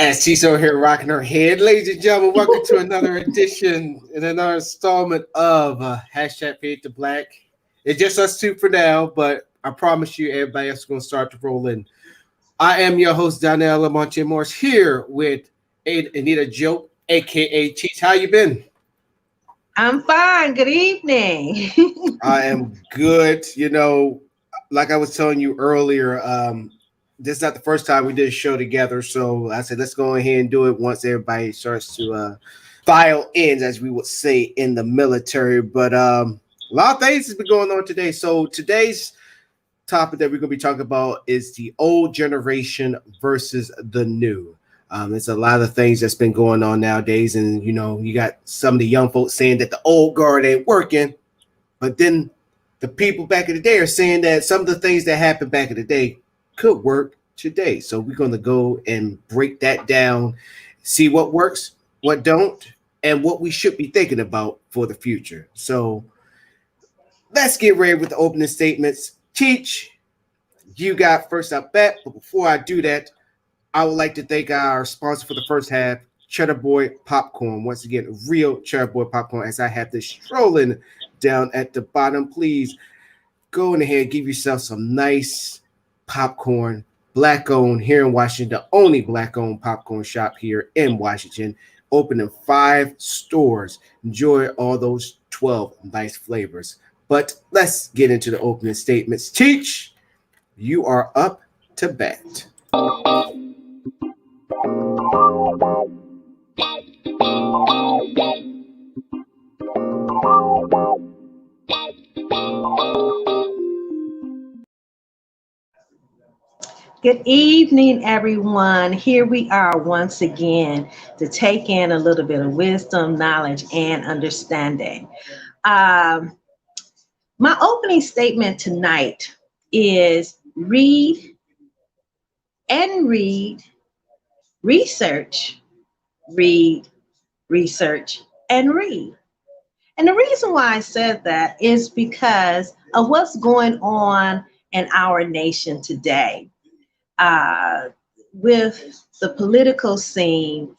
Yes, she's over here rocking her head. Ladies and gentlemen, welcome to another edition and another installment of hashtag Fade to Black. It's just us two for now, but I promise you, everybody else is going to start to roll in. I am your host, Donnell Lamonte Morris, here with Anita Joke, aka Cheech. How you been? I'm fine. Good evening. I am good. Like I was telling you earlier, this is not the first time we did a show together. So I said, let's go ahead and do it once everybody starts to file in, as we would say in the military. But a lot of things has been going on today. So today's topic that we're going to be talking about is the old generation versus the new. It's a lot of things that's been going on nowadays. And, you got some of the young folks saying that the old guard ain't working. But then the people back in the day are saying that some of the things that happened back in the day could work today. So we're going to go and break that down, see what works, what don't, and what we should be thinking about for the future. So let's get ready with the opening statements. Teach, you got first up bet. But before I do that, I would like to thank our sponsor for the first half, Cheddar Boy Popcorn. Once again, real Cheddar Boy Popcorn. As I have this strolling down at the bottom, please go in ahead, give yourself some nice popcorn, black owned here in Washington, the only black owned popcorn shop here in Washington, open in 5 stores. Enjoy all those 12 nice flavors. But let's get into the opening statements. Teach, you are up to bat. Good evening, everyone. Here we are once again to take in a little bit of wisdom, knowledge, and understanding. My opening statement tonight is read and read, research, read, research, and read. And the reason why I said that is because of what's going on in our nation today. With the political scene,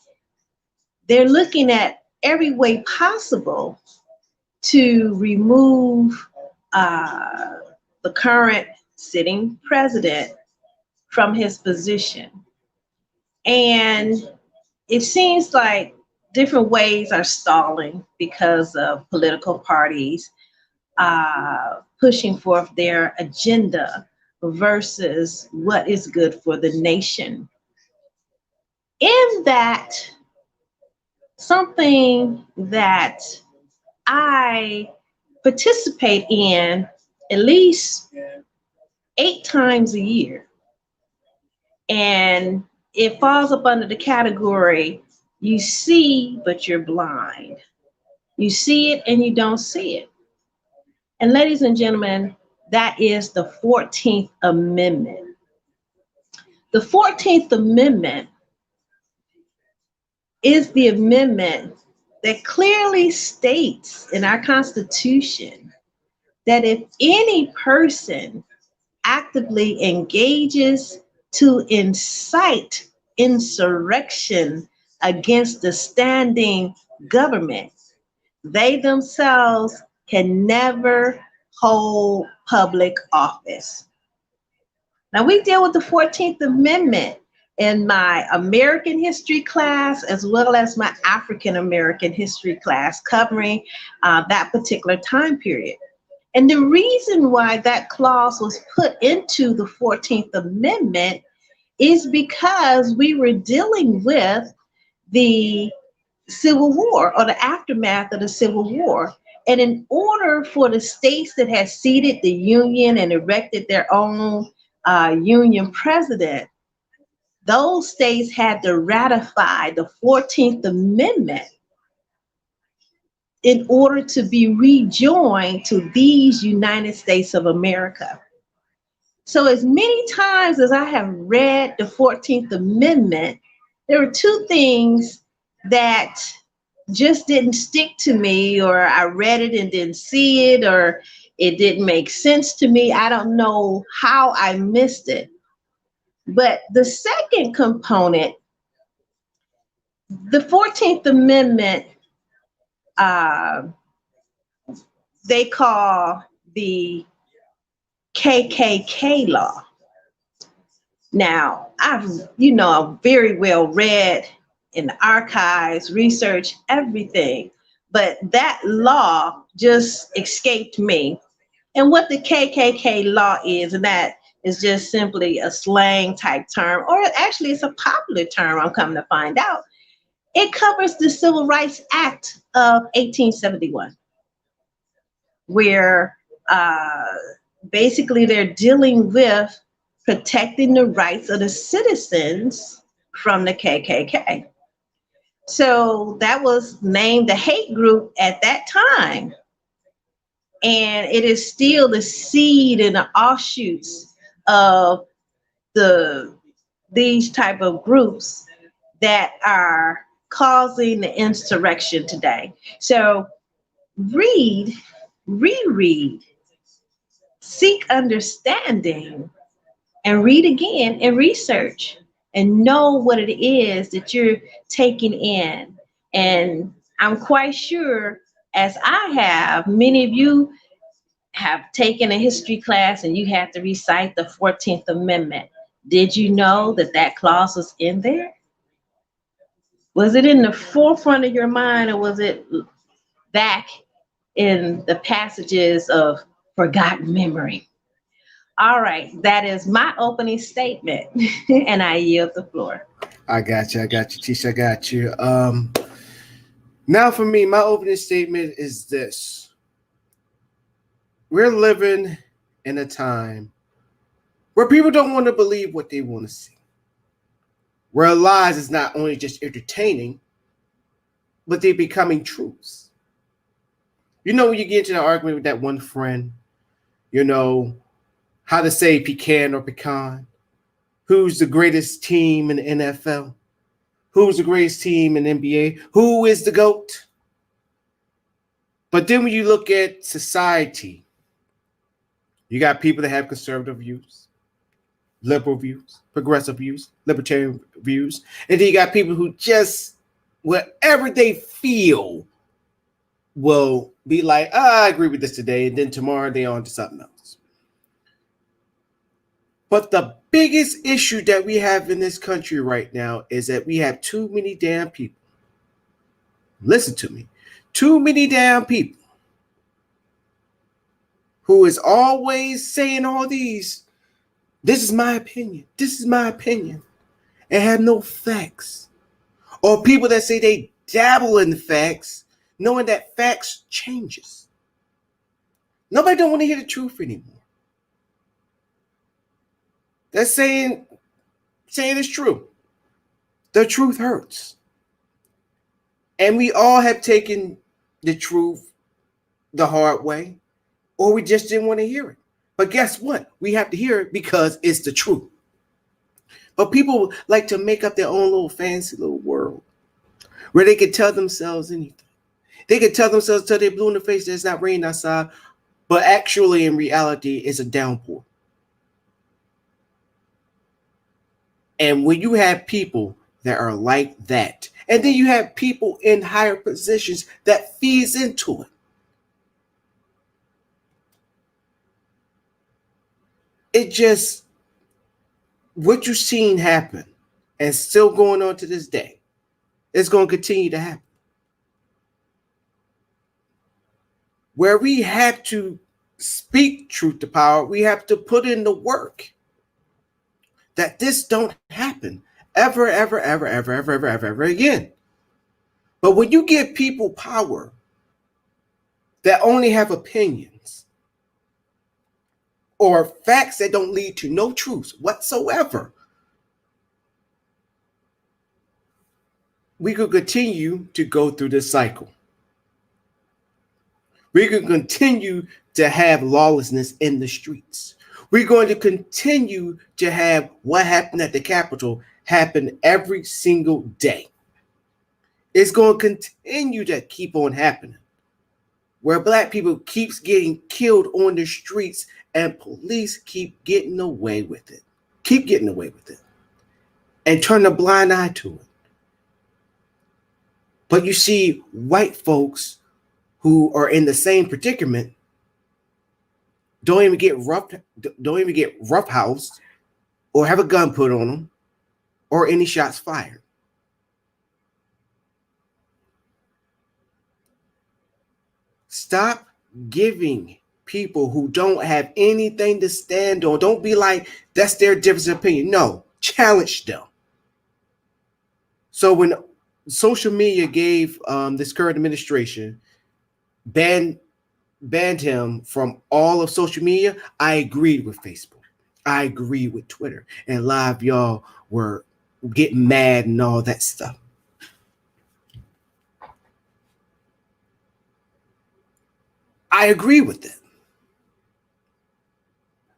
they're looking at every way possible to remove the current sitting president from his position. And it seems like different ways are stalling because of political parties pushing forth their agenda versus what is good for the nation. In that, something that I participate in at least 8 times a year, and it falls up under the category, you see, but you're blind. You see it and you don't see it. And ladies and gentlemen, that is the 14th Amendment. The 14th Amendment is the amendment that clearly states in our Constitution that if any person actively engages to incite insurrection against the standing government, they themselves can never hold public office. Now, we deal with the 14th Amendment in my American history class as well as my African American history class covering that particular time period. And the reason why that clause was put into the 14th Amendment is because we were dealing with the Civil War or the aftermath of the Civil War. And in order for the states that had ceded the Union and erected their own Union president, those states had to ratify the 14th Amendment in order to be rejoined to these United States of America. So as many times as I have read the 14th Amendment, there were 2 things that just didn't stick to me, or I read it and didn't see it, or it didn't make sense to me. I don't know how I missed it. But the second component The 14th Amendment, uh, they call the KKK law. Now, I'm very well read in the archives, research, everything, but that law just escaped me. And what the KKK law is, and that is just simply a slang type term, or actually it's a popular term, I'm coming to find out. It covers the Civil Rights Act of 1871, where basically they're dealing with protecting the rights of the citizens from the KKK. So that was named the hate group at that time. And it is still the seed and the offshoots of these type of groups that are causing the insurrection today. So read, reread, seek understanding, and read again and research and know what it is that you're taking in. And I'm quite sure, as I have, many of you have taken a history class and you have to recite the 14th Amendment. Did you know that that clause was in there? Was it in the forefront of your mind, or was it back in the passages of forgotten memory? All right, that is my opening statement, and I yield the floor. I got you, Tisha. I got you. Now for me, my opening statement is this: we're living in a time where people don't want to believe what they want to see. Where lies is not only just entertaining, but they're becoming truths. You know, when you get into an argument with that one friend, you know, how to say pecan or pecan, who's the greatest team in the NFL, who's the greatest team in the NBA, who is the GOAT. But then when you look at society, you got people that have conservative views, liberal views, progressive views, libertarian views, and then you got people who just, whatever they feel, will be like, I agree with this today, and then tomorrow they're on to something else. But the biggest issue that we have in this country right now is that we have too many damn people. Listen to me. Too many damn people who is always saying all these, this is my opinion, and have no facts. Or people that say they dabble in the facts, knowing that facts changes. Nobody don't want to hear the truth anymore. That's saying it's true. The truth hurts. And we all have taken the truth the hard way, or we just didn't want to hear it. But guess what? We have to hear it because it's the truth. But people like to make up their own little fancy little world where they can tell themselves anything. They can tell themselves till they're blue in the face that it's not raining outside, but actually in reality it's a downpour. And when you have people that are like that, and then you have people in higher positions that feeds into it, it just, what you've seen happen and still going on to this day, it's going to continue to happen. Where we have to speak truth to power, we have to put in the work that this don't happen ever again. But when you give people power that only have opinions or facts that don't lead to no truths whatsoever, we could continue to go through this cycle. We can continue to have lawlessness in the streets. We're going to continue to have what happened at the Capitol happen every single day. It's going to continue to keep on happening, where Black people keeps getting killed on the streets and police keep getting away with it. And turn a blind eye to it. But you see white folks who are in the same predicament don't even get roughhoused or have a gun put on them or any shots fired. Stop giving people who don't have anything to stand on. Don't be like, that's their difference of opinion. No, challenge them. So when social media gave this current administration banned him from all of social media, I agreed with Facebook. I agreed with Twitter. And a lot of y'all were getting mad and all that stuff. I agree with it.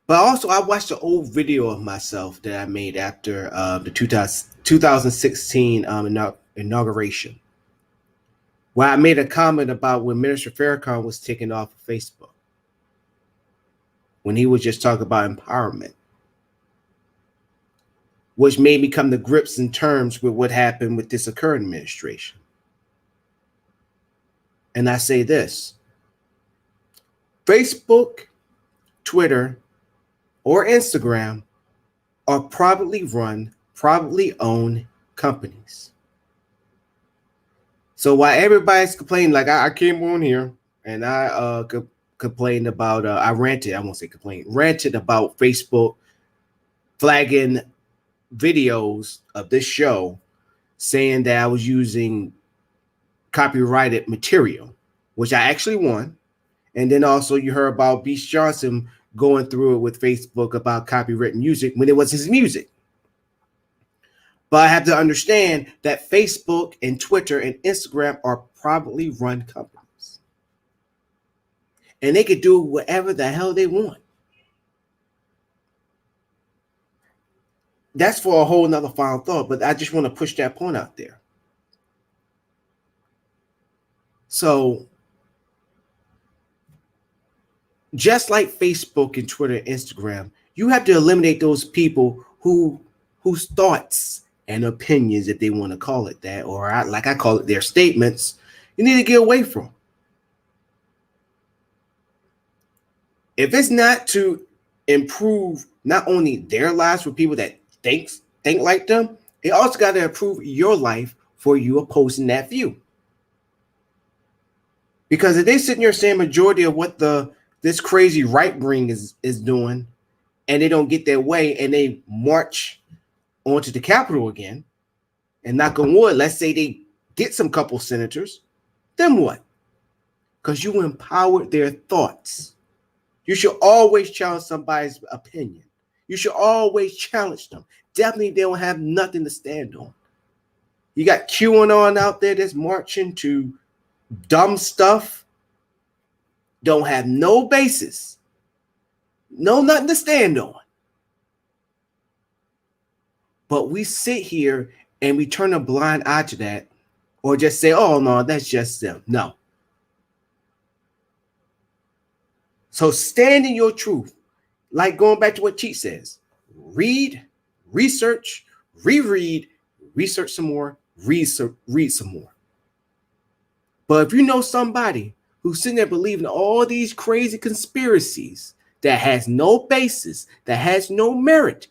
But also, I watched an old video of myself that I made after the 2016 inauguration, where I made a comment about when Minister Farrakhan was taken off of Facebook, when he was just talking about empowerment, which made me come to grips and terms with what happened with this current administration. And I say this: Facebook, Twitter, or Instagram are privately run, privately owned companies. So while everybody's complaining, like I came on here and I complained about, ranted about Facebook flagging videos of this show, saying that I was using copyrighted material, which I actually won. And then also you heard about Beast Johnson going through it with Facebook about copyrighted music when it was his music. But I have to understand that Facebook and Twitter and Instagram are privately run companies. And they can do whatever the hell they want. That's for a whole nother final thought, but I just want to push that point out there. So, just like Facebook and Twitter and Instagram, you have to eliminate those people whose thoughts and opinions, if they want to call it that, or like I call it their statements, you need to get away from. If it's not to improve not only their lives for people that think like them, it also got to improve your life for you opposing that view. Because if they sitting here saying majority of what this crazy right wing is doing, and they don't get their way and they march onto the Capitol again, and knock on wood, let's say they get some couple senators, then what? Because you empowered their thoughts. You should always challenge somebody's opinion. You should always challenge them. Definitely they don't have nothing to stand on. You got QAnon out there that's marching to dumb stuff, don't have no basis, nothing to stand on. But we sit here and we turn a blind eye to that, or just say, oh no, that's just them. No. So stand in your truth. Like going back to what Cheat says, read, research, reread, research some more, read some more. But if you know somebody who's sitting there believing all these crazy conspiracies that has no basis, that has no merit,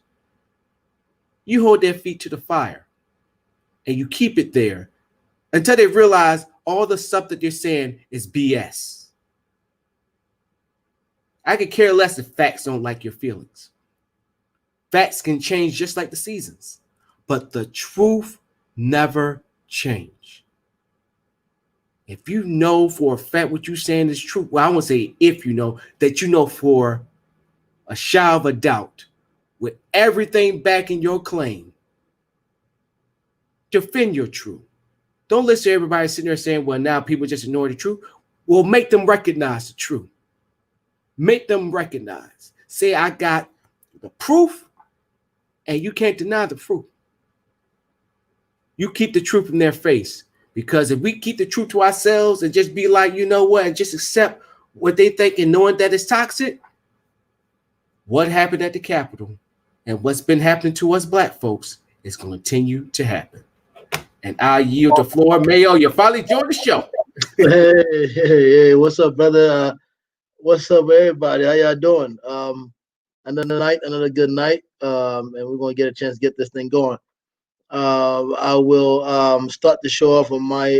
you hold their feet to the fire and you keep it there until they realize all the stuff that they're saying is BS. I could care less if facts don't like your feelings. Facts can change just like the seasons, but the truth never change. If you know for a fact what you're saying is true, well, I won't say if you know, that you know for a shadow of a doubt, with everything backing your claim, defend your truth. Don't listen to everybody sitting there saying, well, now people just ignore the truth. Well, make them recognize the truth. Make them recognize. Say, I got the proof, and you can't deny the proof. You keep the truth in their face. Because if we keep the truth to ourselves and just be like, you know what, and just accept what they think and knowing that it's toxic, what happened at the Capitol and what's been happening to us black folks is going to continue to happen. And I yield the floor. Mayo, you finally joined the show. Hey, what's up, brother? What's up, everybody? How y'all doing? Another good night, and we're gonna get a chance to get this thing going. I will start the show off with my,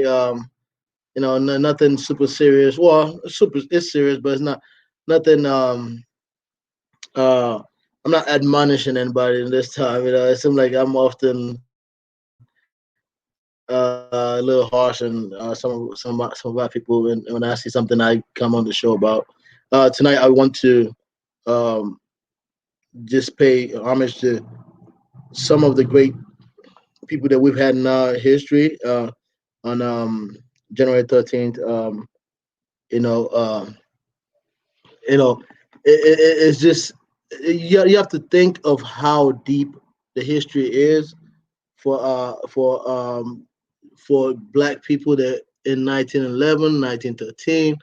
nothing super serious. Well, it's serious, but it's not nothing. I'm not admonishing anybody this time. It seems like I'm often a little harsh and some of our people when I see something I come on the show about. Tonight I want to um, just pay homage to some of the great people that we've had in our history on January 13th. You know, um, you know, it's just you have to think of how deep the history is for Black people that in 1911, 1913,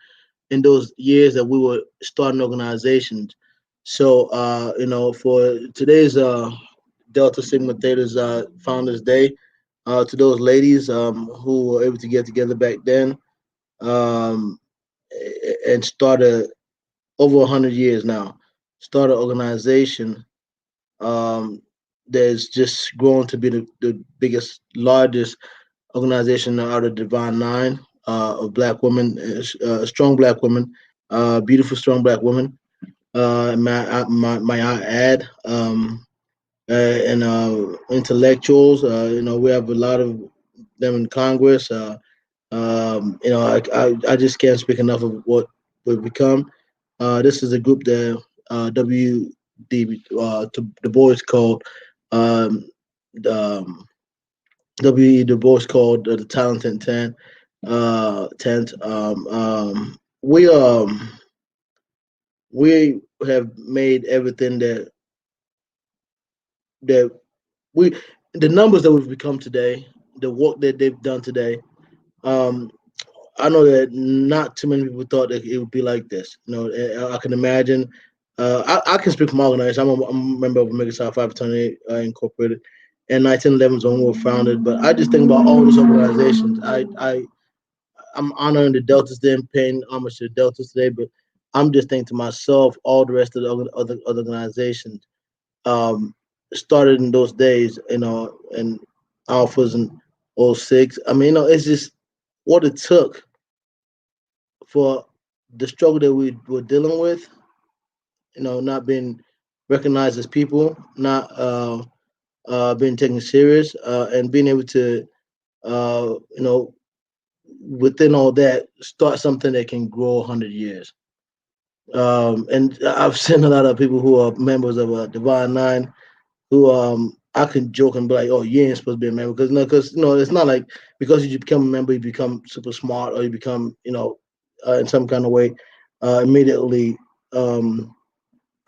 in those years that we were starting organizations. So, for today's Delta Sigma Theta's Founders Day, to those ladies who were able to get together back then um, and start over 100 years now, start an organization that's just grown to be the biggest, largest organization out of Divine Nine of Black women, strong Black women, beautiful, strong Black women. My I add, and intellectuals. We have a lot of them in Congress. I just can't speak enough of what we've become. This is a group that Du Bois called um, um, W.E. Du Bois called the Talented Tent. Tent. We have made everything that we the numbers that we've become today, the work that they've done today. Um, I know that not too many people thought that it would be like this. I can imagine. I can speak from my organization. I'm a member of Omega Psi Phi Fraternity Incorporated, and 1911 is when we were founded. But I just think about all these organizations. I'm honoring the Deltas, then paying homage to the Deltas today. But I'm just thinking to myself, all the rest of the other organizations um, started in those days. And Alphas and '06. I mean, it's just what it took for the struggle that we were dealing with, not being recognized as people, not being taken serious, and being able to, uh, you know, within all that, start something that can grow 100 years. And I've seen a lot of people who are members of Divine Nine who I can joke and be like, "Oh, you ain't supposed to be a member," because it's not like because you become a member, you become super smart or you become in some kind of way immediately um,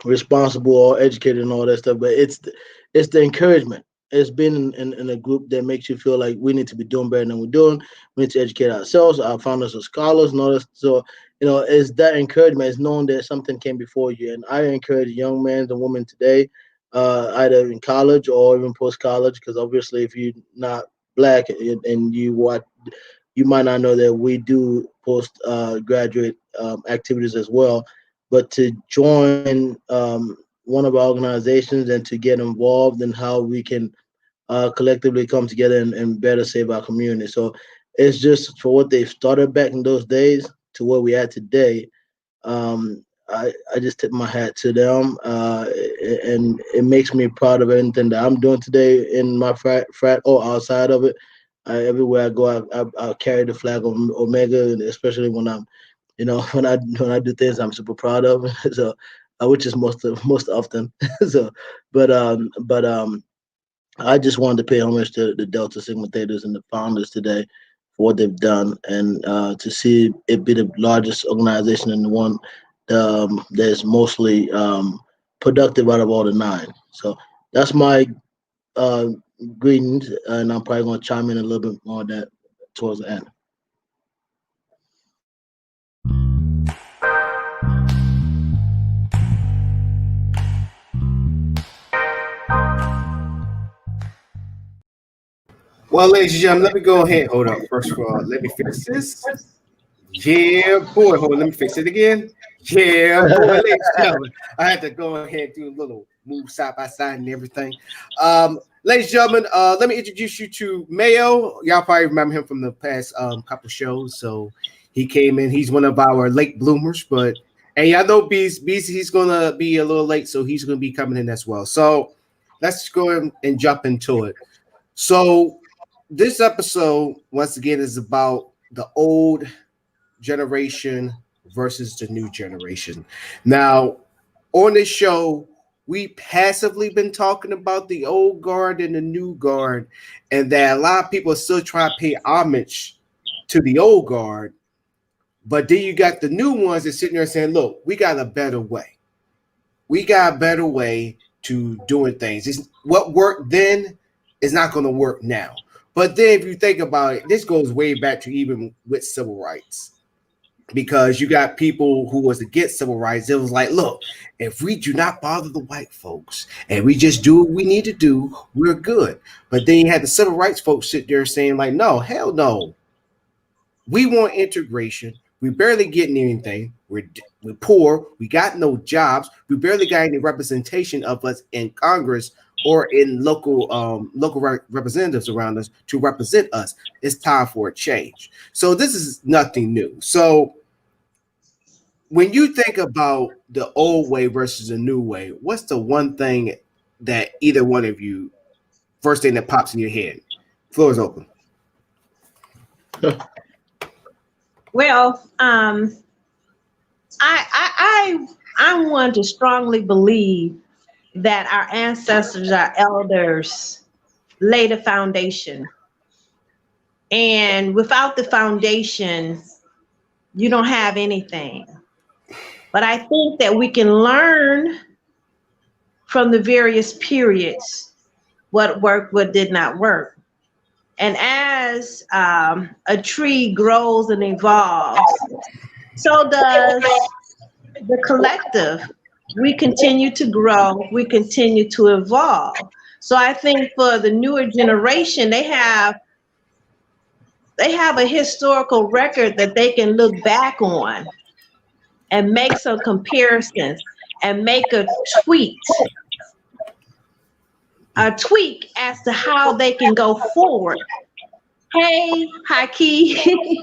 responsible or educated and all that stuff. But it's the encouragement. It's been in a group that makes you feel like we need to be doing better than we're doing. We need to educate ourselves. Our founders are scholars and all this. So it's that encouragement. It's knowing that something came before you. And I encourage young men and women today, either in college or even post college, because obviously if you're not Black and you might not know that we do post graduate activities as well, but to join one of our organizations and to get involved in how we can collectively come together and better save our community. So it's just for what they've started back in those days to where we at today. I just tip my hat to them, and it makes me proud of anything that I'm doing today in my frat or outside of it. Everywhere I go, I carry the flag of Omega, and especially when I'm, when I do things I'm super proud of. So, which is most often. So, but I just wanted to pay homage to the Delta Sigma Thetas and the founders today for what they've done, and to see it be the largest organization and the one that's mostly productive out of all the nine. So that's my uh, greetings, and I'm probably going to chime in a little bit more on that towards the end. Well, ladies and gentlemen, let me go ahead. Hold up. First of all, let me fix this. Yeah, boy. Hold on, let me fix it again. Yeah, boy. Ladies and gentlemen, I had to go ahead and do a little move side by side and everything. Ladies and gentlemen, let me introduce you to Mayo. Y'all probably remember him from the past couple shows. So he came in. He's one of our late bloomers, but and y'all know Beast, he's gonna be a little late, so he's gonna be coming in as well. So let's go ahead and jump into it. So this episode, once again, is about the old generation versus the new generation. Now, on this show, we passively been talking about the old guard and the new guard, and that a lot of people are still trying to pay homage to the old guard. But then you got the new ones that sitting there saying, look, we got a better way. We got a better way to doing things. What worked then is not going to work now. But then if you think about it, this goes way back to even with civil rights. Because you got people who was against civil rights. It was like, look, if we do not bother the white folks and we just do what we need to do, we're good. But then you had the civil rights folks sit there saying like, no, hell no. We want integration. We barely getting anything. We're poor. We got no jobs. We barely got any representation of us in Congress or in local representatives around us to represent us. It's time for a change. So this is nothing new. So when you think about the old way versus the new way, what's the one thing that either one of you, first thing that pops in your head? Floor is open. Well, I want to strongly believe that our ancestors, our elders, laid a foundation. And without the foundation, you don't have anything. But I think that we can learn from the various periods what worked, what did not work. And as a tree grows and evolves, so does the collective. We continue to grow, we continue to evolve. So I think for the newer generation, they have a historical record that they can look back on and make some comparisons and make a tweak as to how they can go forward. Hey, Haki.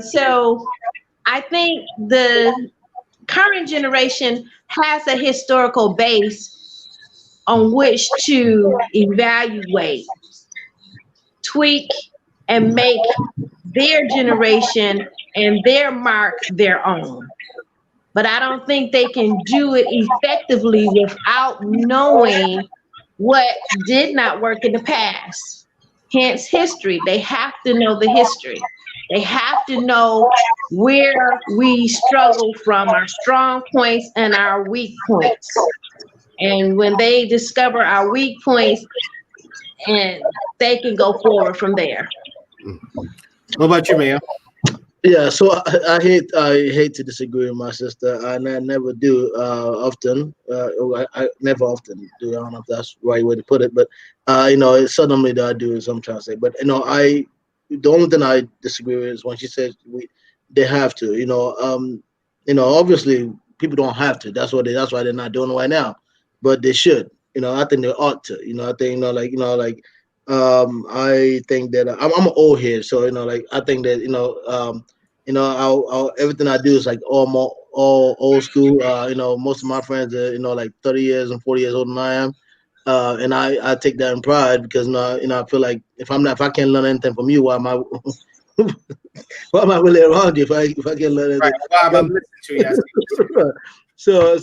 So I think the current generation has a historical base on which to evaluate, tweak, and make their generation and their mark their own. But I don't think they can do it effectively without knowing what did not work in the past. Hence history. They have to know the history. They have to know where we struggle from, our strong points and our weak points. And when they discover our weak points, and they can go forward from there. What about you, Mayo? Yeah, so I hate to disagree with my sister, and I never do often. I never often do. I don't know if that's the right way to put it, but it's suddenly that I do is what I'm trying to say. But the only thing I disagree with is when she says they have to. Obviously people don't have to. That's why they're not doing it right now, but they should. I think they ought to. I think I think that I'm an old head, so I think that I'll everything I do is like all old school. Most of my friends are like 30 years and 40 years older than I am, and I take that in pride because I feel like if I can't learn anything from you, why am I why am I really around you if I can't learn anything? Right. Well, I'm listening to you. So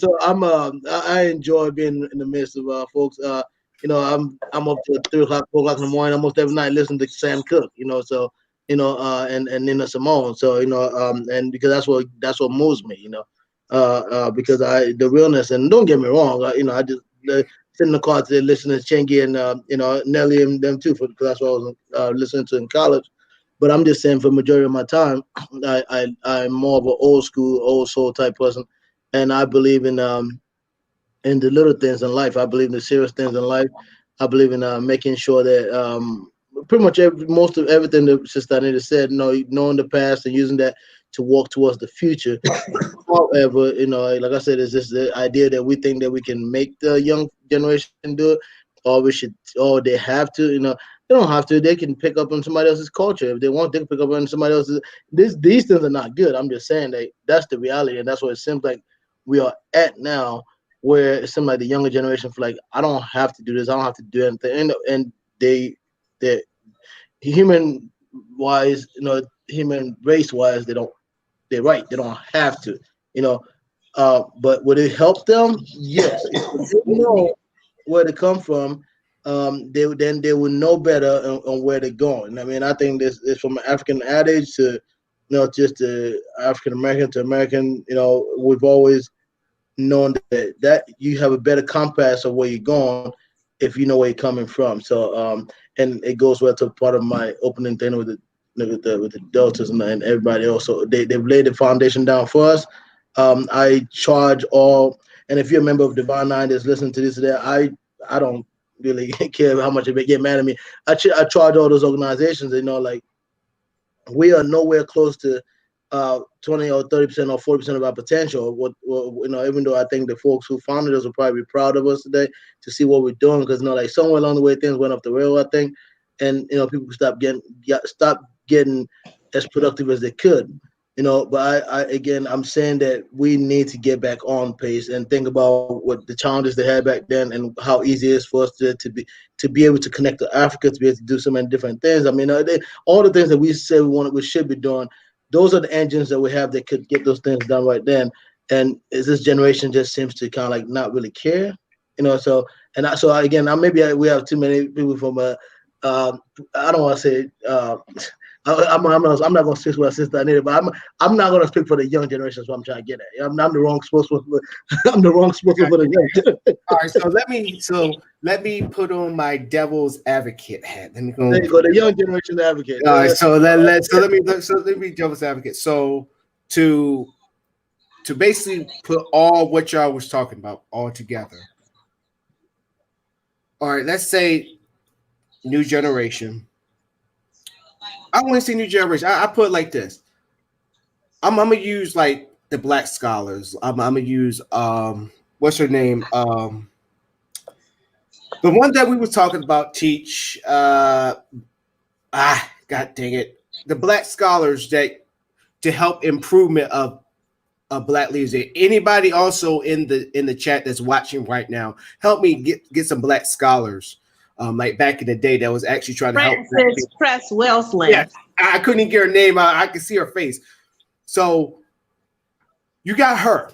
I enjoy being in the midst of folks. I'm up to 3 o'clock, 4 o'clock in the morning almost every night listening to Sam Cooke. And Nina Simone. So and because that's what moves me. Because the realness, and don't get me wrong. I just sit in the car today listening to Chingy and Nelly and them too, because that's what I was listening to in college. But I'm just saying, for the majority of my time, I'm more of an old school, old soul type person, and I believe in the little things in life. I believe in the serious things in life. I believe in making sure that pretty much most of everything that Sister Anita said. Knowing the past and using that to walk towards the future. However, like I said, it's just the idea that we think that we can make the young generation do it, or they have to. They don't have to. They can pick up on somebody else's culture if they want. They can pick up on somebody else's. These things are not good. I'm just saying that that's the reality, and that's what it seems like we are at now, where it seems like the younger generation feel like I don't have to do this. I don't have to do anything, and they human wise, human race wise, they're right. They don't have to, but would it help them? Yes. If they know where to come from, they would know better on where they're going. I mean, I think this is from an African adage to, just the African American to American. We've always known that you have a better compass of where you're going if you know where you're coming from. So, and it goes well to part of my opening thing with the Deltas and everybody else. So they've laid the foundation down for us. I charge all, and if you're a member of Divine Nine that's listening to this today, I don't really care how much they get mad at me. I charge all those organizations. Like we are nowhere close to 20 or 30% or 40% of our potential. Even though I think the folks who founded us will probably be proud of us today to see what we're doing, because like somewhere along the way things went off the rail, I think, and people stop getting as productive as they could. But I'm saying that we need to get back on pace and think about what the challenges they had back then and how easy it is for us to be able to connect to Africa, to be able to do so many different things. I mean, all the things that we say we should be doing, those are the engines that we have that could get those things done right then. And this generation just seems to kind of like not really care, So maybe we have too many people from I don't want to say. I'm not going to speak for my sister Anita, but I'm not going to speak for the young generation. Is what I'm trying to get at. I'm the wrong spokesman. I'm the wrong spokesman for the young. All right, let me put on my devil's advocate hat. Let me go. There you go, the young generation advocate. All right, let me devil's advocate. So to basically put all what y'all was talking about all together. All right, let's say new generation. I want to see new generation. I put it like this. I'm gonna use like the Black scholars. I'm gonna use what's her name? The one that we were talking about teach. God dang it! The Black scholars that to help improvement of Black leaders. Anybody also in the chat that's watching right now, help me get some Black scholars. Like back in the day, that was actually trying to help. Frances Cress Welsland. Yeah, I couldn't even get her name out. I could see her face. So you got her.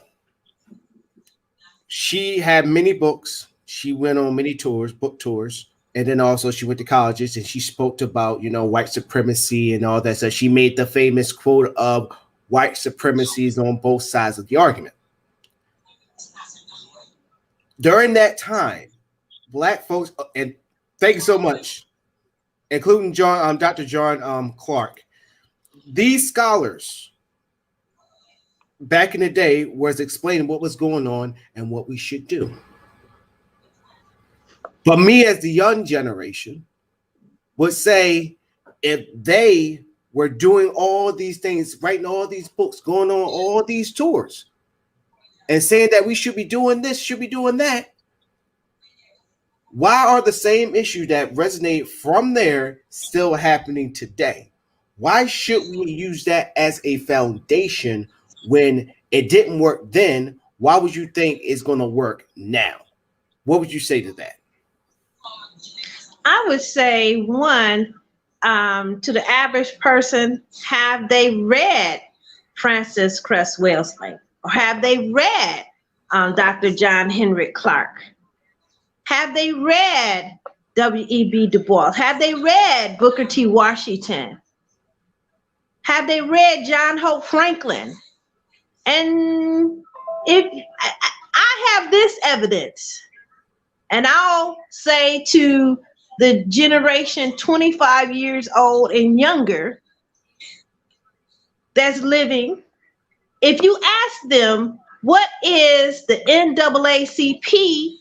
She had many books. She went on many book tours, and then also she went to colleges and she spoke about white supremacy and all that. So she made the famous quote of white supremacy is on both sides of the argument. During that time, Black folks and thank you so much, including Dr. John Clark. These scholars back in the day was explaining what was going on and what we should do. But me as the young generation would say if they were doing all these things, writing all these books, going on all these tours, and saying that we should be doing this, should be doing that, why are the same issues that resonate from there still happening today? Why should we use that as a foundation when it didn't work then? Why would you think it's going to work now? What would you say to that? I would say, one, to the average person, have they read Frances Cress Welsland? Or have they read Dr. John Henrik Clarke? Have they read W.E.B. Du Bois? Have they read Booker T. Washington? Have they read John Hope Franklin? And if I have this evidence, and I'll say to the generation 25 years old and younger that's living, if you ask them what is the NAACP,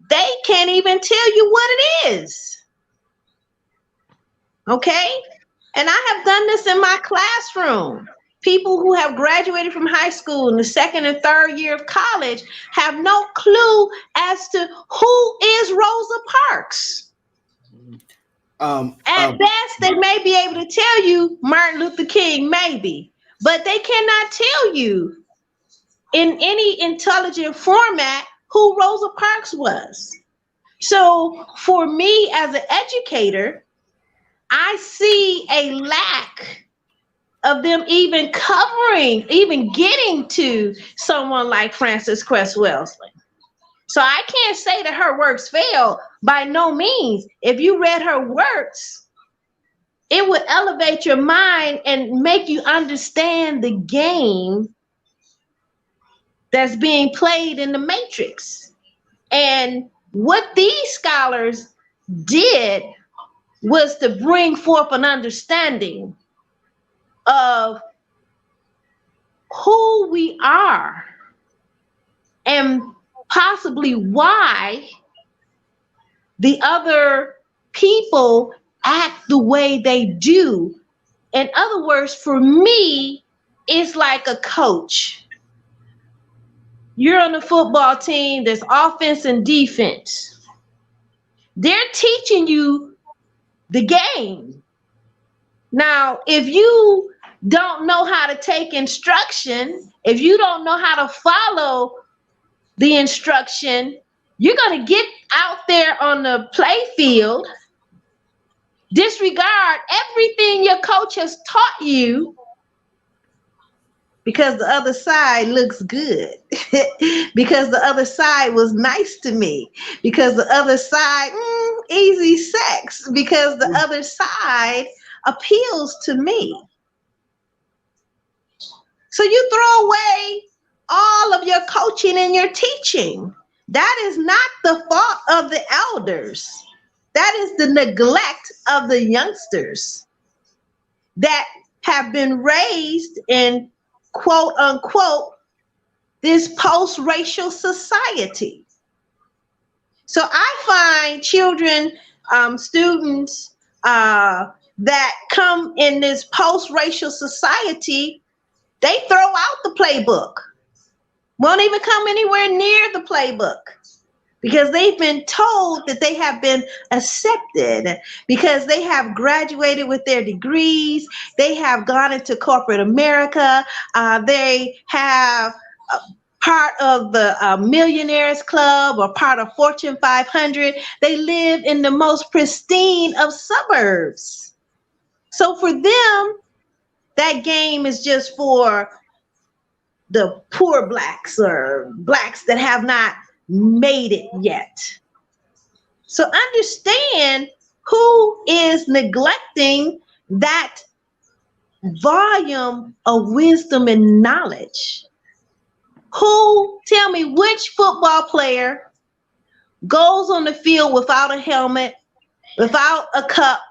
they can't even tell you what it is. Okay? And I have done this in my classroom. People who have graduated from high school in the second and third year of college have no clue as to who is Rosa Parks. At best, they may be able to tell you Martin Luther King, maybe, but they cannot tell you in any intelligent format who Rosa Parks was. So for me as an educator, I see a lack of them even covering, even getting to someone like Frances Cress Welsing. So I can't say that her works failed, by no means. If you read her works, it would elevate your mind and make you understand the game that's being played in the Matrix. And what these scholars did was to bring forth an understanding of who we are and possibly why the other people act the way they do. In other words, for me, it's like a coach. You're on the football team, there's offense and defense. They're teaching you the game. Now, if you don't know how to take instruction, if you don't know how to follow the instruction, you're going to get out there on the play field, disregard everything your coach has taught you because the other side looks good, because the other side was nice to me, because the other side, easy sex, because the other side appeals to me. So you throw away all of your coaching and your teaching. That is not the fault of the elders. That is the neglect of the youngsters that have been raised in quote unquote this post-racial society. So I find children, students that come in this post-racial society, they throw out the playbook. Won't even come anywhere near the playbook because they've been told that they have been accepted, because they have graduated with their degrees, they have gone into corporate America, they have part of the Millionaires Club or part of Fortune 500. They live in the most pristine of suburbs. So for them, that game is just for the poor blacks or blacks that have not made it yet. So understand who is neglecting that volume of wisdom and knowledge. Who, tell me, which football player goes on the field without a helmet, without a cup,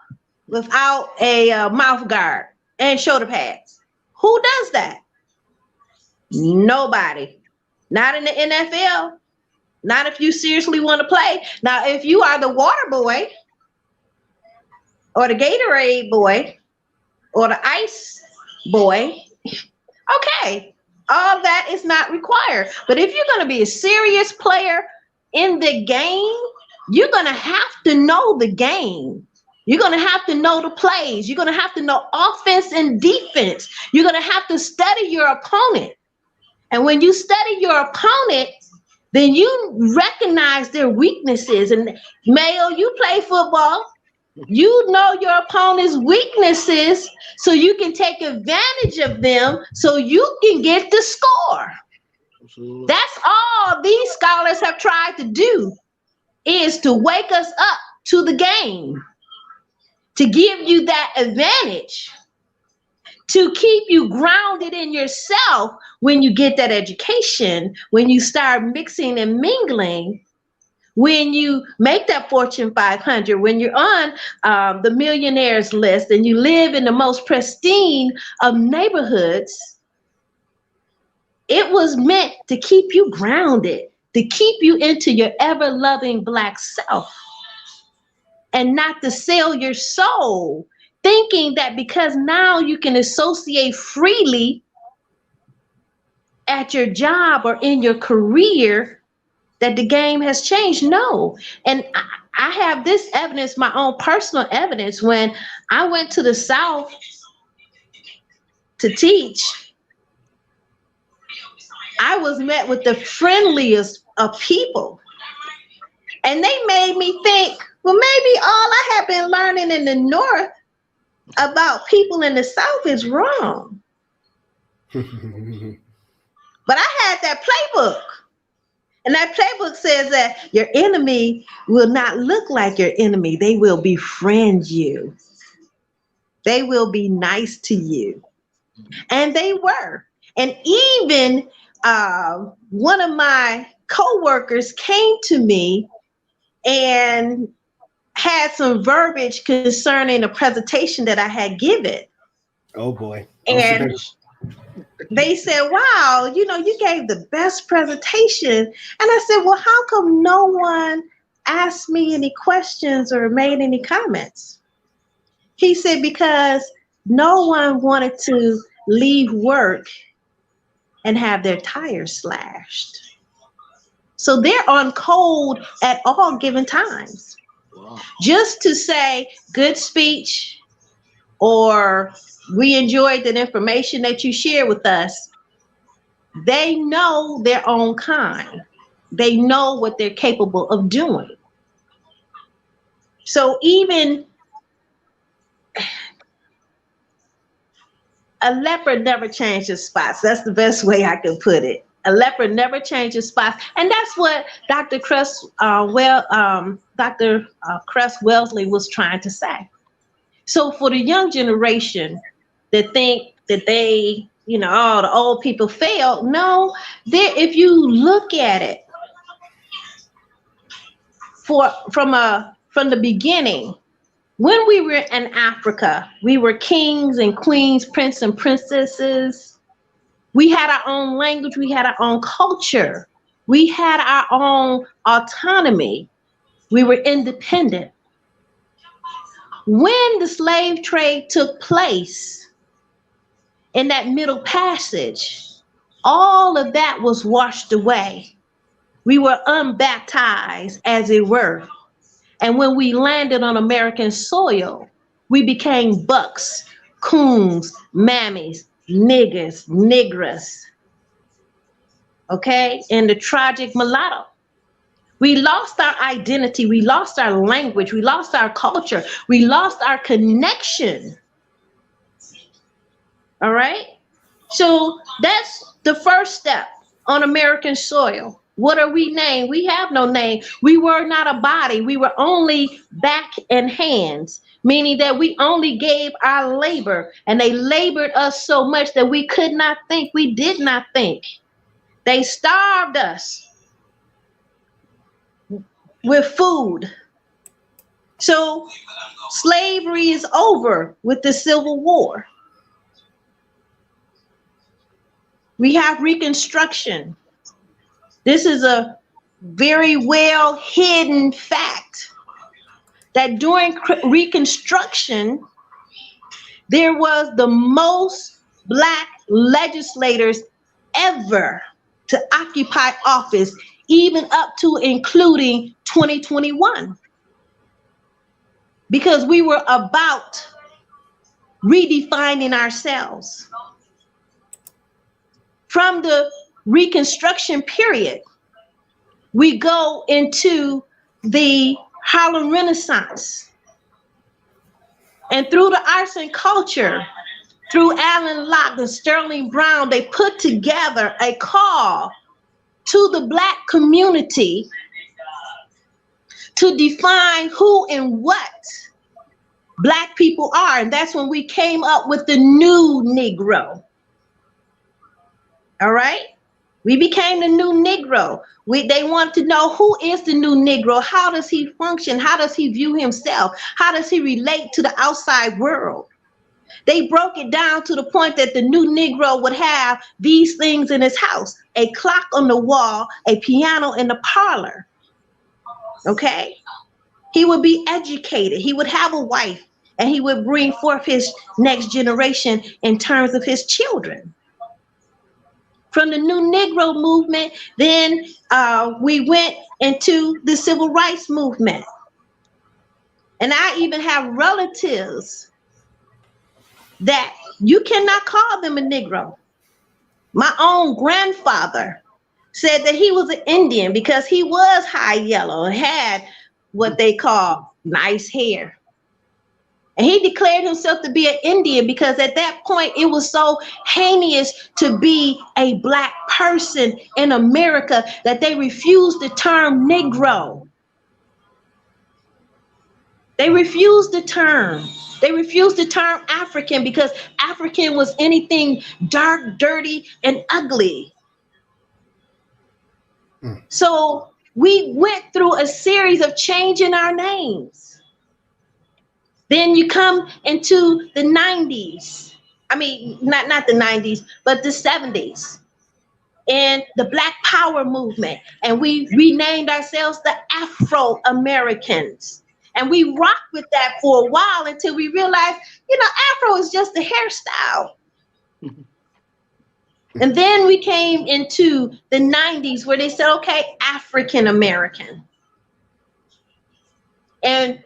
without a mouth guard and shoulder pads? Who does that? Nobody. Not in the NFL. Not if you seriously want to play. Now, if you are the water boy or the Gatorade boy or the ice boy, okay, all that is not required. But if you're going to be a serious player in the game, you're going to have to know the game. You're going to have to know the plays. You're going to have to know offense and defense. You're going to have to study your opponent. And when you study your opponent, then you recognize their weaknesses. And Mayo, you play football. You know your opponent's weaknesses so you can take advantage of them so you can get the score. Absolutely. That's all these scholars have tried to do, is to wake us up to the game, to give you that advantage, to keep you grounded in yourself when you get that education, when you start mixing and mingling, when you make that Fortune 500, when you're on the millionaires list and you live in the most pristine of neighborhoods. It was meant to keep you grounded, to keep you into your ever-loving Black self, and not to sell your soul thinking that because now you can associate freely at your job or in your career that the game has changed. No. And I have this evidence, my own personal evidence. When I went to the South to teach, I was met with the friendliest of people. And they made me think, well, maybe all I have been learning in the North about people in the South is wrong. But I had that playbook. And that playbook says that your enemy will not look like your enemy. They will befriend you. They will be nice to you. And they were. And even one of my coworkers came to me and had some verbiage concerning a presentation that I had given. Oh boy. And they said, wow, you gave the best presentation. And I said, well, how come no one asked me any questions or made any comments? He said, because no one wanted to leave work and have their tires slashed. So they're on code at all given times. Wow. Just to say good speech, or we enjoyed the information that you shared with us. They know their own kind. They know what they're capable of doing. So even a leopard never changes spots. That's the best way I can put it. A leopard never changes spots. And that's what Dr. Cress Wellesley was trying to say. So for the young generation that think that they, the old people failed, no, if you look at it from the beginning, when we were in Africa, we were kings and queens, princes and princesses. We had our own language. We had our own culture. We had our own autonomy. We were independent. When the slave trade took place in that Middle Passage, all of that was washed away. We were unbaptized, as it were. And when we landed on American soil, we became bucks, coons, mammies, niggas, nigras, okay? And the tragic mulatto. We lost our identity. We lost our language. We lost our culture. We lost our connection. All right? So that's the first step on American soil. What are we named? We have no name. We were not a body. We were only back and hands, meaning that we only gave our labor, and they labored us so much that we could not think. We did not think. They starved us with food. So slavery is over with the Civil War. We have Reconstruction. This is a very well hidden fact that during Reconstruction, there was the most Black legislators ever to occupy office, even up to including 2021. Because we were about redefining ourselves. From the Reconstruction period, we go into the Harlem Renaissance. And through the arts and culture, through Allen Locke and Sterling Brown, they put together a call to the Black community to define who and what Black people are. And that's when we came up with the new Negro. All right? We became the new Negro. They want to know, who is the new Negro? How does he function? How does he view himself? How does he relate to the outside world? They broke it down to the point that the new Negro would have these things in his house: a clock on the wall, a piano in the parlor. Okay? He would be educated. He would have a wife. and he would bring forth his next generation in terms of his children. From the New Negro movement, then we went into the Civil Rights movement. And I even have relatives that you cannot call them a Negro. My own grandfather said that he was an Indian because he was high yellow and had what they call nice hair. And he declared himself to be an Indian because at that point it was so heinous to be a black person in America that they refused the term Negro. They refused the term. They refused the term African because African was anything dark, dirty, and ugly. So we went through a series of changing our names. Then you come into the 90s. I mean, not the 90s, but the 70s. And the Black Power movement. And we renamed ourselves the Afro-Americans. And we rocked with that for a while until we realized, Afro is just a hairstyle. And then we came into the 90s where they said, okay, African American. And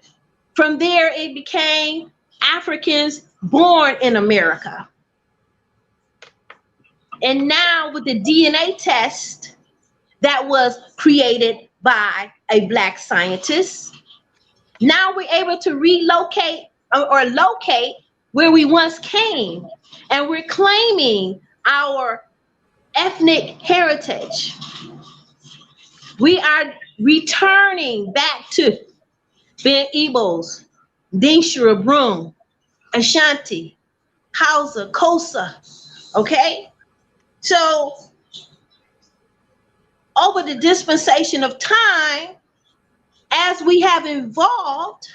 from there, it became Africans born in America. And now with the DNA test that was created by a black scientist, now we're able to relocate or locate where we once came, and we're claiming our ethnic heritage. We are returning back to being Igbos, Dinshira, Brum, Ashanti, Hausa, Xhosa, okay? So over the dispensation of time, as we have evolved,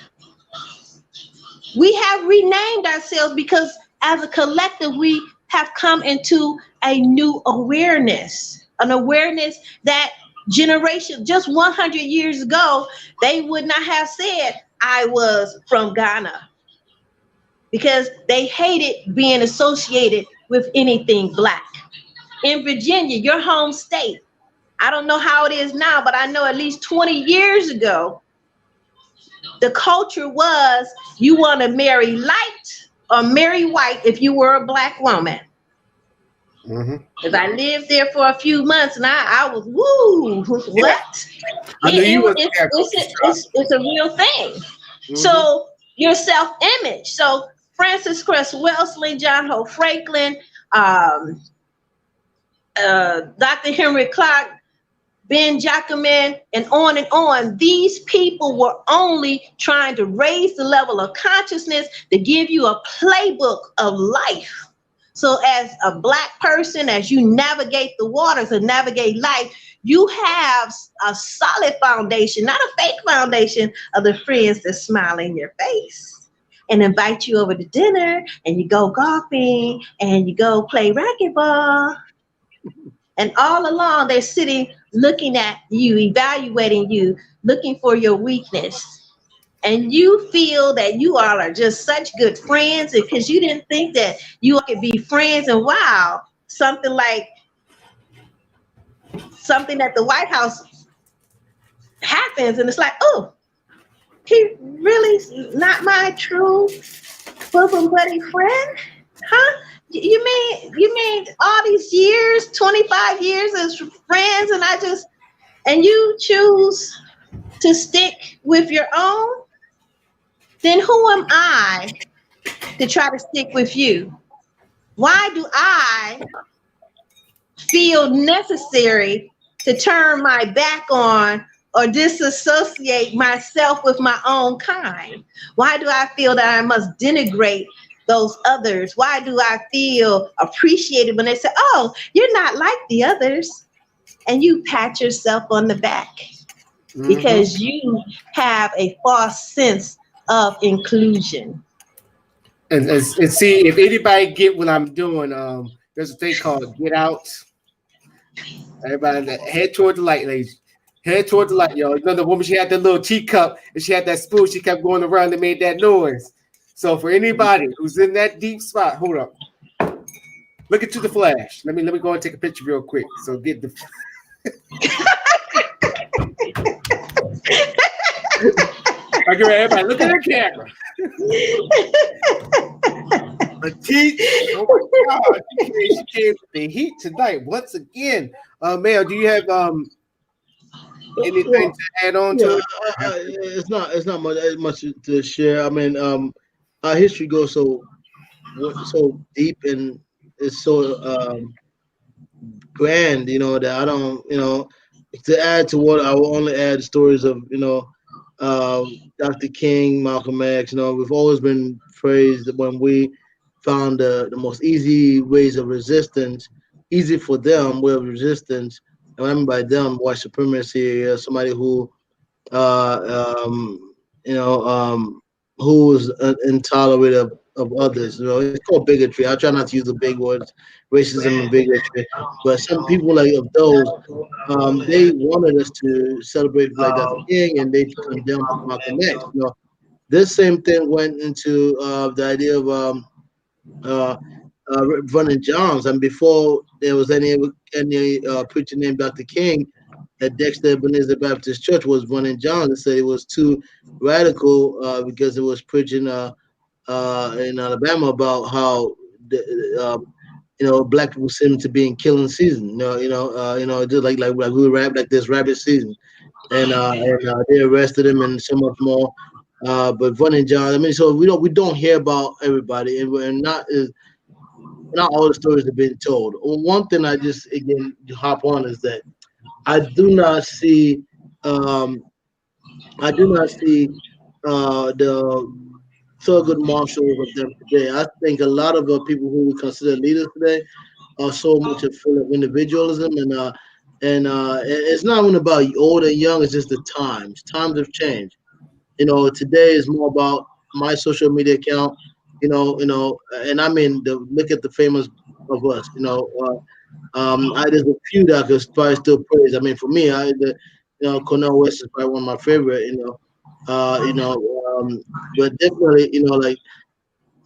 we have renamed ourselves because as a collective, we have come into a new awareness, an awareness that generation, just 100 years ago, they would not have said I was from Ghana because they hated being associated with anything black. In Virginia, your home state, I don't know how it is now, but I know at least 20 years ago, the culture was you want to marry light or marry white if you were a black woman. Because I lived there for a few months and I was, woo, what? It's a real thing. So your self-image. So Francis Cress Welsing, John Hope Franklin, Dr. Henry Clark, Ben Jackman, and on. These people were only trying to raise the level of consciousness to give you a playbook of life. So as a black person, as you navigate the waters and navigate life, you have a solid foundation, not a fake foundation of the friends that smile in your face and invite you over to dinner, and you go golfing and you go play racquetball. And all along they're sitting, looking at you, evaluating you, looking for your weakness. And you feel that you all are just such good friends because you didn't think that you could be friends. And wow, something at the White House happens and it's like, oh, he really is not my true bosom buddy friend, huh? You mean all these years, 25 years as friends, and you choose to stick with your own? Then who am I to try to stick with you? Why do I feel necessary to turn my back on or disassociate myself with my own kind? Why do I feel that I must denigrate those others? Why do I feel appreciated when they say, oh, you're not like the others? And you pat yourself on the back because you have a false sense of inclusion. And see, if anybody get what I'm doing, there's a thing called Get Out. Everybody head toward the light, ladies. Head toward the light, y'all. You know the woman, she had that little teacup and she had that spoon, she kept going around and made that noise. So for anybody who's in that deep spot, hold up. Look into the flash. Let me go and take a picture real quick. So get the. Okay, everybody, look at the camera. Latif, oh my God, she came with the heat tonight once again. Mel, do you have anything to add on to it? It's not much to share. I mean, our history goes so deep and it's so grand, that I don't, to add to what I will only add stories of, Dr. King, Malcolm X. We've always been praised when we found the most easy ways of resistance, easy for them way of resistance. And I mean by them, white supremacy, somebody who, you know, who is intolerant of others. It's called bigotry. I try not to use the big words, racism and bigotry. But some people like of those, they wanted us to celebrate like Dr. King, and they condemned Malcolm X. This same thing went into the idea of uh, Vernon Johns, and before there was any preacher named Dr. King at Dexter Ebenezer Baptist Church was Vernon Johns. They said it was too radical because it was preaching in Alabama about how black people seem to be in killing season. Just like we like this rabbit season, and they arrested him and so much more. But Vernon Johns, I mean, so we don't hear about everybody, and we're not all the stories have been told. One thing I just again hop on is that I do not see the Thurgood Marshalls of them today. I think a lot of the people who we consider leaders today are so much full of individualism and it's not even about old and young. It's just the times. Times have changed. Today is more about my social media account. And I mean, look at the famous of us. There's a few that I could probably still praise. I mean, for me, Cornel West is probably one of my favorite. But definitely, like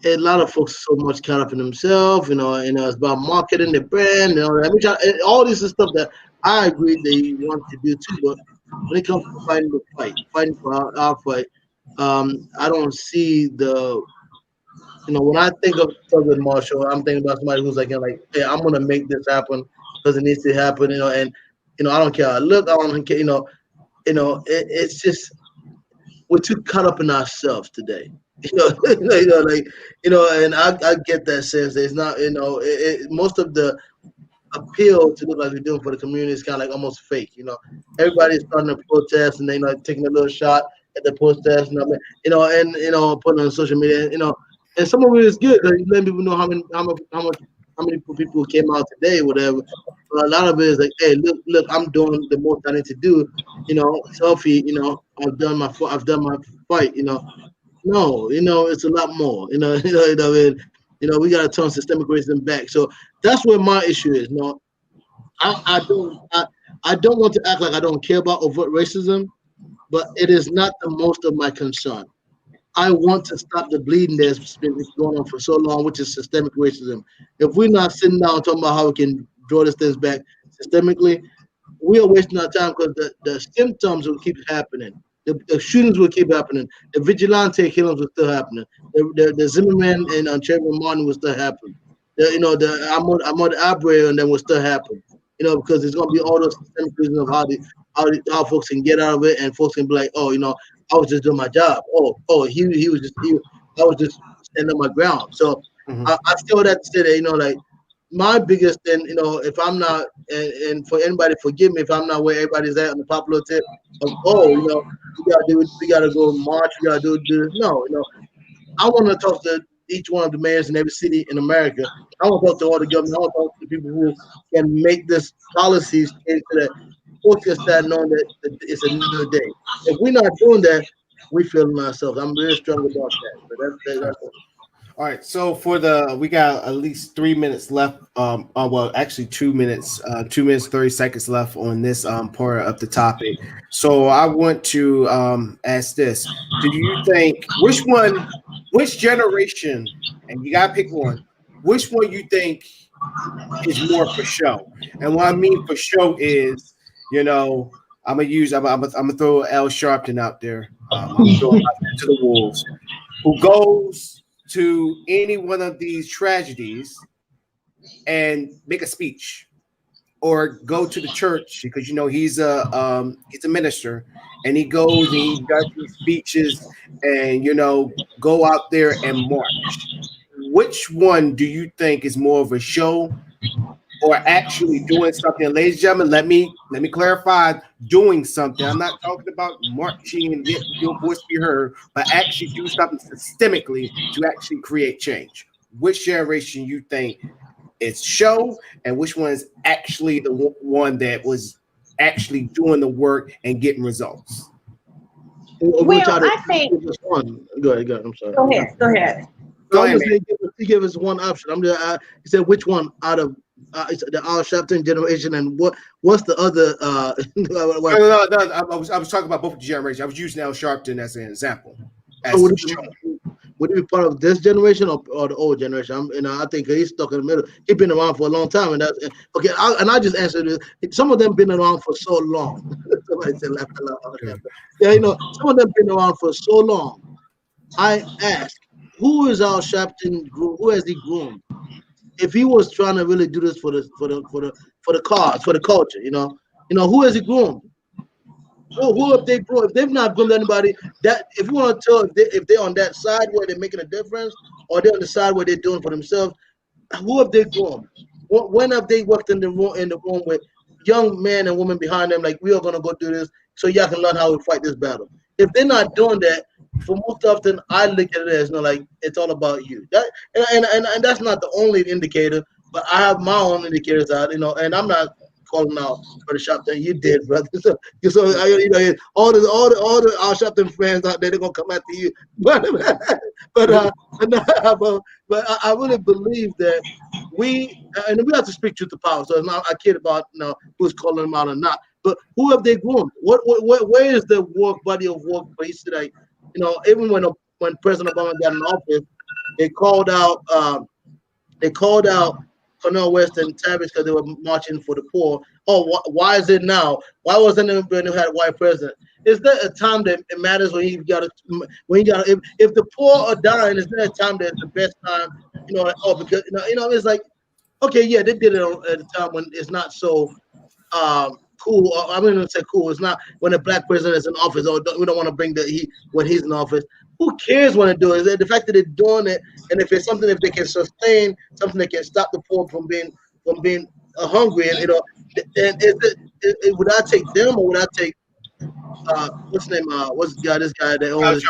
a lot of folks are so much caught up in themselves. It's about marketing the brand. All this is stuff that I agree they want to do too. But when it comes to fighting for our fight, I don't see the. When I think of Thurgood Marshall, I'm thinking about somebody who's like, hey, I'm gonna make this happen because it needs to happen. I don't care how I look. I don't care. It's just we're too caught up in ourselves today. And I get that sense. It's not, most of the appeal to look like we're doing for the community is kind of like almost fake. Everybody's starting to protest and they taking a little shot at the protest, and putting on social media, and some of it is good because letting people know how many people came out today, whatever. But a lot of it is like, hey, look, I'm doing the most I need to do. Selfie. I've done my fight. No, it's a lot more. We gotta turn systemic racism back. So that's where my issue is. I don't want to act like I don't care about overt racism, but it is not the most of my concern. I want to stop the bleeding that's been going on for so long, which is systemic racism. If we're not sitting down talking about how we can draw this things back systemically, we are wasting our time because the symptoms will keep happening. The shootings will keep happening. The vigilante killings will still happening. The Zimmerman and Trayvon Martin will still happen. The Ahmaud Arbery and then will still happen. Because it's gonna be all those systemic reasons of how folks can get out of it, and folks can be like, oh, I was just doing my job. Oh, I was just standing my ground. So I still have to say that, my biggest thing, if I'm not, and for anybody, forgive me if I'm not where everybody's at on the popular tip of, we gotta go march, we gotta do this. No, I want to talk to each one of the mayors in every city in America. I want to talk to all the government. I want to talk to the people who can make this policies change so that folks can start knowing that it's a new day. If we're not doing that, we failing ourselves. I'm really strong about that. But that's all right. So we got at least 3 minutes left. Well, actually 2 minutes, 2 minutes 30 seconds left on this part of the topic. So I want to ask this: do you think which which generation, and you gotta pick one, which one you think is more for show? And what I mean for show is, I'm gonna throw Al Sharpton out there. I'm gonna throw him out there to the wolves, who goes to any one of these tragedies and make a speech, or go to the church, because he's a minister, and he goes and he does these speeches, and go out there and march. Which one do you think is more of a show or actually doing something? Ladies and gentlemen, let me clarify: doing something. I'm not talking about marching and getting your voice to be heard, but actually do something systemically to actually create change. Which generation you think is show, and which one is actually the one that was actually doing the work and getting results? Well, I think. Go ahead. I'm sorry. Go ahead. He gave us one option. He said which one out of the Al Sharpton generation, and what's the other? No. I was talking about both generations. I was using Al Sharpton as an example. Would it be part of this generation or the old generation? I think he's stuck in the middle. He's been around for a long time, and that's okay. I just answered it. Some of them been around for so long. Somebody said laugh aloud. Yeah, some of them been around for so long. I ask, who is Al Sharpton? Who has he groomed? If he was trying to really do this for the cause, for the culture, who has he groomed? Who have they groomed? If they've not groomed anybody, that if you want to tell if they're on that side where they're making a difference, or they're on the side where they're doing for themselves, who have they groomed? When have they worked in the room with young men and women behind them, like, we are gonna go do this so y'all can learn how to fight this battle? If they're not doing that, for most often I look at it as like it's all about you. And that's not the only indicator, but I have my own indicators out, and I'm not calling out for the Sharpton. You did, brother. So all the Al Sharpton fans out there, they're gonna come after you. But I really believe that we have to speak truth to power. So it's not, I kid about who's calling them out or not. But who have they groomed? Where is the body of work where he said, like, even when President Obama got in office, they called out Cornel West and Tavis because they were marching for the poor. Oh, why is it now? Why wasn't it when you had a white president? Is there a time that it matters when you got if the poor are dying? Is there a time that's the best time? Because it's like, okay, yeah, they did it at a time when it's not so cool. I'm going to say cool. It's not when a black president is in office, or we don't want to bring the heat when he's in office. Who cares when they do it? The fact that they're doing it, and if it's something, if they can sustain something that can stop the poor from being hungry, and then would I take them, or would I take what's his name? This guy that owns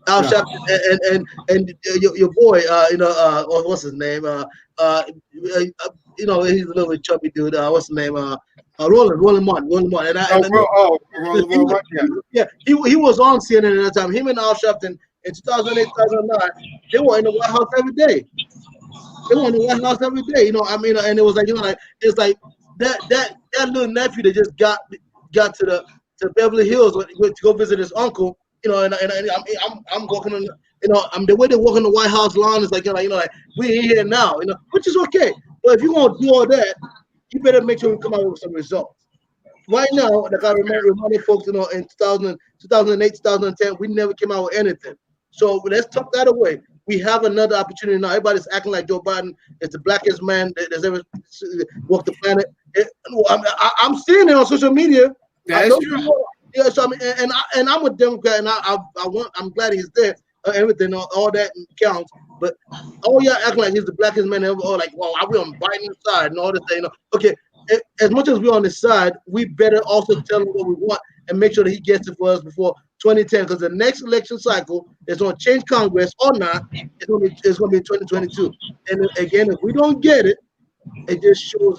Al Sharpton and your boy, what's his name? He's a little bit chubby dude. What's his name? Roland Martin. He was on CNN at that time. Him and Al Sharpton in 2008, 2009, they were in the White House every day. And it was like, it's like that little nephew that just got to Beverly Hills to go visit his uncle. And I'm walking on, the way they walk on the White House lawn is like, we ain't here now, which is okay. But if you're gonna do all that, you better make sure we come out with some results. Right now, like I remember folks, in 2008, 2010, we never came out with anything. So let's tuck that away. We have another opportunity now. Everybody's acting like Joe Biden is the blackest man that's ever walked the planet. I'm seeing it on social media. That's true. Yeah, so and I'm a Democrat, and I'm glad he's there. Everything, all that counts. But y'all acting like he's the blackest man ever. Or like, well, are we on Biden's side and all this thing? Okay, as much as we're on his side, we better also tell him what we want and make sure that he gets it for us before 2010. Because the next election cycle is going to change Congress or not. It's going to be 2022. And again, if we don't get it, it just shows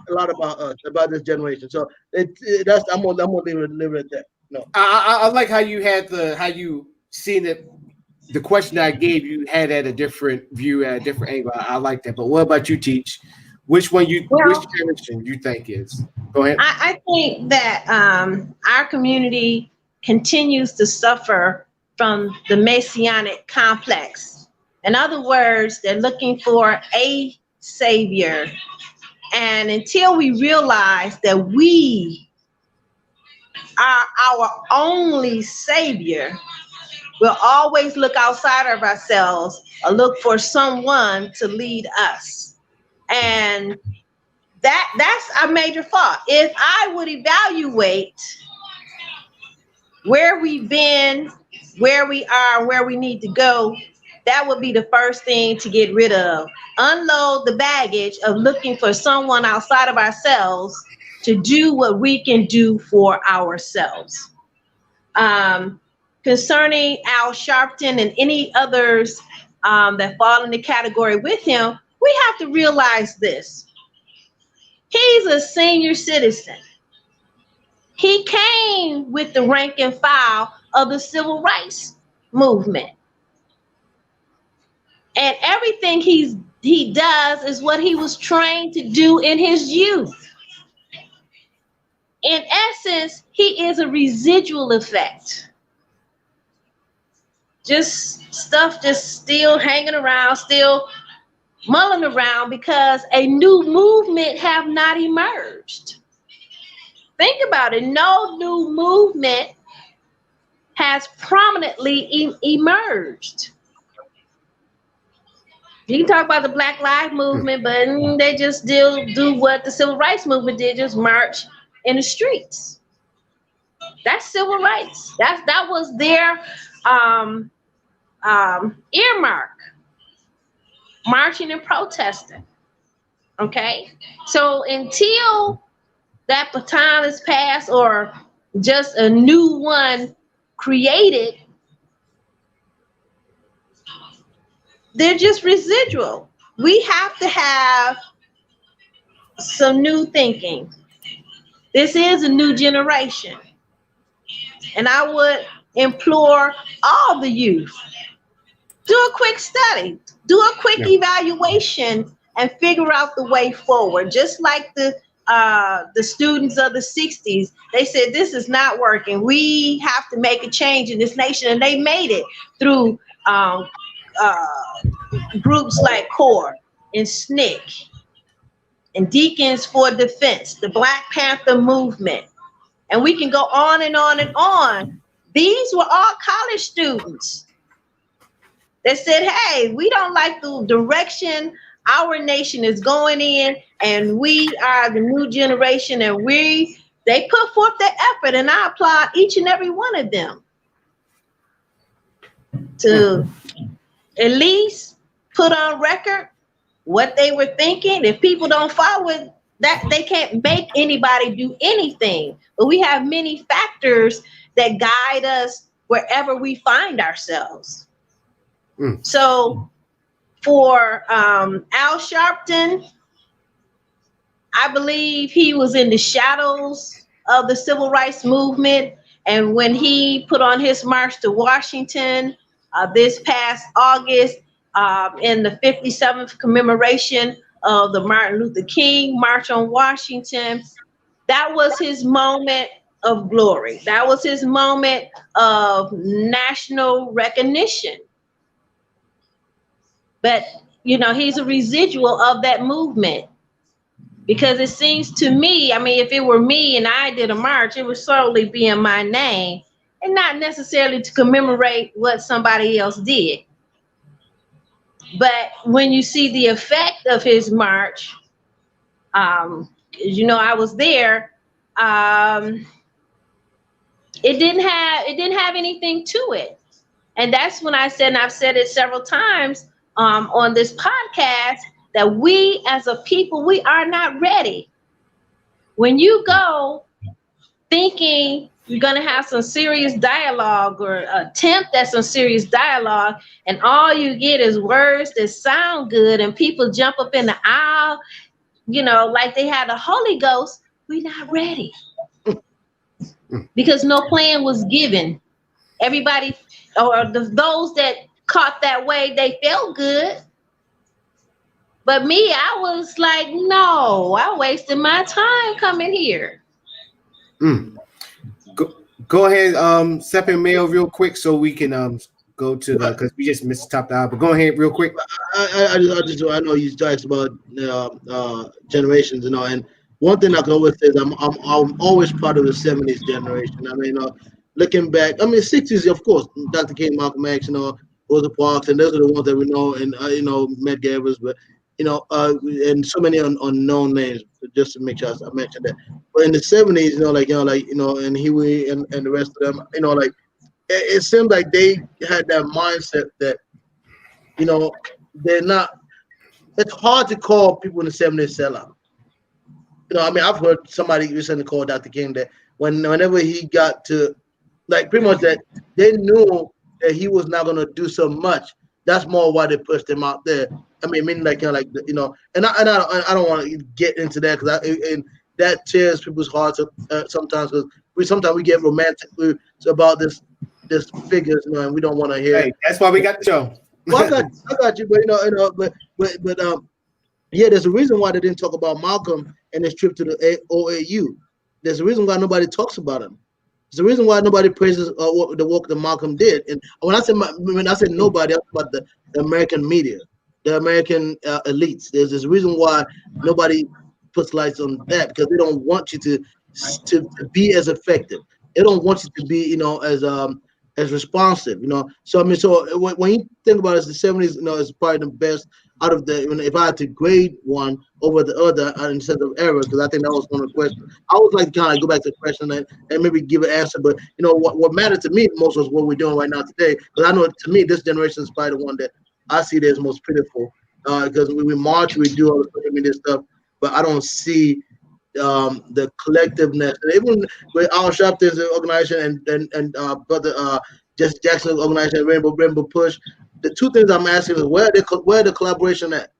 a lot about us, about this generation. So I'm gonna leave it at that. No, I like how you seen it. The question I gave you had at a different view, at a different angle. I like that. But what about you, Teach? Which generation you think is? Go ahead. I think that our community continues to suffer from the Messianic complex. In other words, they're looking for a savior. And until we realize that we are our only savior, we'll always look outside of ourselves or look for someone to lead us. And that's a major fault. If I would evaluate where we've been, where we are, where we need to go, that would be the first thing to get rid of. Unload the baggage of looking for someone outside of ourselves to do what we can do for ourselves. Concerning Al Sharpton and any others that fall in the category with him, we have to realize this. He's a senior citizen. He came with the rank and file of the civil rights movement. And everything he does is what he was trained to do in his youth. In essence, he is a residual effect. Just stuff just still hanging around, still mulling around because a new movement have not emerged. Think about it. No new movement has prominently emerged. You can talk about the Black Lives Movement, but they just still do what the Civil Rights Movement did, just march in the streets. That's civil rights. That was their earmark, marching and protesting. Okay? So until that baton is passed or just a new one created, they're just residual. We have to have some new thinking. This is a new generation. And I would implore all the youth, do a quick study, do a quick evaluation and figure out the way forward. Just like the students of the 60s, they said, this is not working. We have to make a change in this nation. And they made it through groups like CORE and SNCC and Deacons for Defense, the Black Panther movement. And we can go on and on and on. These were all college students that said, hey, we don't like the direction our nation is going in, and we are the new generation, and they put forth their effort, and I applaud each and every one of them to at least put on record what they were thinking. If people don't follow that, they can't make anybody do anything. But we have many factors that guide us wherever we find ourselves. So for Al Sharpton, I believe he was in the shadows of the civil rights movement. And when he put on his march to Washington this past August, in the 57th commemoration of the Martin Luther King March on Washington, that was his moment of glory. That was his moment of national recognition. But, you know, he's a residual of that movement, because it seems to me, I mean, if it were me and I did a march, it would solely be in my name and not necessarily to commemorate what somebody else did. But when you see the effect of his march, you know, I was there, it didn't have anything to it. And that's when I said, and I've said it several times on this podcast, that we as a people, we are not ready. When you go thinking you're going to have some serious dialogue or attempt at some serious dialogue, and all you get is words that sound good and people jump up in the aisle, you know, like they had the Holy Ghost, we're not ready. Because no plan was given. Everybody, or those that caught that way, they felt good. But me, I was like, no, I wasted my time coming here. Go ahead, step in mail real quick so we can go to the because we just missed the top of the hour. But go ahead real quick. I know you talked about generations, and one thing I can always say is I'm always part of the '70s generation. I mean, looking back, I mean '60s, of course, Dr. King, Malcolm X, Rosa Parks, and those are the ones that we know, and Medgar Evers, but and so many unknown names. Just to make sure I mentioned that. But in the '70s, and Huey and the rest of them, it seemed like they had that mindset that, they're not. It's hard to call people in the '70s sellout. I mean, I've heard somebody recently call Dr. King that whenever he got to, pretty much that they knew that he was not going to do so much. That's more why they pushed him out there. I mean, and I don't want to get into that because that tears people's hearts sometimes because we get romantic about this figures, and we don't want to hear. Hey, that's why we got the show. Well, I got you, but yeah, there's a reason why they didn't talk about Malcolm and his trip to the OAU. There's a reason why nobody talks about him. There's a reason why nobody praises the work that Malcolm did. And when I said nobody, I'm talking about the American media, the American elites. There's this reason why nobody puts lights on that because they don't want you to be as effective. They don't want you to be, as responsive, So I mean, so when you think about it, the '70s, is probably the best out of the. If I had to grade one over the other in sense of error, because I think that was one of the questions. I would like to kind of go back to the question and maybe give an answer. But what mattered to me most was what we're doing right now today. Because I know to me this generation is probably the one that I see as most pitiful. Because we march, we do all the social media stuff, but I don't see the collectiveness. And even with Al Sharpton's organization and brother Jesse Jackson's organization, Rainbow Push, the two things I'm asking is where the collaboration at?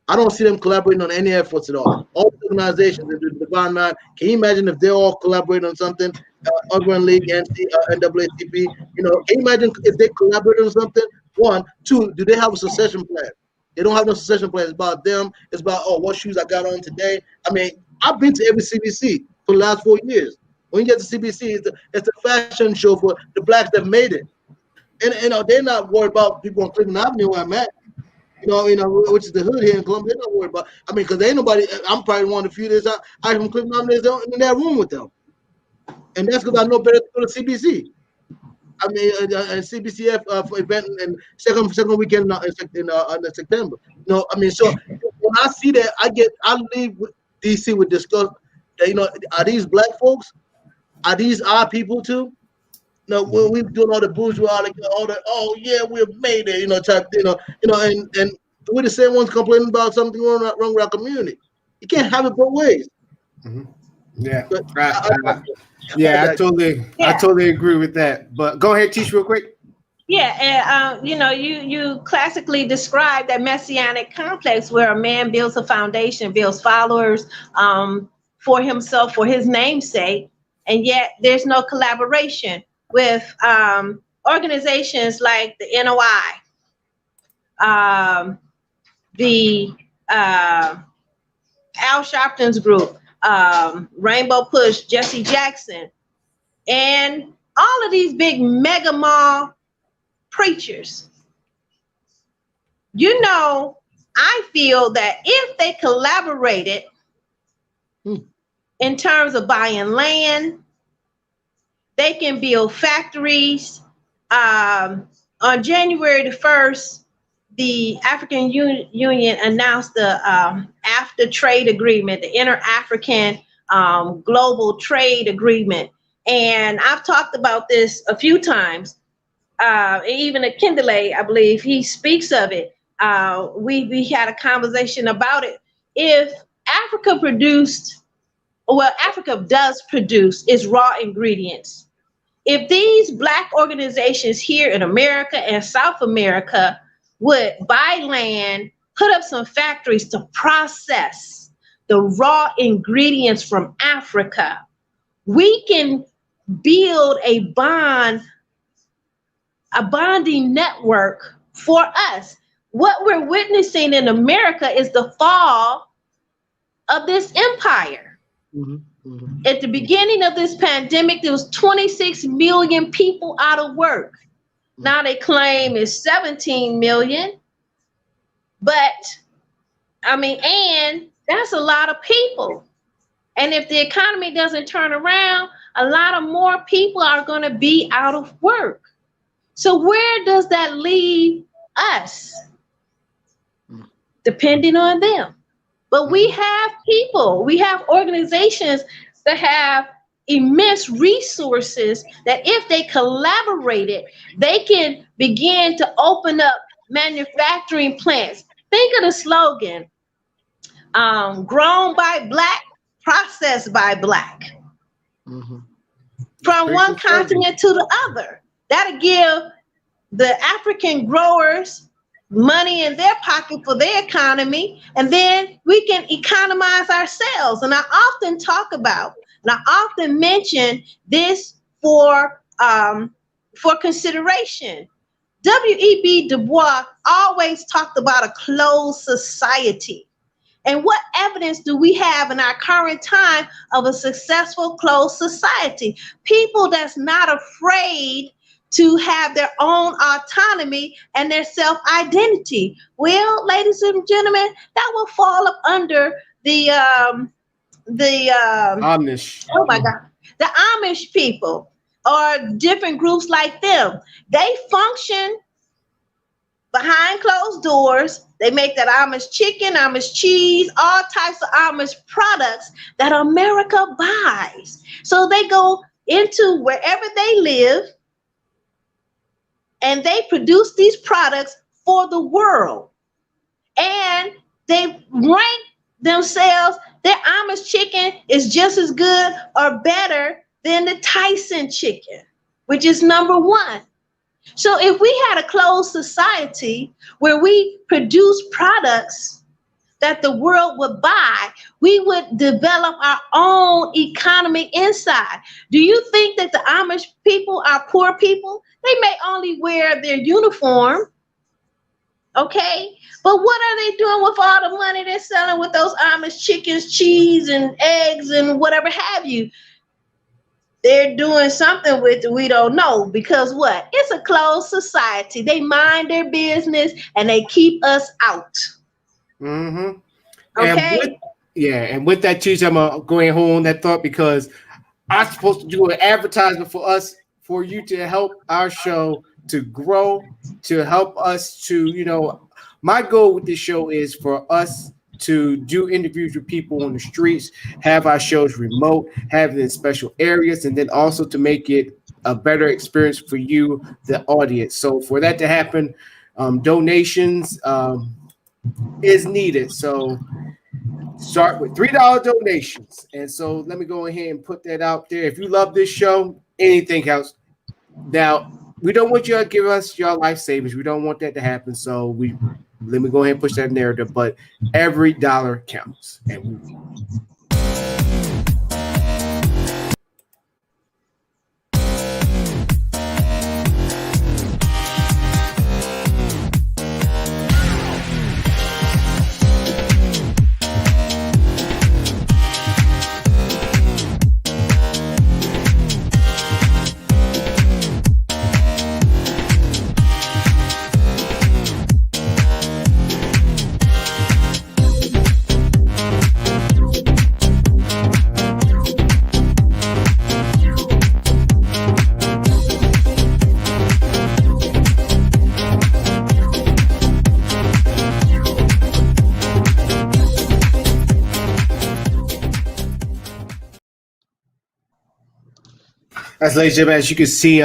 I don't see them collaborating on any efforts at all. All the organizations, the Divine Nine, can you imagine if they're all collaborating on something? Urban League, NAACP, can you imagine if they collaborate on something? One, two, do they have a succession plan? They don't have no succession plan. It's about them. It's about, what shoes I got on today. I mean, I've been to every CBC for the last 4 years. When you get to CBC, it's a fashion show for the blacks that made it. And they're not worried about people on Cleveland Avenue where I'm at. Which is the hood here in Columbia. They're not worried about. I mean, because ain't nobody. I'm probably one of the few days I from Cleveland Avenue in that room with them, and that's because I know better to go to CBC. I mean, CBCF for event and second weekend in September. I mean, so when I see that, I leave DC with discuss that, are these black folks? Are these our people too? When we doing all the bourgeois, all yeah, we have made it, type, and we're the same ones complaining about something wrong with our community. You can't have it both ways. Mm-hmm. Yeah, but I totally agree with that. But go ahead, teach real quick. Yeah, and you classically describe that messianic complex where a man builds a foundation, builds followers for himself, for his namesake, and yet there's no collaboration with organizations like the NOI, the Al Sharpton's group, Rainbow Push, Jesse Jackson, and all of these big mega mall preachers. I feel that if they collaborated in terms of buying land, they can build factories. On January the 1st, the African Union announced the AFTA trade agreement, the Inter-African Global Trade Agreement. And I've talked about this a few times. Even at Kindle, I believe, he speaks of it. We had a conversation about it. If Africa does produce its raw ingredients. If these black organizations here in America and South America would buy land, put up some factories to process the raw ingredients from Africa, we can build a bonding network for us. What we're witnessing in America is the fall of this empire. Mm-hmm. Mhm. At the beginning of this pandemic, there was 26 million people out of work. Now they claim it's 17 million. But and that's a lot of people. And if the economy doesn't turn around, a lot of more people are going to be out of work. So where does that leave us? Depending on them. But we have people, we have organizations that have immense resources that if they collaborated, they can begin to open up manufacturing plants. Think of the slogan, grown by Black, processed by Black. Mm-hmm. From one continent to the other. That'll give the African growers money in their pocket for their economy, and then we can economize ourselves. And I often talk about, and I often mention this for consideration. W.E.B. Du Bois always talked about a closed society. And what evidence do we have in our current time of a successful closed society? People that's not afraid to have their own autonomy and their self-identity. Well, ladies and gentlemen, that will fall up under the Amish. Oh my God, the Amish people or different groups like them. They function behind closed doors. They make that Amish chicken, Amish cheese, all types of Amish products that America buys. So they go into wherever they live and they produce these products for the world. And they rank themselves, their Amish chicken is just as good or better than the Tyson chicken, which is number one. So if we had a closed society where we produce products that the world would buy, we would develop our own economy inside. Do you think that the Amish people are poor people? They may only wear their uniform, okay? But what are they doing with all the money they're selling with those Amish chickens, cheese, and eggs, and whatever have you? They're doing something with it we don't know, because what? It's a closed society. They mind their business and they keep us out. Mm-hmm. Okay. And with that, too, I'm gonna go ahead and hold on that thought, because I'm supposed to do an advertisement for us, for you to help our show to grow, to help us to, my goal with this show is for us to do interviews with people on the streets, have our shows remote, have it in special areas, and then also to make it a better experience for you, the audience. So for that to happen, donations is needed. So start with $3 donations. And so let me go ahead and put that out there. If you love this show, anything else. Now, we don't want you to give us your life savings. We don't want that to happen. So let me go ahead and push that narrative. But every dollar counts. And as ladies and gentlemen, as you can see,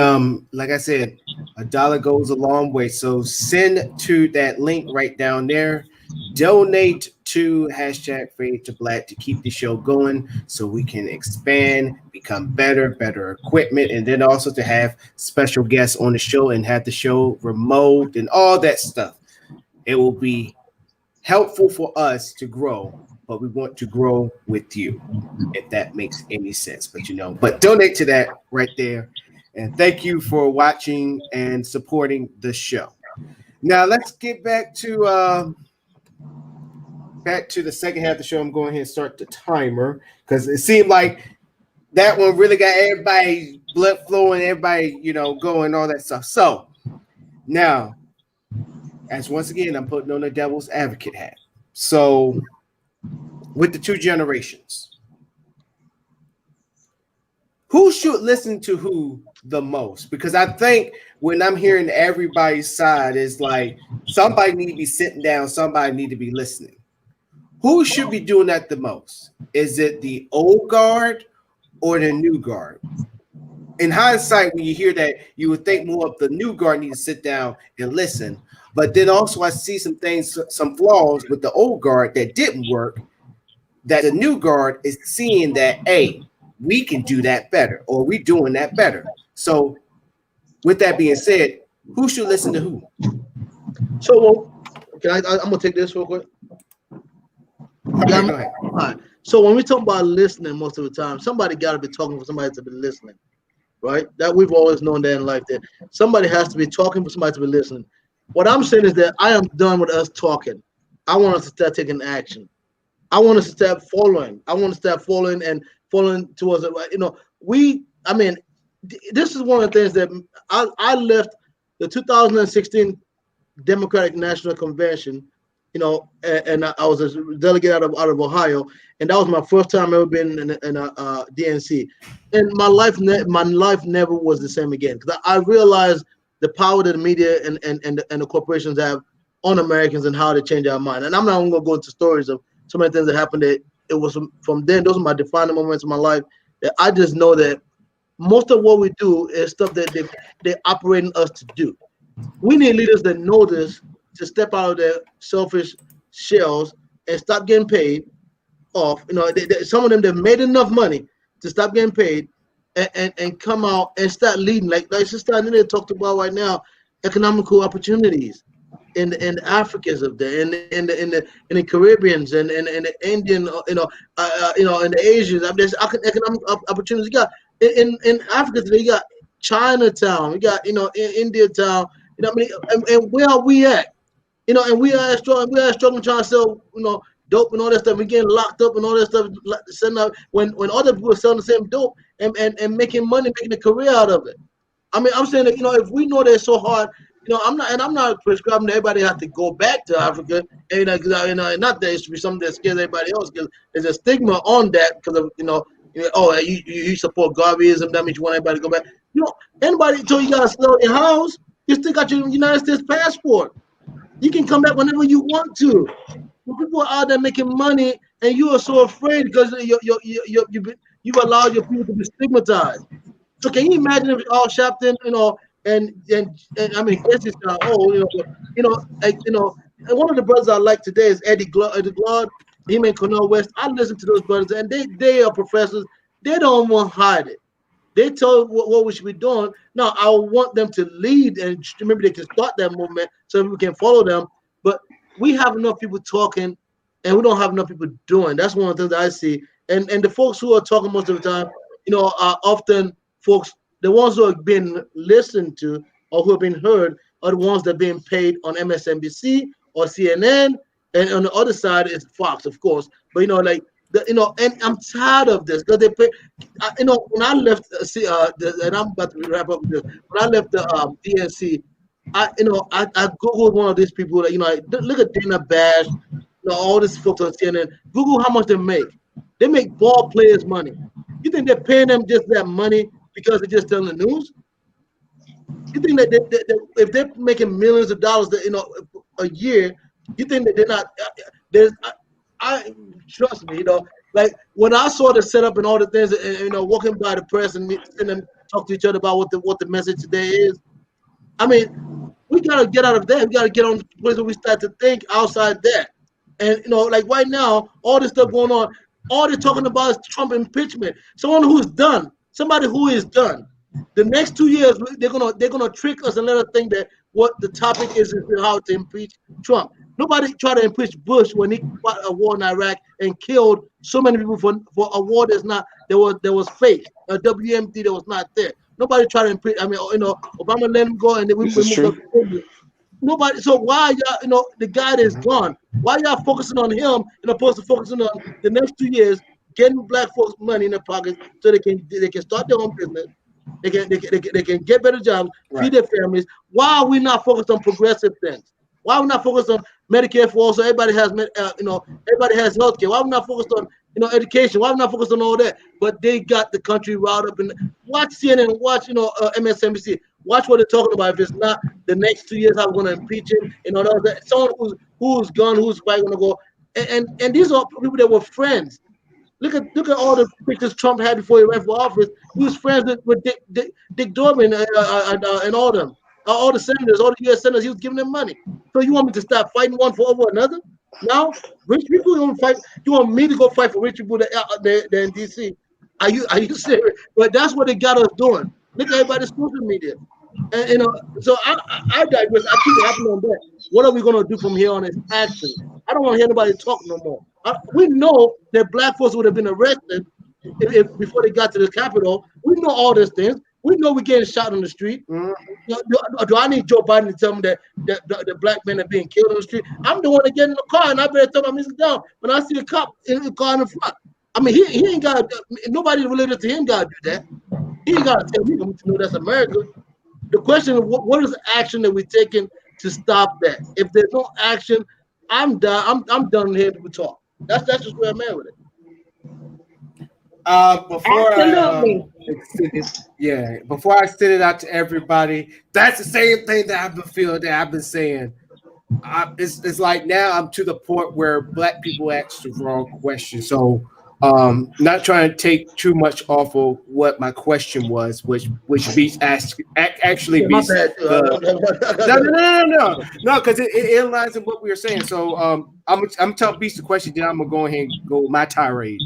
like I said, a dollar goes a long way. So send to that link right down there. Donate to #Fade to Black to keep the show going, so we can expand, become better equipment, and then also to have special guests on the show and have the show remote and all that stuff. It will be helpful for us to grow, but we want to grow with you, if that makes any sense. But donate to that right there. And thank you for watching and supporting the show. Now let's get back to back to the second half of the show. I'm going ahead and start the timer because it seemed like that one really got everybody blood flowing, everybody, going, all that stuff. So now, as once again, I'm putting on the devil's advocate hat. So with the two generations, who should listen to who the most? Because I think when I'm hearing everybody's side, is like somebody need to be sitting down, somebody need to be listening. Who should be doing that the most? Is it the old guard or the new guard? In hindsight, when you hear that, you would think more of the new guard need to sit down and listen. But then also I see some things, some flaws with the old guard that didn't work, that the new guard is seeing that, hey, we can do that better, or we doing that better. So with that being said, who should listen to who? So I'm gonna take this real quick. Okay, go ahead. All right. So when we talk about listening, most of the time, somebody got to be talking for somebody to be listening, right? That we've always known that in life, that somebody has to be talking for somebody to be listening. What I'm saying is that I am done with us talking. I want us to start taking action. I want us to start following. I want to start following and following towards it. This is one of the things that I left the 2016 Democratic National Convention, and I was a delegate out of Ohio, and that was my first time ever been in a DNC, and my life never was the same again, because I realized the power that the media and the corporations have on Americans and how they change our mind. And I'm not going to go into stories of so many things that happened. That it was from then. Those are my defining moments in my life. That I just know that most of what we do is stuff that they're operating us to do. We need leaders that know this, to step out of their selfish shells and stop getting paid off. Some of them, they've made enough money to stop getting paid and come out and start leading. Like Sister Anita talked about right now, economical opportunities in the Africans of there, in the Caribbeans and the Indian, and the Asians. There's economic opportunities. You got in Africa today. You got Chinatown. We got India Town. And where are we at? And we are struggling trying to sell, dope and all that stuff. We're getting locked up and all that stuff. Selling out when other people are selling the same dope and making money, making a career out of it. I'm saying that, if we know that it's so hard, I'm not prescribing that everybody has to go back to Africa. And not that it should be something that scares everybody else, because there's a stigma on that because of, you support Garveyism, that means you want everybody to go back. Anybody told you gotta sell your house, you still got your United States passport. You can come back whenever you want to. When people are out there making money and you are so afraid because you've allowed your people to be stigmatized. So can you imagine if all Shopton, and Jesse said, and one of the brothers I like today is Eddie Glaude, him and Cornel West. I listen to those brothers, and they are professors. They don't want to hide it. They told what we should be doing. Now, I want them to lead, and maybe they can start that movement so we can follow them. But we have enough people talking, and we don't have enough people doing. That's one of the things that I see. And the folks who are talking most of the time, are often folks, the ones who are being listened to or who have been heard are the ones that are being paid on MSNBC or CNN. And on the other side is Fox, of course. But, and I'm tired of this because they pay. When I left, and I'm about to wrap up with this. When I left the DNC, I googled one of these people that look at Dana Bash, all these folks on CNN. Google how much they make. They make ball players money. You think they're paying them just that money because they're just telling the news? You think that if they're making millions of dollars, a year, you think that they're not? I trust me, like when I saw the setup and all the things, and walking by the press and them talk to each other about what the message today is. We gotta get out of that. We gotta get on the place where we start to think outside that. And like right now, all this stuff going on, all they're talking about is Trump impeachment. Somebody who is done. The next 2 years, they're gonna trick us and let us think that what the topic is how to impeach Trump. Nobody tried to impeach Bush when he fought a war in Iraq and killed so many people for a war that was fake, a WMD that was not there. Nobody tried to impeach. Obama let him go, and then we moved up. Nobody. So why y'all, the guy that's gone? Why y'all focusing on him and opposed to focusing on the next 2 years, getting black folks money in their pockets so they can start their own business. They can get better jobs, feed their families. Why are we not focused on progressive things? Why are we not focused on Medicare for all so everybody has everybody has health care? Why are we not focused on education? Why are we not focused on all that? But they got the country riled up. And watch CNN, watch MSNBC, watch what they're talking about. If it's not the next 2 years, how we're going to impeach him and all that. Someone who's gone, who's probably going to go, and these are people that were friends. Look at all the pictures Trump had before he ran for office. He was friends with Dick Durbin and all them, all the senators, all the U.S. senators. He was giving them money. So you want me to start fighting one for over another? Now, rich people don't fight. You want me to go fight for rich people that in D.C.? Are you serious? But that's what they got us doing. Look at everybody's social media. And so I digress. I keep happening on that. What are we gonna do from here on is action. I don't want to hear nobody talk no more. We know that black folks would have been arrested if before they got to the Capitol. We know all these things. We know we're getting shot on the street. Do I need Joe Biden to tell me that the black men are being killed on the street? I'm the one that get in the car and I better turn my music down when I see a cop in the car in the front. I mean, he ain't got nobody related to him got to do that. He ain't got to tell me to know that's America. The question is, what is the action that we're taking to stop that? If there's no action, I'm done. I'm done here to talk. That's just where I'm at with it. Before I send it out to everybody, that's the same thing that I've been feeling, that I've been saying. It's like now I'm to the point where black people ask the wrong question. So not trying to take too much off of what my question was, which beats actually beats no, because it aligns in what we were saying. So I'm telling Beast the question, then I'm gonna go ahead and go with my tirade.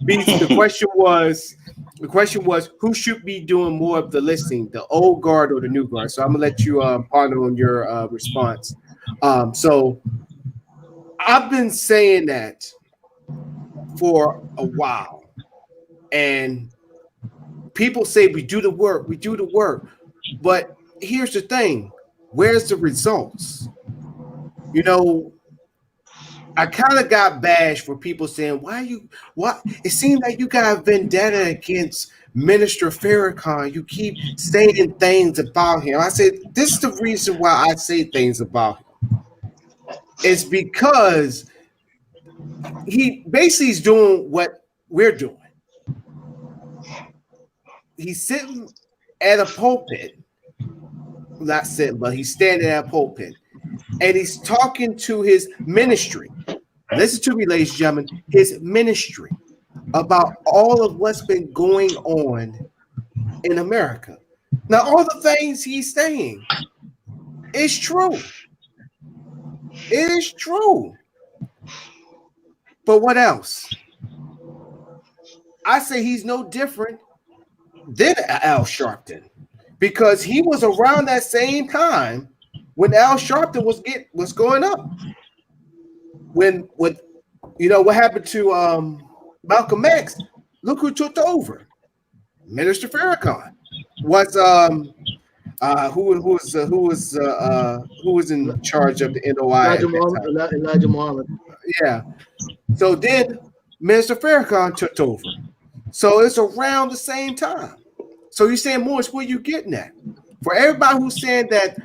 Beast, the question was who should be doing more of the listening, the old guard or the new guard? So I'm gonna let you ponder on your response. So I've been saying that for a while, and people say we do the work, but here's the thing: where's the results? I kind of got bashed for people saying, what? It seems like you got a vendetta against Minister Farrakhan. You keep saying things about him. I said, this is the reason why I say things about him. It's because he basically is doing what we're doing. He's sitting at a pulpit, not sitting, but he's standing at a pulpit, and he's talking to his ministry. Listen to me, ladies and gentlemen, his ministry about all of what's been going on in America. Now, all the things he's saying is true. It is true. But what else? I say he's no different than Al Sharpton, because he was around that same time when Al Sharpton was going up. When what happened to Malcolm X? Look who took over. Minister Farrakhan was who was in charge of the NOI? Elijah Muhammad. Yeah. So then Minister Farrakhan took over. So it's around the same time. So you're saying, Morris, where you getting at? For everybody who's saying that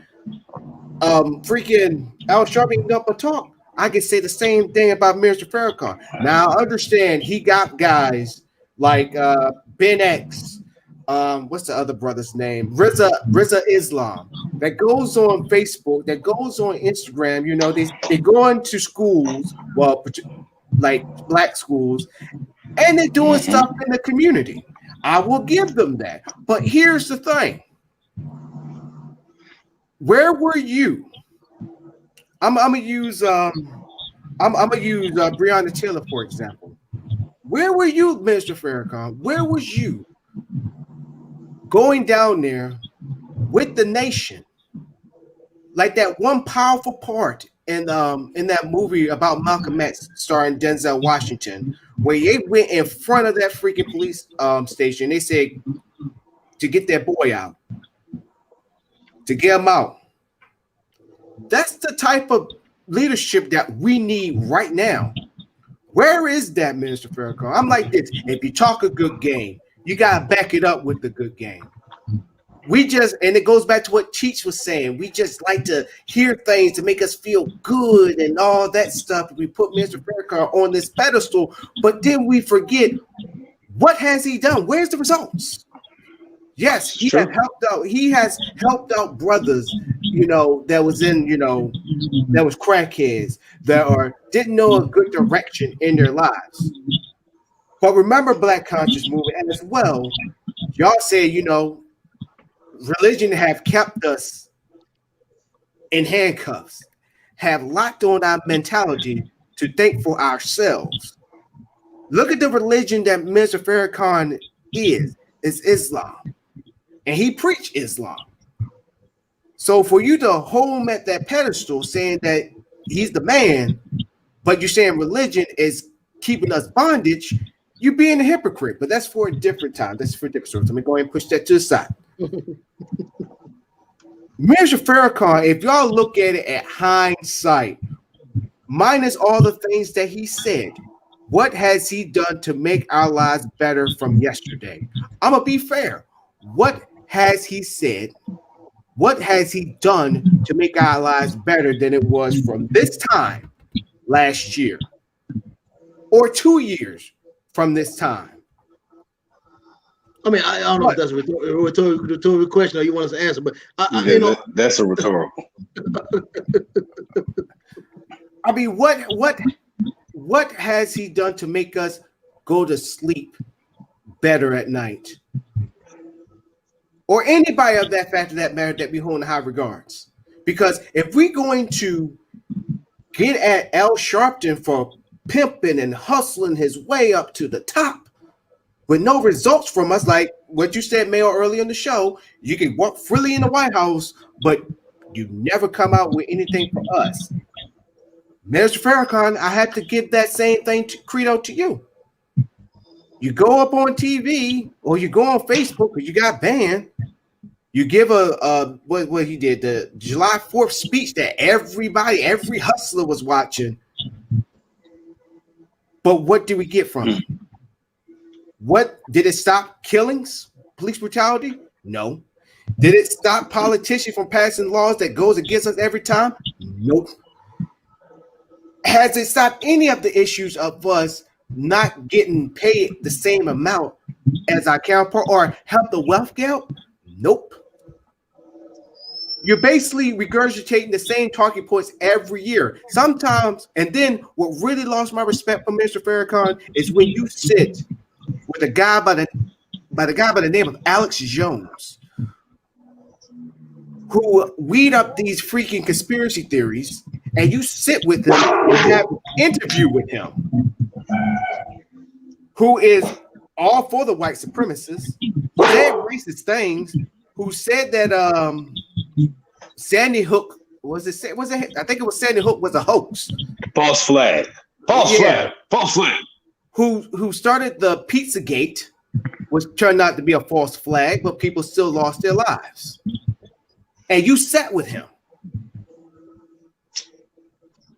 freaking Al Sharpton up a talk, I can say the same thing about Minister Farrakhan. Now I understand he got guys like Ben X, what's the other brother's name? Rizza Islam, that goes on Facebook, that goes on Instagram. They go into schools, well, like black schools, and they're doing stuff in the community. I will give them that. But here's the thing. Where were you? I'm gonna use Breonna Taylor, for example. Where were you, Minister Farrakhan? Where was you going down there with the nation? Like that one powerful part in that movie about Malcolm X starring Denzel Washington, where they went in front of that freaking police station. They said to get that boy out, to get him out. That's the type of leadership that we need right now. Where is that, Minister Farrakhan? I'm like this. If you talk a good game, you gotta back it up with the good game. And it goes back to what Cheech was saying. We just like to hear things to make us feel good and all that stuff. We put Mr. Farrakhan on this pedestal, but then we forget, what has he done? Where's the results? Yes, he has helped out. He has helped out brothers, that was in, that was crackheads that didn't know a good direction in their lives. But remember, Black Conscious Movement, and as well, y'all say, religion have kept us in handcuffs, have locked on our mentality to think for ourselves. Look at the religion that Mr. Farrakhan is Islam. And he preached Islam. So for you to hold him at that pedestal saying that he's the man, but you're saying religion is keeping us bondage, you're being a hypocrite. But that's for a different time. That's for a different story. So let me go ahead and push that to the side. Mr. Farrakhan, if y'all look at it at hindsight, minus all the things that he said, what has he done to make our lives better from yesterday? I'm going to be fair. What has he said? What has he done to make our lives better than it was from this time last year or 2 years from this time? I mean, I don't know if that's a rhetorical question or you want us to answer, but that's a rhetorical. I mean, what has he done to make us go to sleep better at night? Or anybody of that factor that matter that we hold in high regards? Because if we're going to get at Al Sharpton for pimping and hustling his way up to the top with no results from us, like what you said, Mayo, earlier in the show, you can walk freely in the White House, but you never come out with anything for us. Mr. Farrakhan, I have to give that same thing credo to you. You go up on TV or you go on Facebook because you got banned. You give what he did, the July 4th speech that every hustler was watching. But what did we get from it? What did it stop killings, police brutality? No. Did it stop politicians from passing laws that goes against us every time? Nope. Has it stopped any of the issues of us not getting paid the same amount as our counterpart or help the wealth gap? Nope. You're basically regurgitating the same talking points every year. Sometimes, and then what really lost my respect for Mr. Farrakhan is when you sit with a guy by the name of Alex Jones, who weed up these freaking conspiracy theories, and you sit with him and have an interview with him, who is all for the white supremacists, who said racist things, who said that Sandy Hook I think it was Sandy Hook was a hoax. False flag. False flag. Who started the Pizzagate, which turned out to be a false flag, but people still lost their lives. And you sat with him.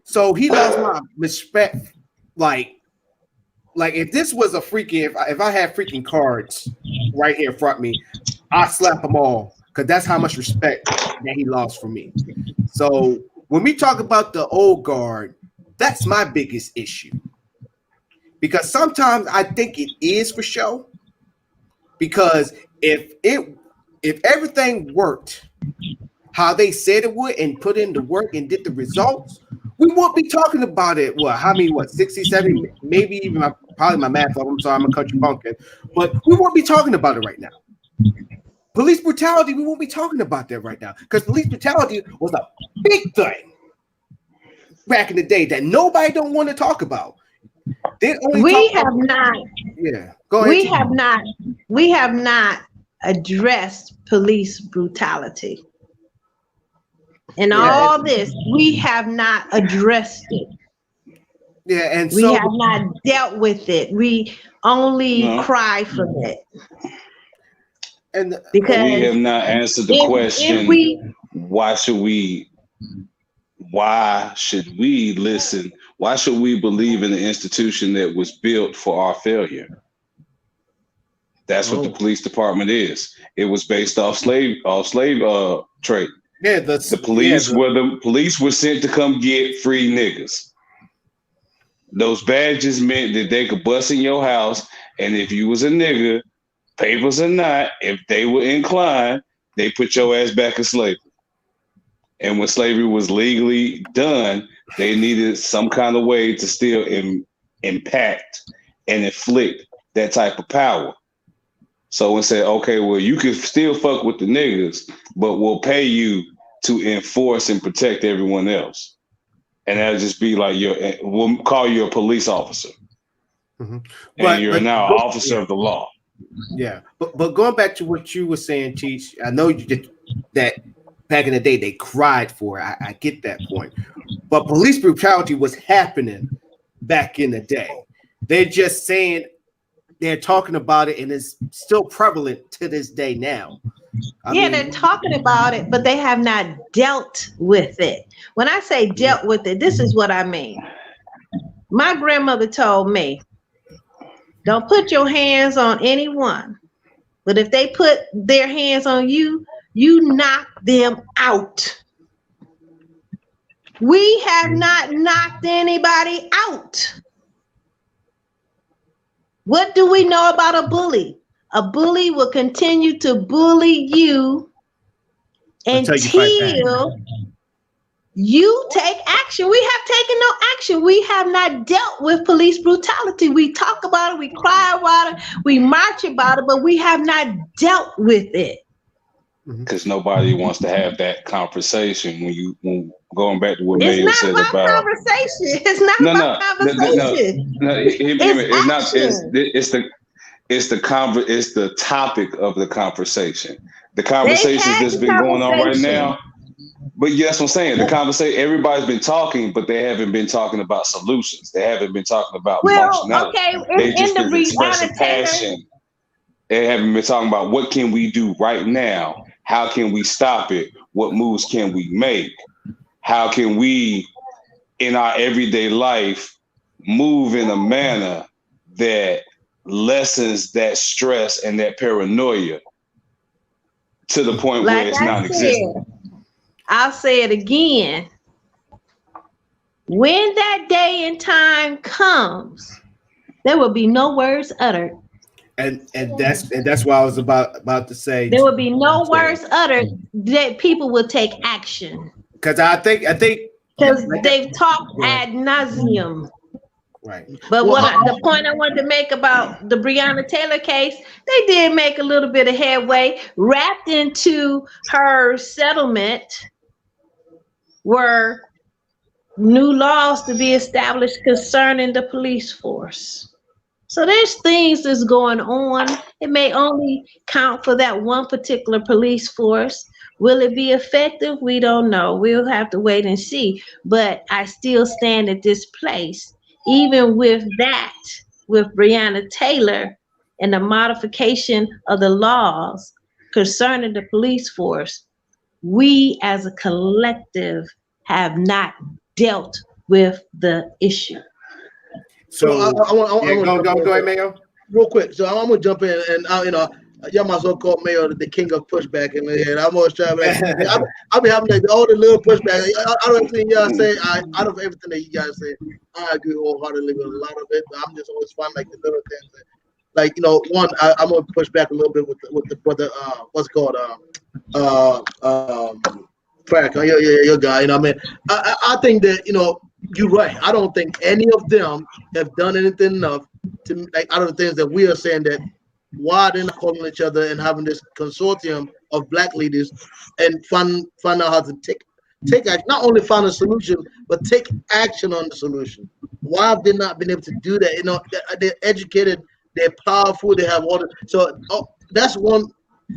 So he lost my respect. Like if this was a freaking, if I had freaking cards right here in front of me, I'd slap them all, because that's how much respect that he lost from me. So when we talk about the old guard, that's my biggest issue. Because sometimes I think it is for show. Because if everything worked how they said it would and put in the work and did the results, we won't be talking about it. 60, 70, maybe even probably my math level. I'm sorry, I'm a country bumpkin, but we won't be talking about it right now. Police brutality, we won't be talking about that right now, because police brutality was a big thing back in the day that nobody don't want to talk about. We have not addressed police brutality. And all this, we have not addressed it. Yeah, and we have not dealt with it. We only cry for it. And because we have not answered the question, why should we why should we listen? Why should we believe in an institution that was built for our failure? That's what the police department is. It was based off slave trade. Yeah, the police were sent to come get free niggas. Those badges meant that they could bust in your house, and if you was a nigga, papers or not, if they were inclined, they put your ass back in slavery. And when slavery was legally done, they needed some kind of way to still impact and inflict that type of power. So we said, okay, well, you can still fuck with the niggas, but we'll pay you to enforce and protect everyone else. And that'll just be like we'll call you a police officer. Mm-hmm. And you're now an officer of the law. Yeah. But going back to what you were saying, Cheech, I know you did that back in the day they cried for. I get that point. But police brutality was happening back in the day. They're just saying they're talking about it, and it's still prevalent to this day now. I mean, they're talking about it, but they have not dealt with it. When I say dealt with it, this is what I mean. My grandmother told me, don't put your hands on anyone, but if they put their hands on you, you knock them out. We have not knocked anybody out. What do we know about a bully? A bully will continue to bully you until you take action. We have taken no action. We have not dealt with police brutality. We talk about it, we cry about it, we march about it, but we have not dealt with it. Because nobody wants to have that conversation when going back to what Mayo said about conversation. It's not about conversation. It's the topic of the conversation. The conversation that's been going on right now. But yes, I'm saying the conversation. Everybody's been talking, but they haven't been talking about solutions. They haven't been talking about functionality. Okay, they just been expressing passion. They haven't been talking about what can we do right now. How can we stop it? What moves can we make? How can we, in our everyday life, move in a manner that lessens that stress and that paranoia to the point where it's non-existent? I'll say it again. When that day and time comes, there will be no words uttered. And that's why I was about to say there will be no words uttered that people will take action. Because I think because they've talked ad nauseum. Right. But the point I wanted to make about the Breonna Taylor case, they did make a little bit of headway. Wrapped into her settlement were new laws to be established concerning the police force. So there's things that's going on. It may only count for that one particular police force. Will it be effective? We don't know. We'll have to wait and see. But I still stand at this place. Even with that, with Breonna Taylor and the modification of the laws concerning the police force, we as a collective have not dealt with the issue. So I want go ahead, Mayo. Real quick. So I'm gonna jump in, and y'all might as well call Mayo the king of pushback in the head. I'm always trying. I'll be having all the little pushback. I don't think y'all say. Out of everything that you guys say, I agree wholeheartedly with a lot of it. But I'm just always finding like the little things. Like one, I'm gonna push back a little bit with the what's it called Frank. Your guy. You know what I mean? I think that you're right. I don't think any of them have done anything enough to out of the things that we are saying that why they're not calling each other and having this consortium of black leaders and find out how to take action, not only find a solution, but take action on the solution. Why have they not been able to do that? They're educated, they're powerful, they have all the, so that's one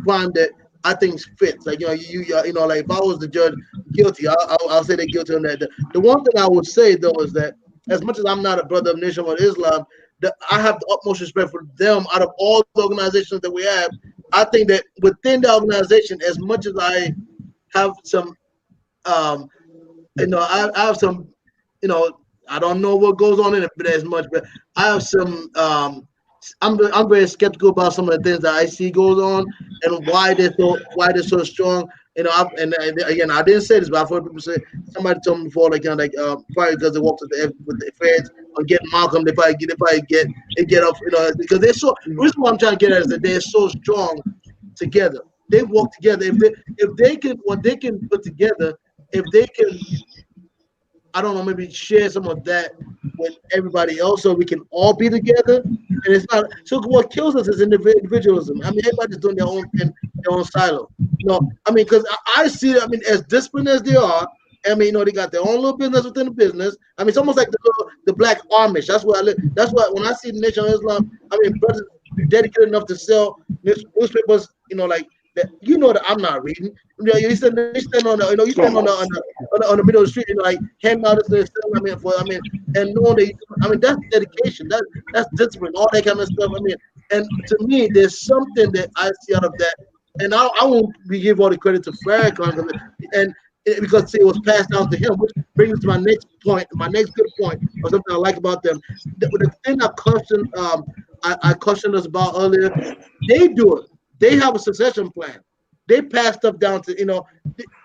crime that I think fits. Like, like if I was the judge guilty, I'll say they're guilty on that. The one thing I would say though is that as much as I'm not a brother of Nation of Islam, that I have the utmost respect for them. Out of all the organizations that we have, I think that within the organization, as much as I have some I have some, I don't know what goes on in it as much, but I have some. I'm very skeptical about some of the things that I see goes on and why they're so strong. And again, I didn't say this, but I've heard people say. Somebody told me before, probably because they walked with the feds on getting Malcolm, they probably get up, because they're so. The reason why I'm trying to get at is that they're so strong together. They work together. If they can, what they can put together, if they can, I don't know, maybe share some of that with everybody else so we can all be together. And it's not so what kills us is individualism. I mean, everybody's doing their own thing, their own silo. Because I see it, as disciplined as they are, they got their own little business within the business. It's almost like the black Amish. That's what I live. That's why when I see the Nation of Islam, brothers dedicated enough to sell newspapers, like that, that I'm not reading. You stand on the middle of the street, handing out this and knowing that, that's dedication, that's discipline, all that kind of stuff. And to me, there's something that I see out of that, and I won't give all the credit to Farrakhan, because it was passed down to him, which brings us to my next good point, or something I like about them. The thing I cautioned us about earlier, they do it. They have a succession plan. They pass stuff down to,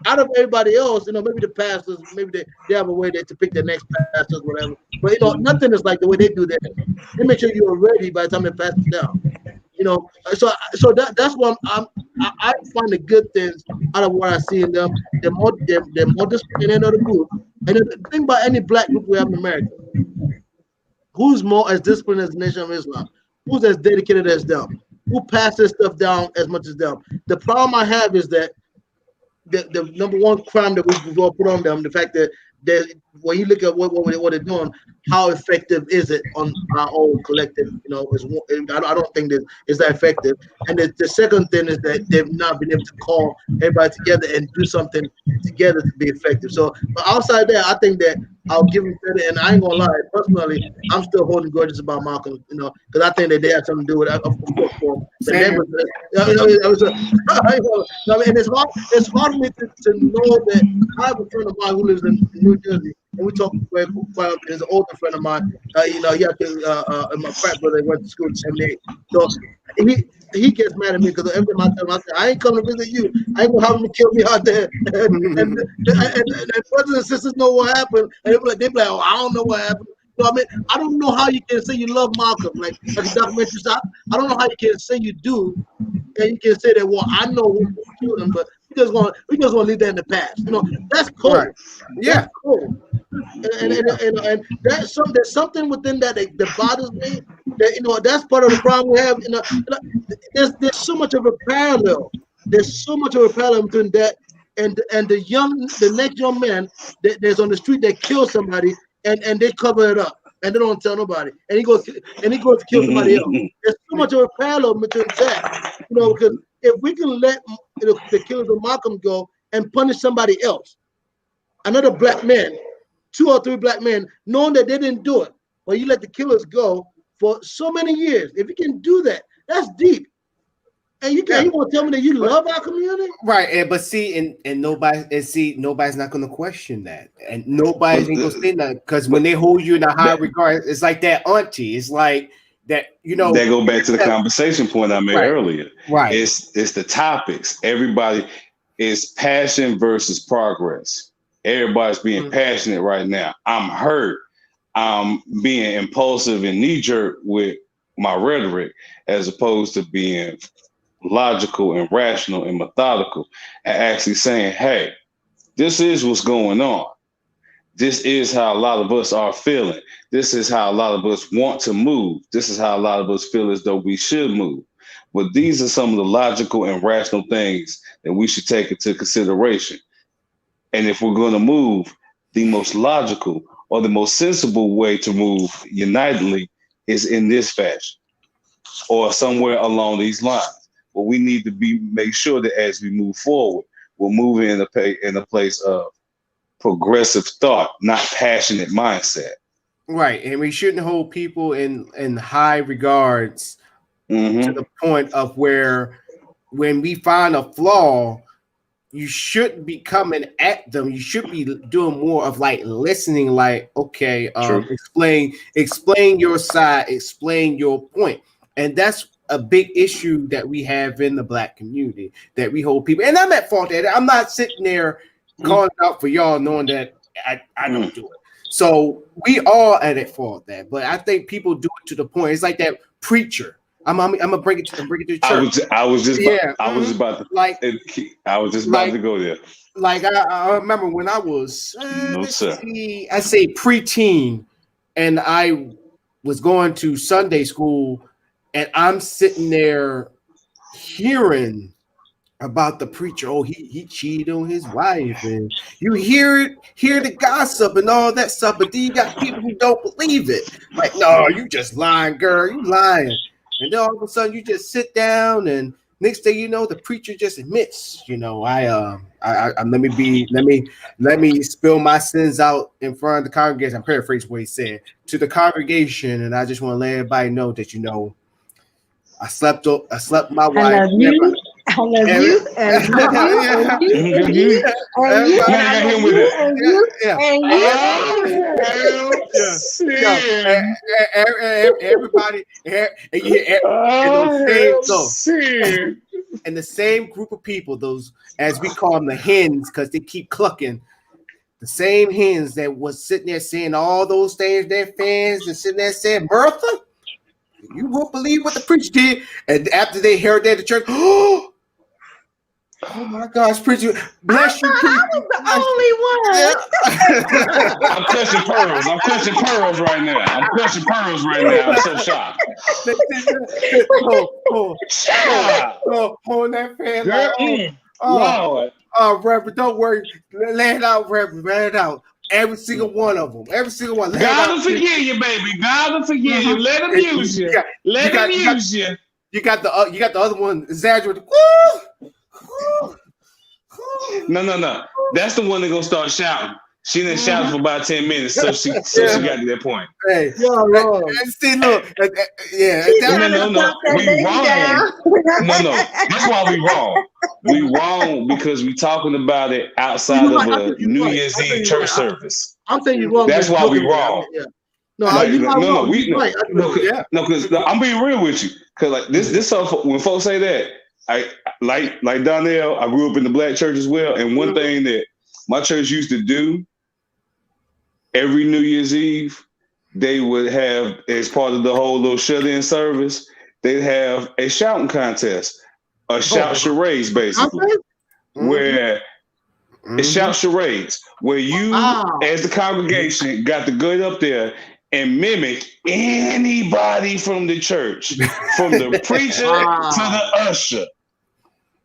out of everybody else, maybe the pastors, maybe they have a way to pick their next pastors, whatever. But, nothing is like the way they do that. They make sure you're ready by the time they pass it down. So that's what I find the good things out of what I see in them. They're more disciplined than another group. And the thing about any black group we have in America, who's more as disciplined as the Nation of Islam? Who's as dedicated as them? Who passes stuff down as much as them? The problem I have is that the number one crime that we've all put on them, the fact that when you look at what they're doing, how effective is it on our own collective? I don't think that is that effective. And the second thing is that they've not been able to call everybody together and do something together to be effective. So, but outside that, I think that I'll give them credit, and I ain't gonna lie. Personally, I'm still holding grudges about Malcolm, because I think that they had something to do with it. Of course, for the neighbors. And it's hard for me to know that I have a friend of mine who lives in New Jersey, and we talk quite often. There's an older friend of mine. He had to, my frat brother went to school in 78. So he gets mad at me because every time I tell him, I say, I ain't coming to visit you. I ain't gonna have him to kill me out there. And brothers and sisters know what happened, and they be like, oh, I don't know what happened. So I don't know how you can say you love Malcolm, like the documentary stuff. I don't know how you can say you do, and you can say that. Well, I know who killed him, but we just want to leave that in the past. That's cool. Right. Yeah, that's cool. And there's something within that bothers me. That that's part of the problem we have. There's so much of a parallel. There's so much of a parallel between that and the next young man that's on the street that kills somebody, and they cover it up and they don't tell nobody, and he goes to kill somebody else. There's so much of a parallel between that, because if we can let the killers of Malcolm go and punish somebody else, another black man, 2 or 3 black men, knowing that they didn't do it, but you let the killers go for so many years. If you can do that, that's deep. And you want to tell me that you love our community, right? But see, and nobody's not going to question that, and nobody's going to say that, because when they hold you in a high regard, it's like that auntie. It's like that, They go back to the conversation point I made earlier. Right. It's the topics. Everybody is passion versus progress. Everybody's being passionate right now. I'm hurt. I'm being impulsive and knee-jerk with my rhetoric, as opposed to being logical and rational and methodical, and actually saying, hey, this is what's going on. This is how a lot of us are feeling. This is how a lot of us want to move. This is how a lot of us feel as though we should move. But these are some of the logical and rational things that we should take into consideration. And if we're going to move, the most logical or the most sensible way to move unitedly is in this fashion or somewhere along these lines. But we need to make sure that as we move forward, we're moving in a place of progressive thought, not passionate mindset. Right, and we shouldn't hold people in high regards to the point of where, when we find a flaw, you shouldn't be coming at them. You should be doing more of like listening, like, okay, explain your side, explain your point. And that's a big issue that we have in the Black community, that we hold people. And I'm at fault at it. I'm not sitting there calling out for y'all knowing that I don't do it. So we all at fault that. But I think people do it to the point. It's like that preacher. I'm gonna bring it to the church. I was just about to go there. Like I remember when I was I say preteen, and I was going to Sunday school, and I'm sitting there hearing about the preacher. Oh, he cheated on his wife, and you hear the gossip and all that stuff, but then you got people who don't believe it. Like, no, you just lying, girl, you lying. And then all of a sudden you just sit down, and next thing you know, the preacher just admits, you know, I let me spill my sins out in front of the congregation. I'm paraphrasing what he said to the congregation, and I just want to let everybody know that, you know, I slept with my wife. I love you. I love you, and you, everybody, and the same group of people, those, as we call them, the hens, because they keep clucking. The same hens that was sitting there saying all those things, their fans, and sitting there saying, Bertha, you won't believe what the preacher did. And after they heard that at the church, oh my gosh, preacher, bless you, preacher. I was the only one. Yeah. I'm clutching pearls right now. I'm so shocked. Hold that fan. Lord. Reverend, don't worry. Lay it out, Reverend. Lay it out. Every single one of them. Every single one. God will forgive you, baby. God will forgive you. Let him use you. Let him use you. You got the other one exaggerated. No. That's the one that gonna start shouting. She didn't shout for about 10 minutes, so she got to that point. Hey, see, look, No, we wrong. No, that's why we wrong. We wrong because we talking about it outside of a New Year's Eve church service. I'm saying you're wrong. That's why we wrong. No, because I'm being real with you. Because like this stuff, when folks say that, I like Donnell, I grew up in the Black church as well, and one thing that my church used to do every New Year's Eve, they would have, as part of the whole little shut-in service, they'd have a shouting contest, a shout charades, basically, where it's shout charades, where you, as the congregation, got to go up there and mimic anybody from the church, from the preacher to the usher,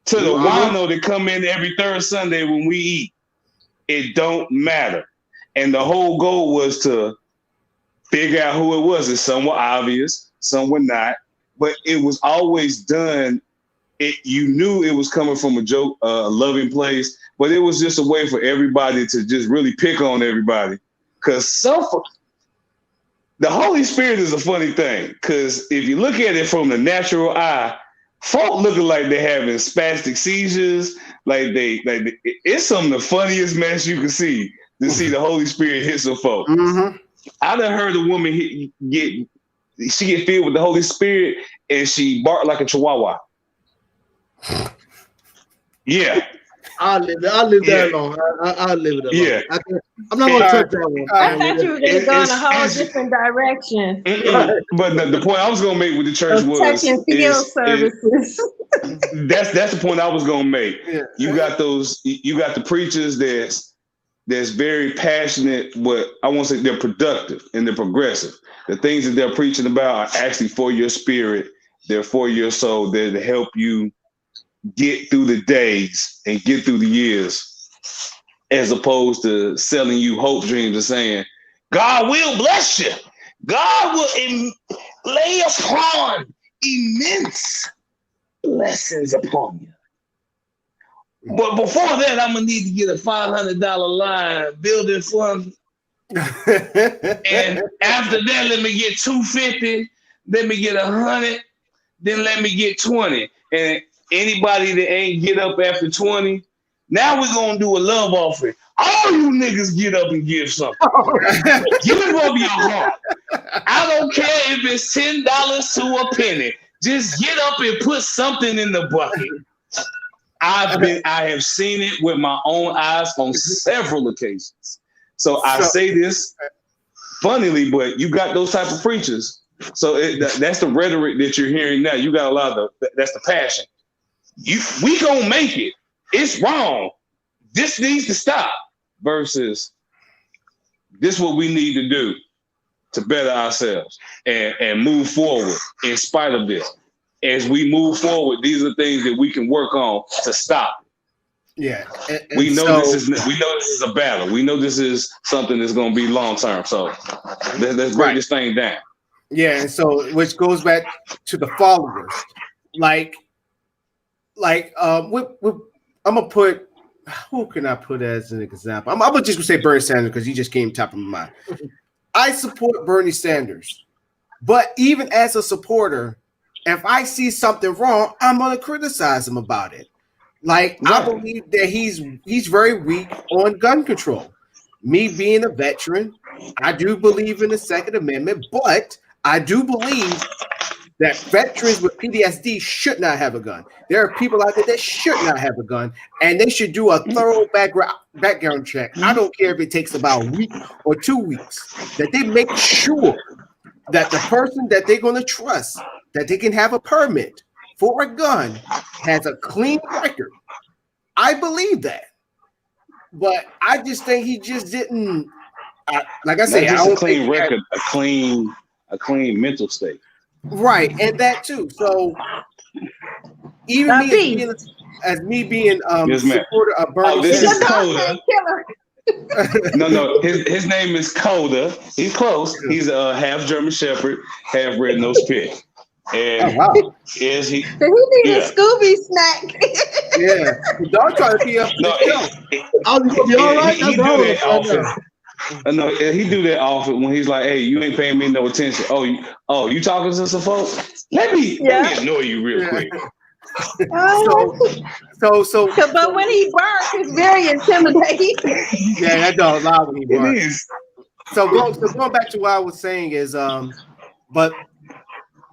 to the wino that come in every third Sunday when we eat. It don't matter. And the whole goal was to figure out who it was. And some were obvious, some were not, but it was always done. You knew it was coming from a joke, a loving place, but it was just a way for everybody to just really pick on everybody. Because the Holy Spirit is a funny thing. Because if you look at it from the natural eye, folk looking like they're having spastic seizures, it's some of the funniest mess you can see. To see the Holy Spirit hit some folk. I done heard a woman get filled with the Holy Spirit and she barked like a chihuahua. Yeah. I'll live that alone. I'll live it alone. Yeah. I'm not going to touch that one. I thought you were going to go in a whole different direction. But the point I was going to make with the church was touching field services. That's the point I was going to make. Yeah. You got the preachers that's very passionate, but I won't say they're productive and they're progressive. The things that they're preaching about are actually for your spirit. They're for your soul. They're to help you get through the days and get through the years, as opposed to selling you hope dreams and saying, God will bless you. God will lay upon immense blessings upon you. But before that, I'm gonna need to get a $500 line building fund, and after that, let me get $250. Let me get $100. Then let me get $20. And anybody that ain't get up after $20, Now we're gonna do a love offering. All you niggas get up and give something. Give it from your heart. I don't care if it's $10 to a penny. Just get up and put something in the bucket. I have seen it with my own eyes on several occasions. So I say this funnily, but you got those type of preachers. So that's the rhetoric that you're hearing now. You got a lot of that's the passion. We gonna make it. It's wrong. This needs to stop. Versus this is what we need to do to better ourselves and move forward in spite of this. As we move forward, these are things that we can work on to stop. Yeah, we know this is a battle. We know this is something that's going to be long term. So let's break this thing down. Yeah, and so which goes back to the followers. I'm gonna put. Who can I put as an example? I'm gonna just say Bernie Sanders because he just came top of my mind. I support Bernie Sanders, but even as a supporter, if I see something wrong, I'm gonna criticize him about it. I believe that he's very weak on gun control. Me being a veteran, I do believe in the Second Amendment, but I do believe that veterans with PTSD should not have a gun. There are people out there that should not have a gun, and they should do a thorough background check. I don't care if it takes about a week or 2 weeks, that they make sure that the person that they're going to trust, that they can have a permit for a gun, has a clean record. I believe that. But I just think he just didn't, like I said, not just a clean record, a clean mental state. Right, and that too. So even me being supporter of Bernie this Sanders. is Coda. No, his name is Coda. He's close. He's a half German Shepherd, half red-nosed pig. And is he? So he need a Scooby snack. Yeah, the dog trying to be up. No, he do that often when he's like, "Hey, you ain't paying me no attention. Oh, you talking to some folks? Let me annoy you real quick." So, but when he barks, it's very intimidating. Yeah, that dog loud when he barks. It is. So going back to what I was saying is, but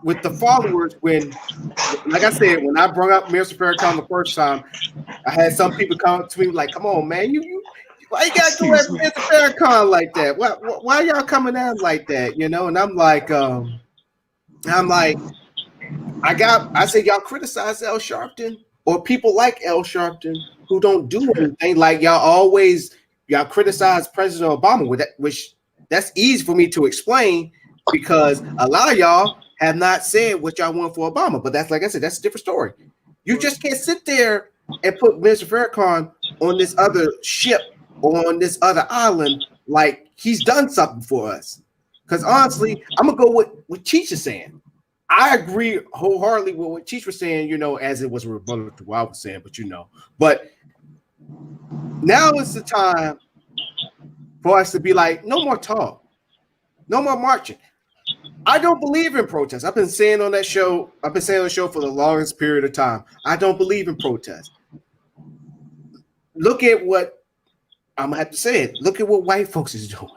with the followers, like I said, when I brought up Minister Farrakhan the first time, I had some people come to me like, "Come on, man, why you gotta go at Mr. Farrakhan like that? Why y'all coming out like that? You know?" And I'm like, I say y'all criticize Al Sharpton or people like Al Sharpton who don't do anything. Like y'all criticize President Obama with that, which that's easy for me to explain because a lot of y'all have not said what y'all want for Obama. But that's, like I said, that's a different story. You just can't sit there and put Mr. Farrakhan on this other ship or on this other island like he's done something for us. Because honestly, I'm gonna go with what Cheech is saying. I agree wholeheartedly with what Cheech was saying, as it was a rebuttal to what I was saying, but now is the time for us to be like, no more talk, no more marching. I don't believe in protest. I've been saying on the show for the longest period of time. I don't believe in protest. Look at what I'm gonna have to say it. Look at what white folks is doing.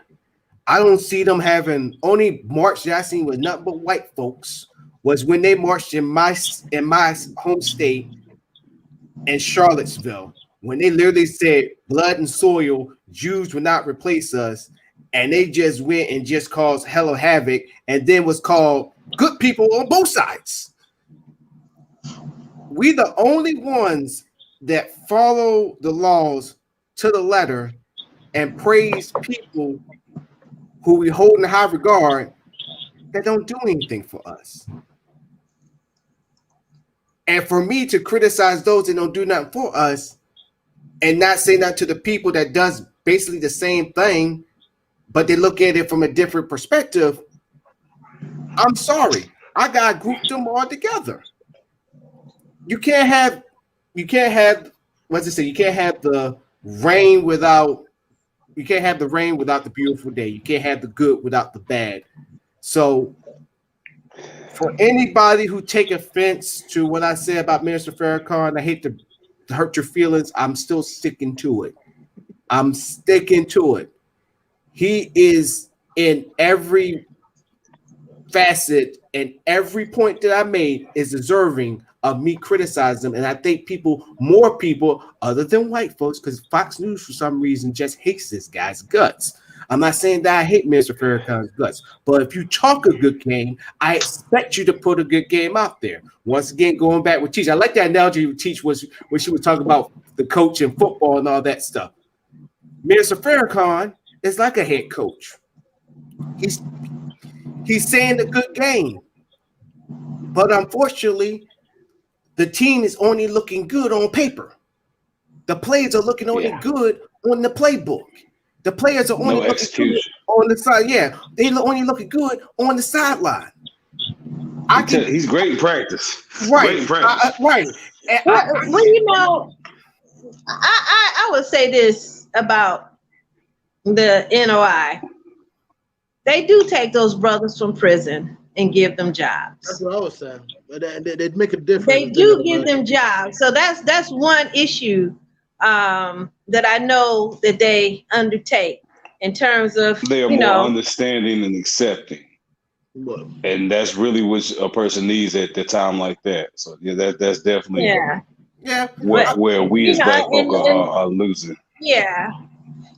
I don't see them having only march that I seen with nothing but white folks was when they marched in my home state in Charlottesville, when they literally said blood and soil, Jews will not replace us. And they just went and just caused hell of havoc and then was called good people on both sides. We the only ones that follow the laws to the letter and praise people who we hold in high regard that don't do anything for us. And for me to criticize those that don't do nothing for us and not say that to the people that does basically the same thing, but they look at it from a different perspective, I'm sorry. I gotta group them all together. You can't have what's it say? You can't have the rain without the beautiful day. You can't have the good without the bad. So for anybody who take offense to what I said about Minister Farrakhan, I hate to hurt your feelings, I'm still sticking to it. I'm sticking to it. He is in every facet and every point that I made is deserving of me criticizing him. And I think more people other than white folks, because Fox News for some reason just hates this guy's guts. I'm not saying that I hate Mr. Farrakhan's guts, but if you talk a good game, I expect you to put a good game out there. Once again, going back with Teach, I like that analogy with Teach was when she was talking about the coach and football and all that stuff. Mr. Farrakhan is like a head coach. He's saying a good game, but unfortunately, the team is only looking good on paper. The players are looking only good on the playbook. The players are only looking good on the side. Yeah, they only looking good on the sideline. He's great in practice. Right, Great in practice. right. Well, you know, I would say this about the NOI. They do take those brothers from prison and give them jobs. That's what I was saying. But they'd make a difference. They do give them jobs. So that's one issue that I know that they undertake in terms of they are more understanding and accepting. What? And that's really what a person needs at the time like that. So yeah, that's definitely where we as black folk are losing. Yeah,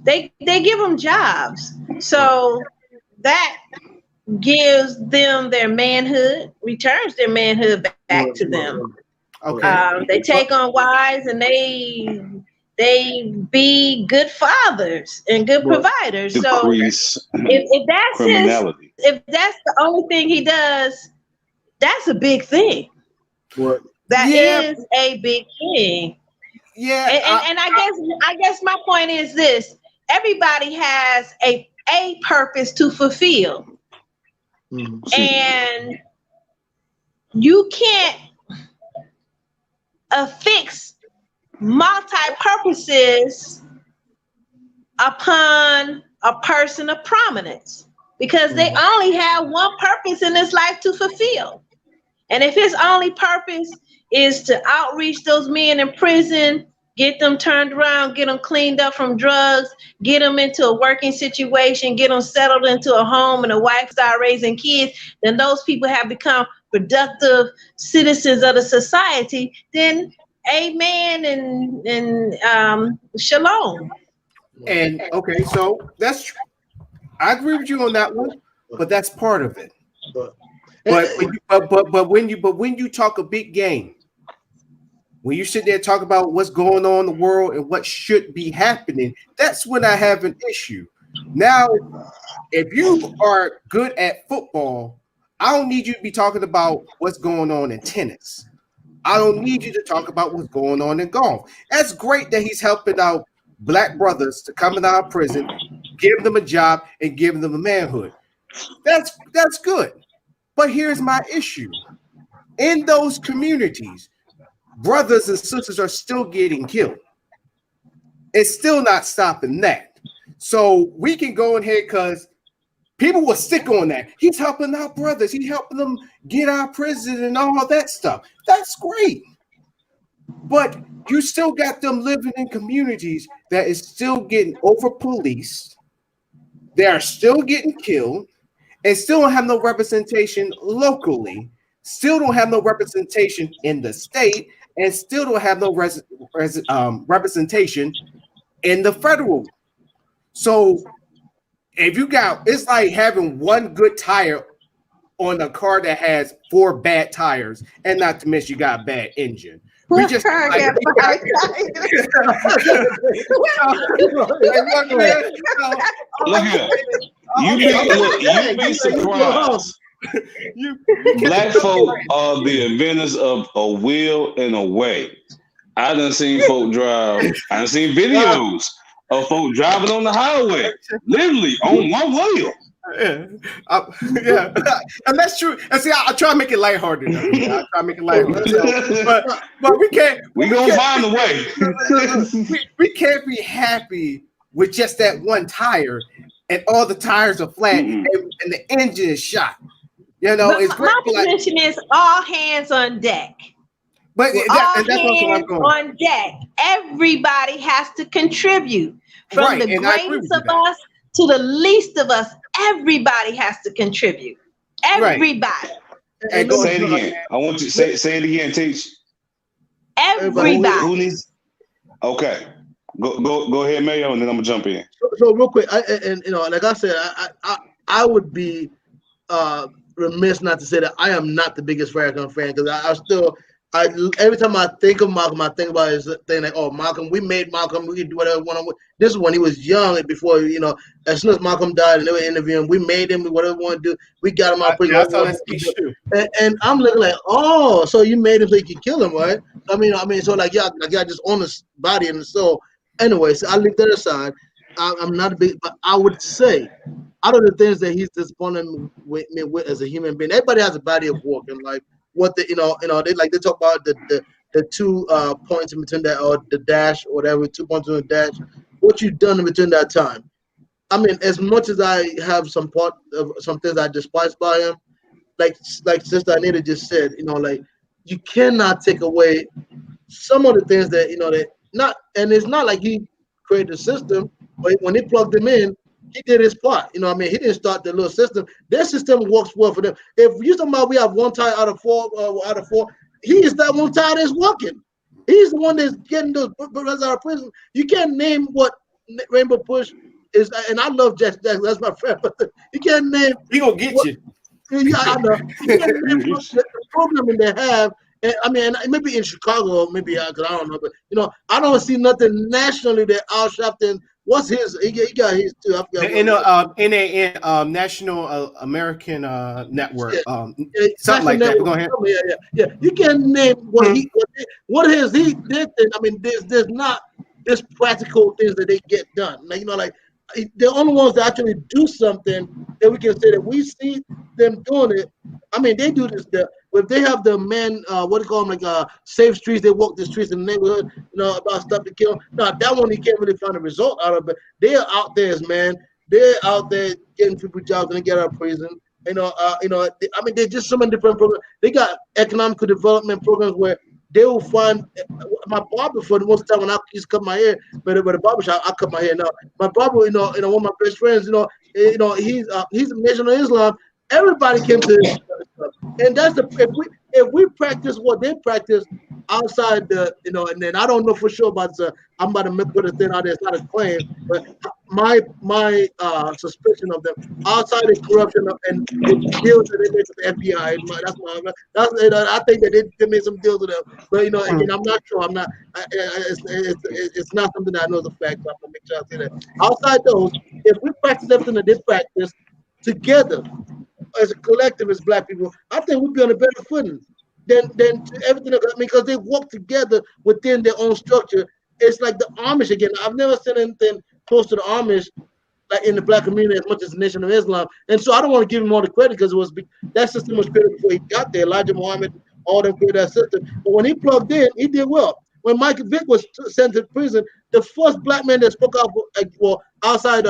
they give them jobs, so that gives them their manhood, returns their manhood back to them. Okay. They take on wives and they be good fathers and good providers. Decrease So if that's criminality. if that's the only thing he does, that's a big thing. What? That is a big thing. Yeah. And I guess my point is this: everybody has a purpose to fulfill. Mm-hmm. And you can't affix multi-purposes upon a person of prominence because they only have one purpose in this life to fulfill. And if his only purpose is to outreach those men in prison, get them turned around, get them cleaned up from drugs, get them into a working situation, get them settled into a home and a wife, start raising kids, then those people have become productive citizens of the society, then amen and shalom. And okay, so that's true. I agree with you on that one, but that's part of it. But when you talk a big game, when you sit there and talk about what's going on in the world and what should be happening, that's when I have an issue. Now, if you are good at football, I don't need you to be talking about what's going on in tennis. I don't need you to talk about what's going on in golf. That's great that he's helping out black brothers to come out of prison, give them a job, and give them a manhood. That's good. But here's my issue. In those communities, brothers and sisters are still getting killed. It's still not stopping that. So we can go ahead because people will stick on that. He's helping our brothers. He's helping them get out of prison and all that stuff. That's great. But you still got them living in communities that is still getting over-policed. They are still getting killed and still don't have no representation locally, still don't have no representation in the state, and still don't have no representation in the federal. So if you got, it's like having one good tire on a car that has 4 bad tires, and not to mention you got a bad engine. We just Look here, you'd be surprised. Black folk are the inventors of a wheel and a way. I done seen folk drive. I done seen videos of folk driving on the highway, literally on one wheel. Yeah, and that's true. And see, I try to make it lighthearted. I try to make it lighthearted, but we can't. We gonna find a way. we can't be happy with just that one tire, and all the tires are flat, and the engine is shot. You know, but it's great. My position is all hands on deck. But All and that's also where I'm hands going. on deck. Everybody has to contribute. From Right, the and I agree greatest with you of that. us to the least of us, everybody has to contribute. Right. Everybody. And look, Say it go again. I want you to say it again. Teach. Everybody. Who needs? Okay. Go ahead, Mayo, and then I'm gonna jump in. so real quick, like I said, I would be remiss not to say that I am not the biggest Farrakhan fan, because I every time I think of Malcolm, I think about his thing like, oh, Malcolm, we made Malcolm, we could do whatever we want. This is when he was young, and before, as soon as Malcolm died and they were interviewing, we made him whatever we want to do. We got him out of prison. Yeah, I saw that speech too. And I'm looking like, oh, so you made him so you could kill him, right? I mean, so like y'all just own his body and soul. Anyway, so I leave that aside. I'm not a big, but I would say, out of the things that he's disappointed with me with as a human being, everybody has a body of work, and like what they talk about the 2 points in between that, or the dash or whatever, 2 points in the dash, what you've done in between that time. I mean, as much as I have some things I despise by him, like Sister Anita just said, like you cannot take away some of the things that that not, and it's not like he created a system, but when he plugged them in, he did his part. He didn't start the little system. Their system works well for them. If you talking about we have 1 tie out of 4, he is that 1 tie that's working. He's the one that's getting those brothers out of prison. You can't name what Rainbow Push is, and I love Jackson. That's my friend, but you can't name. He gonna get you. Yeah, I know. You can't name what the programming they have. And, I mean, maybe in Chicago, maybe because I don't know, but I don't see nothing nationally that Al Sharpton. What's his? He got his too. I forgot. National American Network, National something like that. Network. Go ahead. Yeah. You can't name what he did. I mean, there's not this practical things that they get done. Like the only ones that actually do something that we can say that we see them doing it. I mean, they do this. If they have the men, what do you call them, like safe streets, they walk the streets in the neighborhood, about stuff to kill. No, that one you can't really find a result out of. But they're out there, man. They're out there getting people jobs and they get out of prison. I mean, there's just so many different programs. They got economical development programs where they will find my barber for the most time when I used to cut my hair, but the barbershop I cut my hair now. My barber, one of my best friends, he's a Nation of Islam. Everybody came to this stuff. And that's if we practice what they practice outside and then I don't know for sure about I'm about to put a thing out there. It's not a claim, but my suspicion of them outside of corruption and the deals that they made with the FBI. I think that they made some deals with them. But again, I'm not sure. I'm not. It's not something that I know is a fact. So I'm gonna make sure I say that. Outside those, if we practice everything that they practice together as a collective, as Black people, I think we'd be on a better footing than everything. Because they work together within their own structure. It's like the Amish again. I've never seen anything close to the Amish, like in the Black community, as much as the Nation of Islam. And so I don't want to give him all the credit because that system was created before he got there. Elijah Muhammad, all them created that system. But when he plugged in, he did well. When Michael Vick was sent to prison, the first Black man that spoke out, outside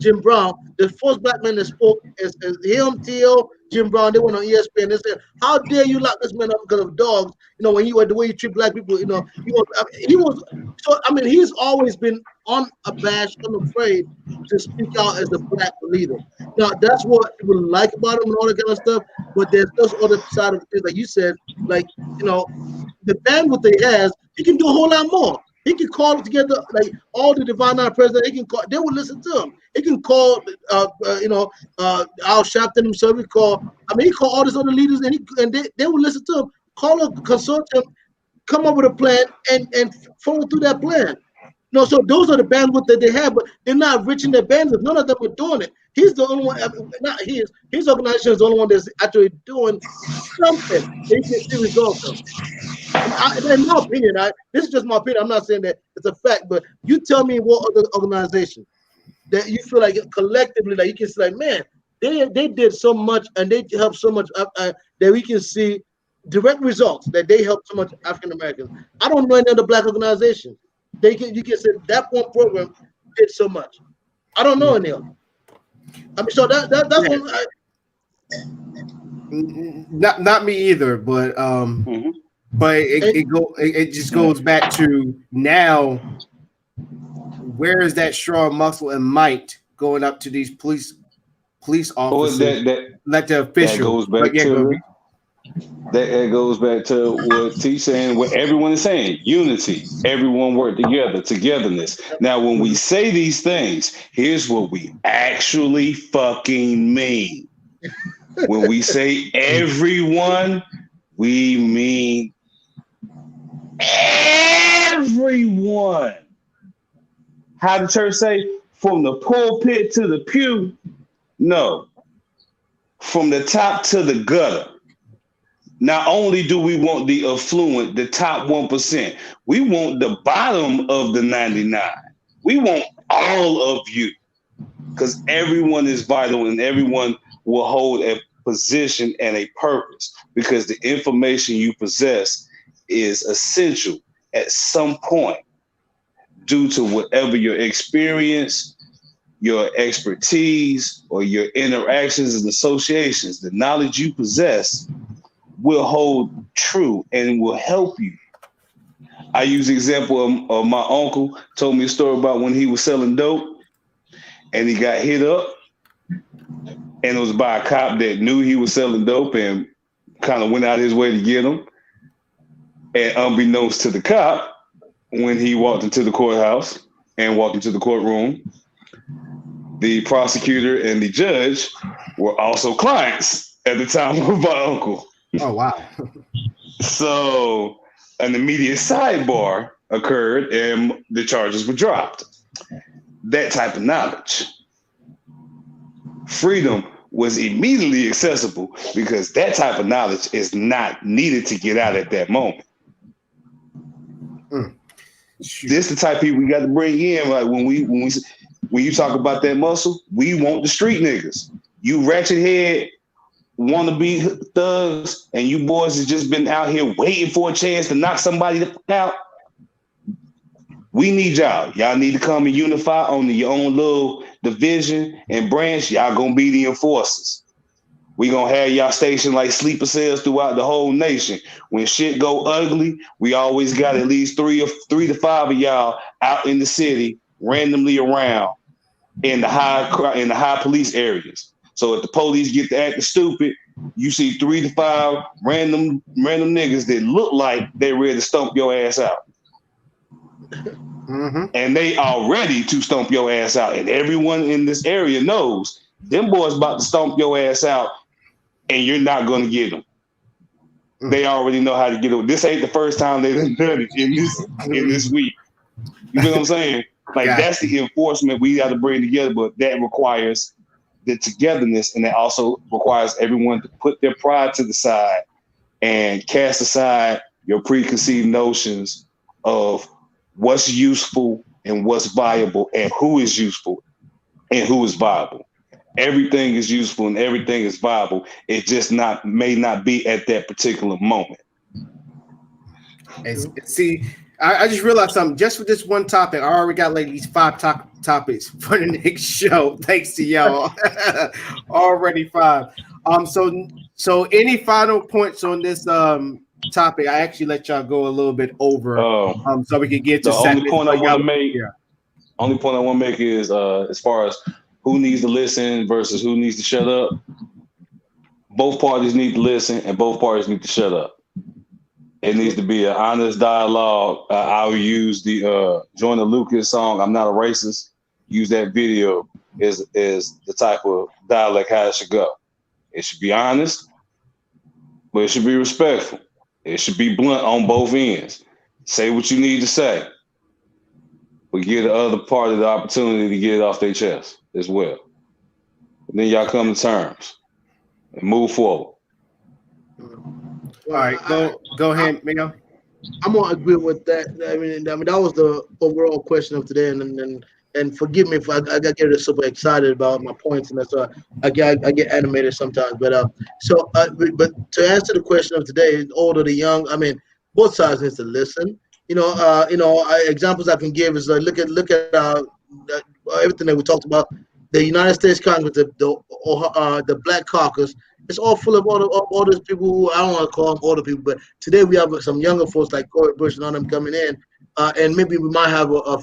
Jim Brown, the first Black man that spoke is him, T.O., Jim Brown. They went on ESPN. They said, "How dare you lock this man up because of dogs? When the way you treat Black people. He was. So I mean, he's always been unabashed, unafraid to speak out as a Black leader. Now that's what people like about him and all that kind of stuff. But there's this other side of things, like you said, like the bandwidth that he has, he can do a whole lot more. He can call together like all the Divine Nine presidents. He can call. They would listen to him. He can call, Al Sharpton himself. He called all these other leaders, and they would listen to him. Call a consortium, come up with a plan, and follow through that plan. So those are the bandwidth that they have, but they're not rich in their bandwidth. None of them are doing it. He's the only one. Not his organization is the only one that's actually doing something. They can see results of. In my opinion, this is just my opinion. I'm not saying that it's a fact, but you tell me what other organization that you feel like collectively that you can say, like, man, they did so much and they helped so much that we can see direct results that they helped so much African Americans. I don't know any other Black organization. You can say that one program did so much. I don't know any other. I mean, so that's one. Not me either, but but it just goes back to now. Where is that strong muscle and might going up to these police officers, like the official? That goes back to what T's saying, what everyone is saying: unity. Everyone work together, togetherness. Now, when we say these things, here's what we actually fucking mean. When we say everyone, we mean everyone. How the church say? From the pulpit to the pew? No. From the top to the gutter. Not only do we want the affluent, the top 1%, we want the bottom of the 99. We want all of you, because everyone is vital and everyone will hold a position and a purpose, because the information you possess is essential at some point due to whatever your experience, your expertise, or your interactions and associations. The knowledge you possess will hold true and will help you. I use the example of my uncle told me a story about when he was selling dope and he got hit up, and it was by a cop that knew he was selling dope and kind of went out his way to get him. And unbeknownst to the cop, when he walked into the courthouse and walked into the courtroom, the prosecutor and the judge were also clients at the time of my uncle. Oh, wow. So an immediate sidebar occurred and the charges were dropped. That type of knowledge. Freedom was immediately accessible because that type of knowledge is not needed to get out at that moment. This the type of people we got to bring in. Like when you talk about that muscle, we want the street niggas. You ratchet head wannabe thugs, and you boys have just been out here waiting for a chance to knock somebody the fuck out. We need y'all. Y'all need to come and unify on your own little division and branch. Y'all gonna be the enforcers. We gonna have y'all stationed like sleeper cells throughout the whole nation. When shit go ugly, we always got at least three to five of y'all out in the city, randomly around in the high police areas. So if the police get to acting stupid, you see 3 to 5 random niggas that look like they ready to stomp your ass out. Mm-hmm. And they are ready to stomp your ass out. And everyone in this area knows them boys about to stomp your ass out, and you're not going to get them. Mm-hmm. They already know how to get them. This ain't the first time they've done it in this week. You know what I'm saying? Like, that's the enforcement we got to bring together, but that requires the togetherness, and that also requires everyone to put their pride to the side and cast aside your preconceived notions of what's useful and what's viable and who is useful and who is viable. Everything is useful and everything is viable. It just may not be at that particular moment. And see, I just realized something. Just for this one topic, I already got like these 5 topics for the next show. Thanks to y'all. Already 5. So any final points on this topic? I actually let y'all go a little bit over, so we can get to the only point I want to make. Yeah. Only point I want to make is as far as who needs to listen versus who needs to shut up. Both parties need to listen, and both parties need to shut up. It needs to be an honest dialogue. I'll use the Joyner Lucas song, "I'm Not a Racist." Use that video as the type of dialogue how it should go. It should be honest, but it should be respectful. It should be blunt on both ends. Say what you need to say, but give the other party the opportunity to get it off their chest as well. And then y'all come to terms and move forward. All right, go ahead, Miguel. I'm gonna agree with that. I mean, that was the overall question of today, and forgive me if I get super excited about my points, and that's I get animated sometimes. But but to answer the question of today, old or the young, I mean, both sides need to listen. Examples I can give is look at everything that we talked about. The United States Congress, the Black Caucus it's all full of all those people who I don't want to call them older people, but today we have some younger folks like Corey Bush and all them coming in, and maybe we might have a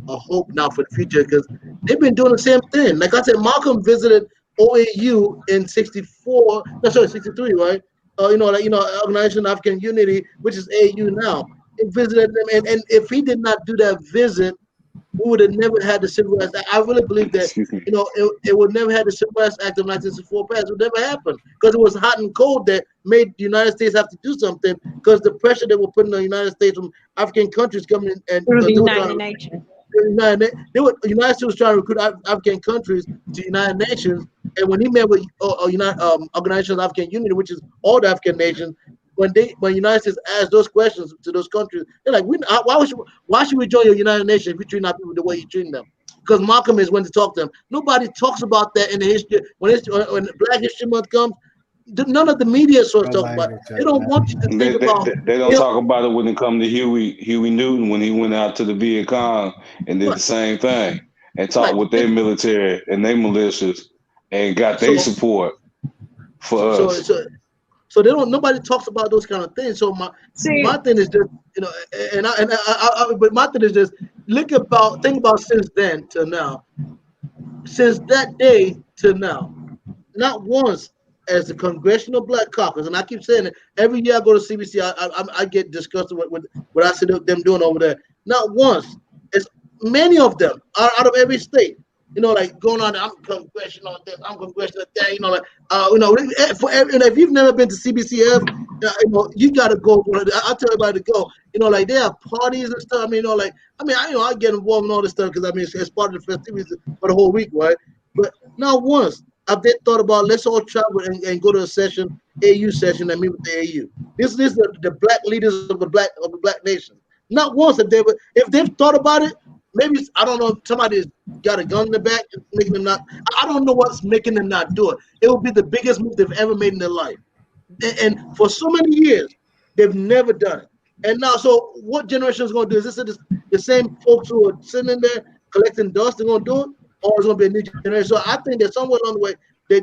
hope now for the future because they've been doing the same thing. Like I said, Malcolm visited OAU in '63, right? Organization of African Unity, which is AU now. He visited them, and if he did not do that visit, we would have never had the Civil Rights Act. I really believe that, it would never had the Civil Rights Act of 1964 passed. It would never happen because it was hot and cold that made the United States have to do something because the pressure that were putting on the United States from African countries coming in and Through the United Nations. The United States was trying to recruit African countries to the United Nations, and when he met with Organization of African Unity, which is all the African nations, when the United States asked those questions to those countries, they're like, why should we join your United Nations if we treat our people the way you treat them? Because Malcolm is when to talk to them. Nobody talks about that in the history. When Black History Month comes, none of the media sources talk about it. They don't want you to think about. They don't talk about it when it comes to Huey Newton when he went out to the Viet Cong and did the same thing and talked with their military and their militias and got their support for us. So they don't. Nobody talks about those kind of things. So my thing is just, but my thing is just think about since then to now, since that day to now, not once as the Congressional Black Caucus, and I keep saying it every year I go to CBC, I get disgusted with what I see them doing over there. Not once, as many of them are out of every state. Like going on, I'm congressional this, I'm congressional that, if you've never been to CBCF, you gotta go. I tell everybody to go. Like they have parties and stuff. I get involved in all this stuff because it's part of the festivities for the whole week, right? But not once have they thought about let's all travel and go to a session, AU session, and meet with the AU. This is the black leaders of the black nation. Not once have they. If they've thought about it. Maybe, I don't know, somebody's got a gun in the back and making them not. I don't know what's making them not do it. It will be the biggest move they've ever made in their life. And for so many years, they've never done it. And now, so what generation is going to do? Is this the same folks who are sitting in there collecting dust are going to do it? Or is it going to be a new generation? So I think that somewhere along the way,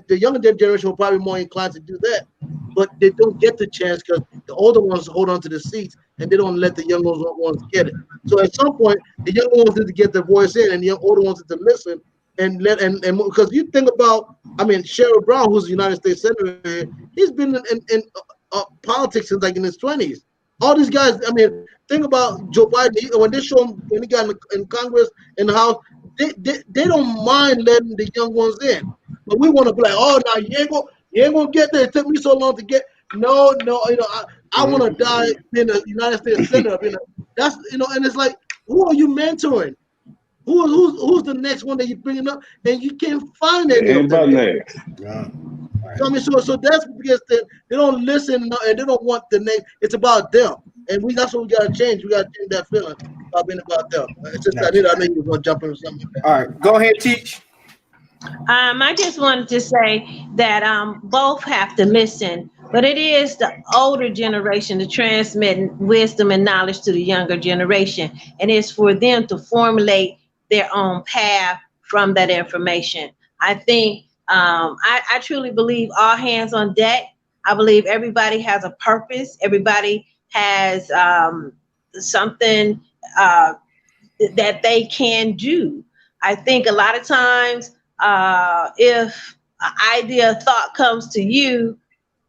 the younger generation will probably be more inclined to do that. But they don't get the chance because the older ones hold on to the seats and they don't let the younger ones get it. So at some point, the younger ones need to get their voice in and the older ones need to listen and because you think about, Sherrod Brown, who's a United States Senator, he's been in politics since like in his 20s. All these guys, think about Joe Biden, when they show him, when he got in Congress, in the House, they don't mind letting the young ones in. But we want to be like, oh, now you ain't gonna get there. It took me so long to get. No, I want to die being a United States Senator. That's and it's like, who are you mentoring? Who's the next one that you're bringing up? And you can't find any of them. Next. Yeah. Right. So that's because they don't listen and they don't want the name. It's about them, and that's what we gotta change. We gotta change that feeling about being about them. It's just I know you were gonna jump into something. All right, go ahead, Teach. I just wanted to say that both have to listen, but it is the older generation to transmit wisdom and knowledge to the younger generation, and it's for them to formulate their own path from that information. I think I truly believe all hands on deck. I believe everybody has a purpose. Everybody has something that they can do. I think a lot of times, if an idea, thought comes to you,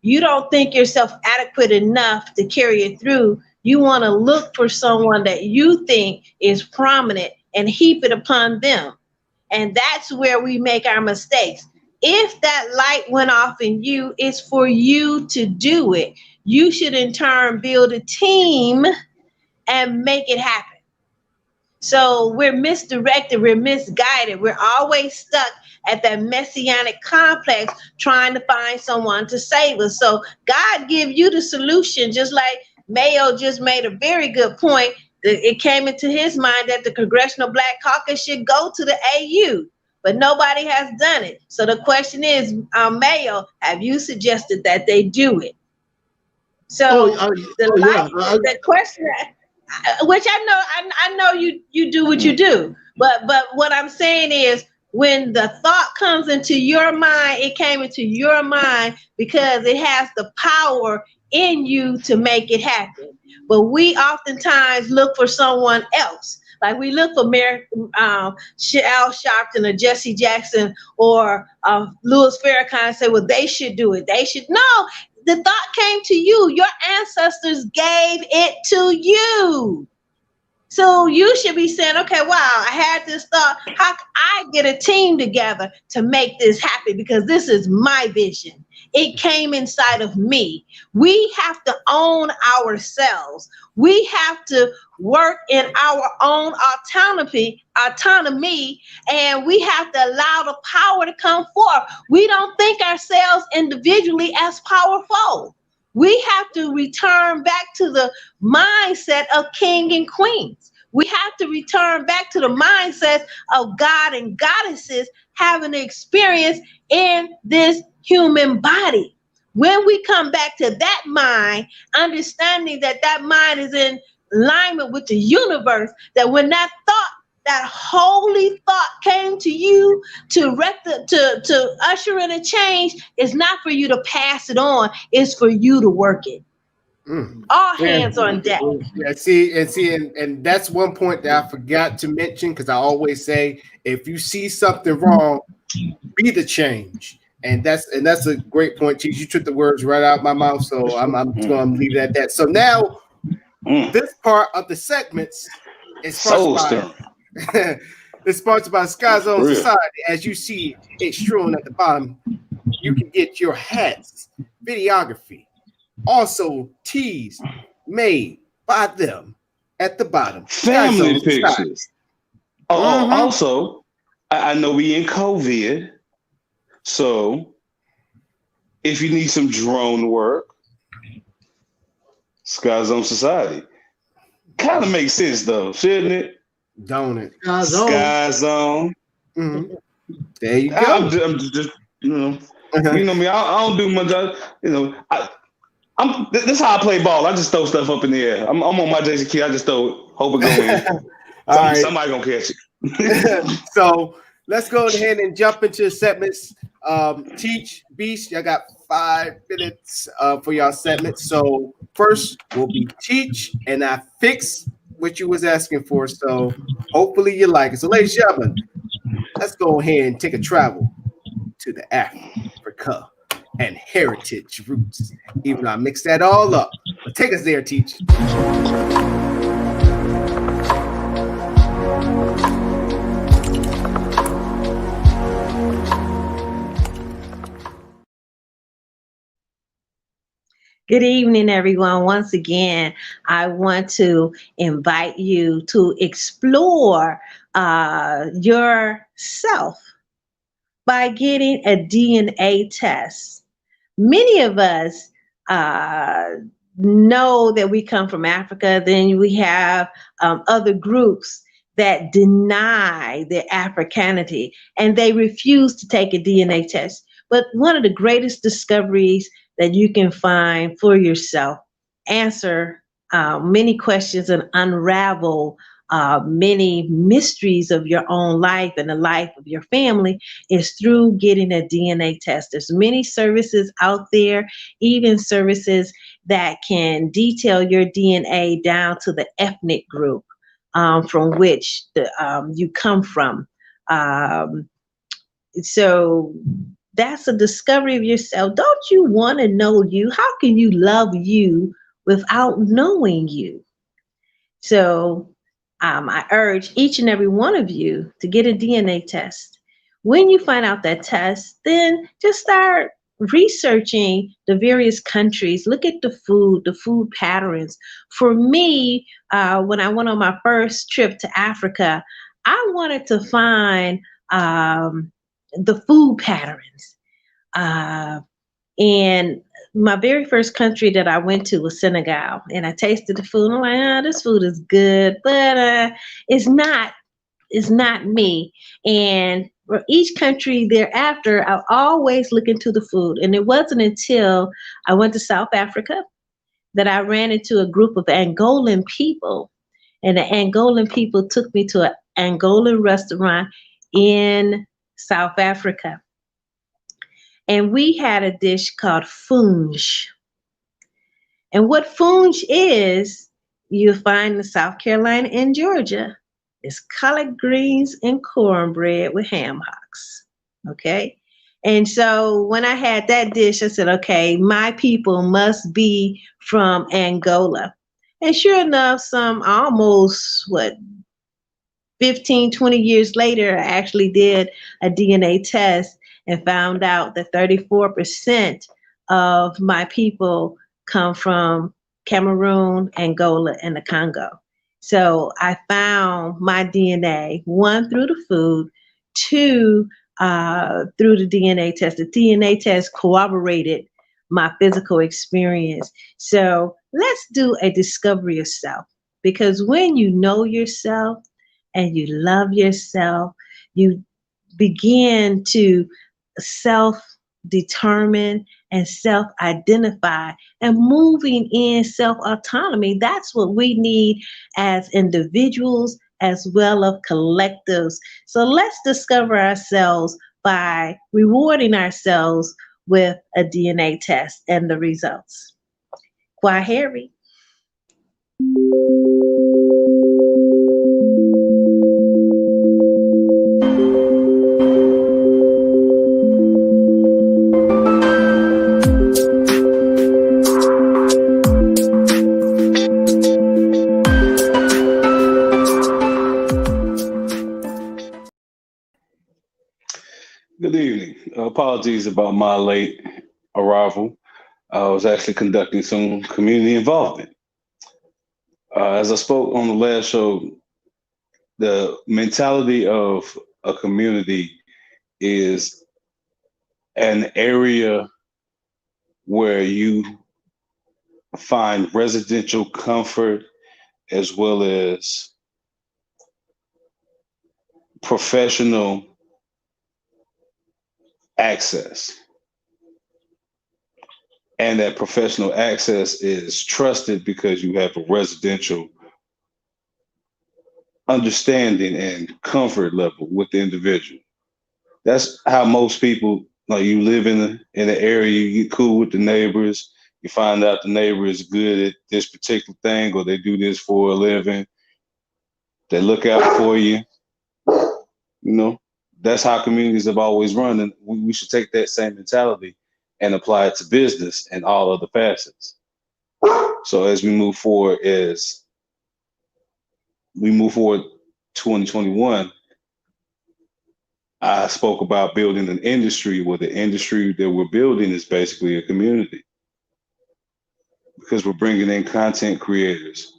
you don't think yourself adequate enough to carry it through. You want to look for someone that you think is prominent and heap it upon them. And that's where we make our mistakes. If that light went off in you, it's for you to do it. You should in turn build a team and make it happen. So we're misdirected, we're misguided, we're always stuck at that messianic complex trying to find someone to save us. So God give you the solution, just like Mayo just made a very good point. It came into his mind that the Congressional Black Caucus should go to the AU, but nobody has done it. So the question is, Mayo, have you suggested that they do it? So the question, which I know you do what you do, but what I'm saying is When the thought comes into your mind, it came into your mind because it has the power in you to make it happen. But we oftentimes look for someone else. Like we look for Al Sharpton or Jesse Jackson or Louis Farrakhan and say, well, they should do it. They should. No, the thought came to you. Your ancestors gave it to you. So you should be saying, okay, wow, I had this thought. How can I get a team together to make this happen? Because this is my vision. It came inside of me. We have to own ourselves. We have to work in our own autonomy, and we have to allow the power to come forth. We don't think ourselves individually as powerful. We have to return back to the mindset of king and queens. We have to return back to the mindset of God and goddesses having an experience in this human body. When we come back to that mind, understanding that that mind is in alignment with the universe, that when that thought, that holy thought came to you to usher in a change, it's not for you to pass it on, it's for you to work it. All hands on deck. Yeah, and that's one point that I forgot to mention, because I always say, if you see something wrong, be the change. And that's a great point, Chief. You took the words right out of my mouth, so I'm going to leave it at that. So now, this part of the segments is sponsored by it's sponsored by Sky Zone Society. As you see it strewn at the bottom, you can get your hats, videography, also tees made by them at the bottom. Family pictures. Also, I know we in COVID, so if you need some drone work, Sky Zone Society. Kind of makes sense though, shouldn't it? Don't it? Sky Zone. Mm-hmm. There you go. I'm just you know me. I don't do much. This is how I play ball. I just throw stuff up in the air. I'm on my Jason Kidd. I just throw, hope it goes in. Somebody gonna catch it. So let's go ahead and jump into the segments. Teach, Beast, y'all got 5 minutes for y'all segments. So first will be Teach, and I fixed what you was asking for. So hopefully you like it. So ladies and gentlemen, let's go ahead and take a travel to the Africa and heritage roots. Even though I mixed that all up, but take us there, Teach. Good evening, everyone. Once again, I want to invite you to explore yourself by getting a DNA test. Many of us know that we come from Africa. Then we have other groups that deny their Africanity, and they refuse to take a DNA test. But one of the greatest discoveries that you can find for yourself, answer many questions and unravel many mysteries of your own life and the life of your family, is through getting a DNA test. There's many services out there, even services that can detail your DNA down to the ethnic group from which you come from. So that's a discovery of yourself. Don't you want to know you? How can you love you without knowing you? So I urge each and every one of you to get a DNA test. When you find out that test, then just start researching the various countries. Look at the food patterns. For me, when I went on my first trip to Africa, I wanted to find the food patterns. And my very first country that I went to was Senegal, and I tasted the food. And I'm like, this food is good, but it's not me. And for each country thereafter, I always look into the food. And it wasn't until I went to South Africa that I ran into a group of Angolan people, and the Angolan people took me to an Angolan restaurant in South Africa. And we had a dish called funge. And what funge is, you find in South Carolina and Georgia, is collard greens and cornbread with ham hocks. Okay. And so when I had that dish, I said, okay, my people must be from Angola. And sure enough, some almost, 15, 20 years later, I actually did a DNA test and found out that 34% of my people come from Cameroon, Angola, and the Congo. So I found my DNA, one, through the food, two, through the DNA test. The DNA test corroborated my physical experience. So let's do a discovery of self, because when you know yourself and you love yourself, you begin to self-determine and self-identify and moving in self-autonomy. That's what we need as individuals as well as collectives. So let's discover ourselves by rewarding ourselves with a DNA test and the results. Kwaheri. Good evening. Apologies about my late arrival. I was actually conducting some community involvement. As I spoke on the last show, the mentality of a community is an area where you find residential comfort as well as professional access. And that professional access is trusted because you have a residential understanding and comfort level with the individual. That's how most people, like, you live in an area, you get cool with the neighbors, you find out the neighbor is good at this particular thing or they do this for a living. They look out for you. You know, that's how communities have always run. And we should take that same mentality and apply it to business and all other facets. So as we move forward 2021, I spoke about building an industry where the industry that we're building is basically a community, because we're bringing in content creators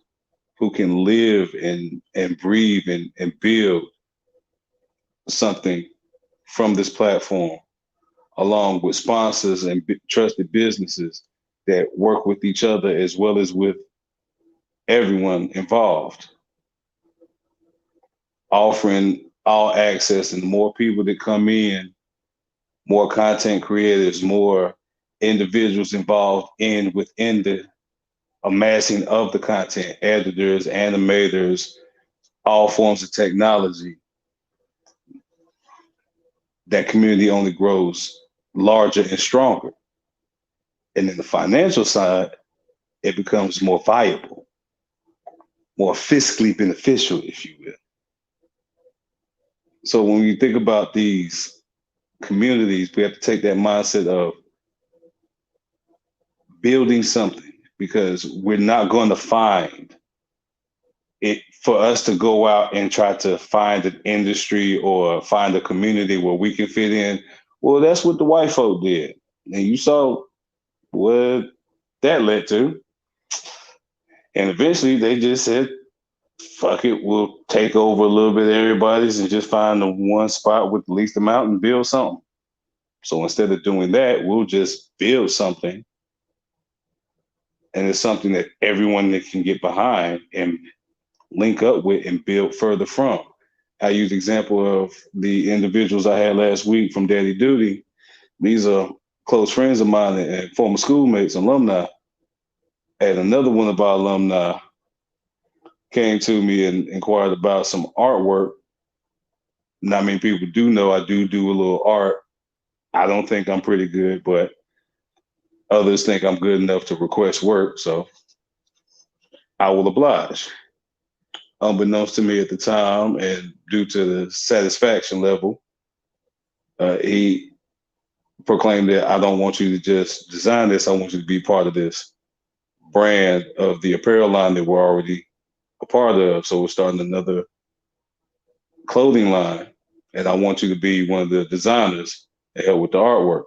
who can live and breathe and build something from this platform, along with sponsors and trusted businesses that work with each other as well as with everyone involved, offering all access. And the more people that come in, more content creators, more individuals involved within the amassing of the content, editors, animators, all forms of technology, that community only grows larger and stronger. And in the financial side, it becomes more viable, more fiscally beneficial, if you will. So when you think about these communities, we have to take that mindset of building something, because we're not going to find it for us to go out and try to find an industry or find a community where we can fit in. Well, that's what the white folk did. And you saw what that led to. And eventually they just said, fuck it, we'll take over a little bit of everybody's and just find the one spot with the least amount and build something. So instead of doing that, we'll just build something. And it's something that everyone that can get behind and link up with and build further from. I use the example of the individuals I had last week from Daddy Duty. These are close friends of mine and former schoolmates, alumni. And another one of our alumni came to me and inquired about some artwork not many people do know I do a little art. I don't think I'm pretty good, but others think I'm good enough to request work, so I will oblige. Unbeknownst to me at the time, and due to the satisfaction level, he proclaimed that I don't want you to just design this, I want you to be part of this brand of the apparel line that we're already a part of. So we're starting another clothing line, and I want you to be one of the designers and help with the artwork.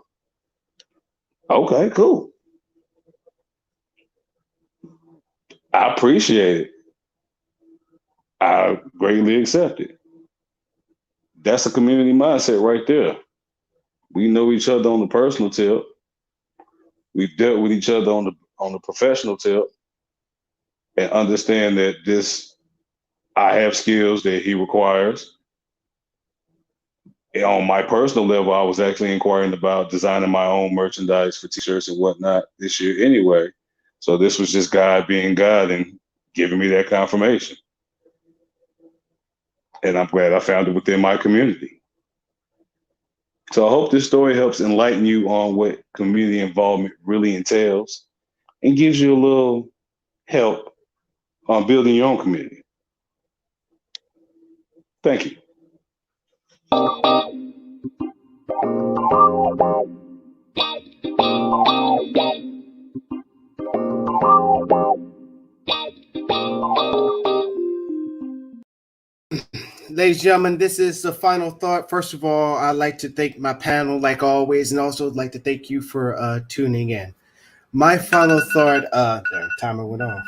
Okay, cool. I appreciate it. I greatly accept it. That's a community mindset right there. We know each other on the personal tip. We've dealt with each other on the professional tip, and understand that I have skills that he requires. And on my personal level, I was actually inquiring about designing my own merchandise for t-shirts and whatnot this year anyway. So this was just God being God and giving me that confirmation. And I'm glad I found it within my community. So I hope this story helps enlighten you on what community involvement really entails and gives you a little help on building your own community. Thank you. Ladies and gentlemen, this is the final thought. First of all, I'd like to thank my panel, like always, and also like to thank you for tuning in. My final thought, the timer went off.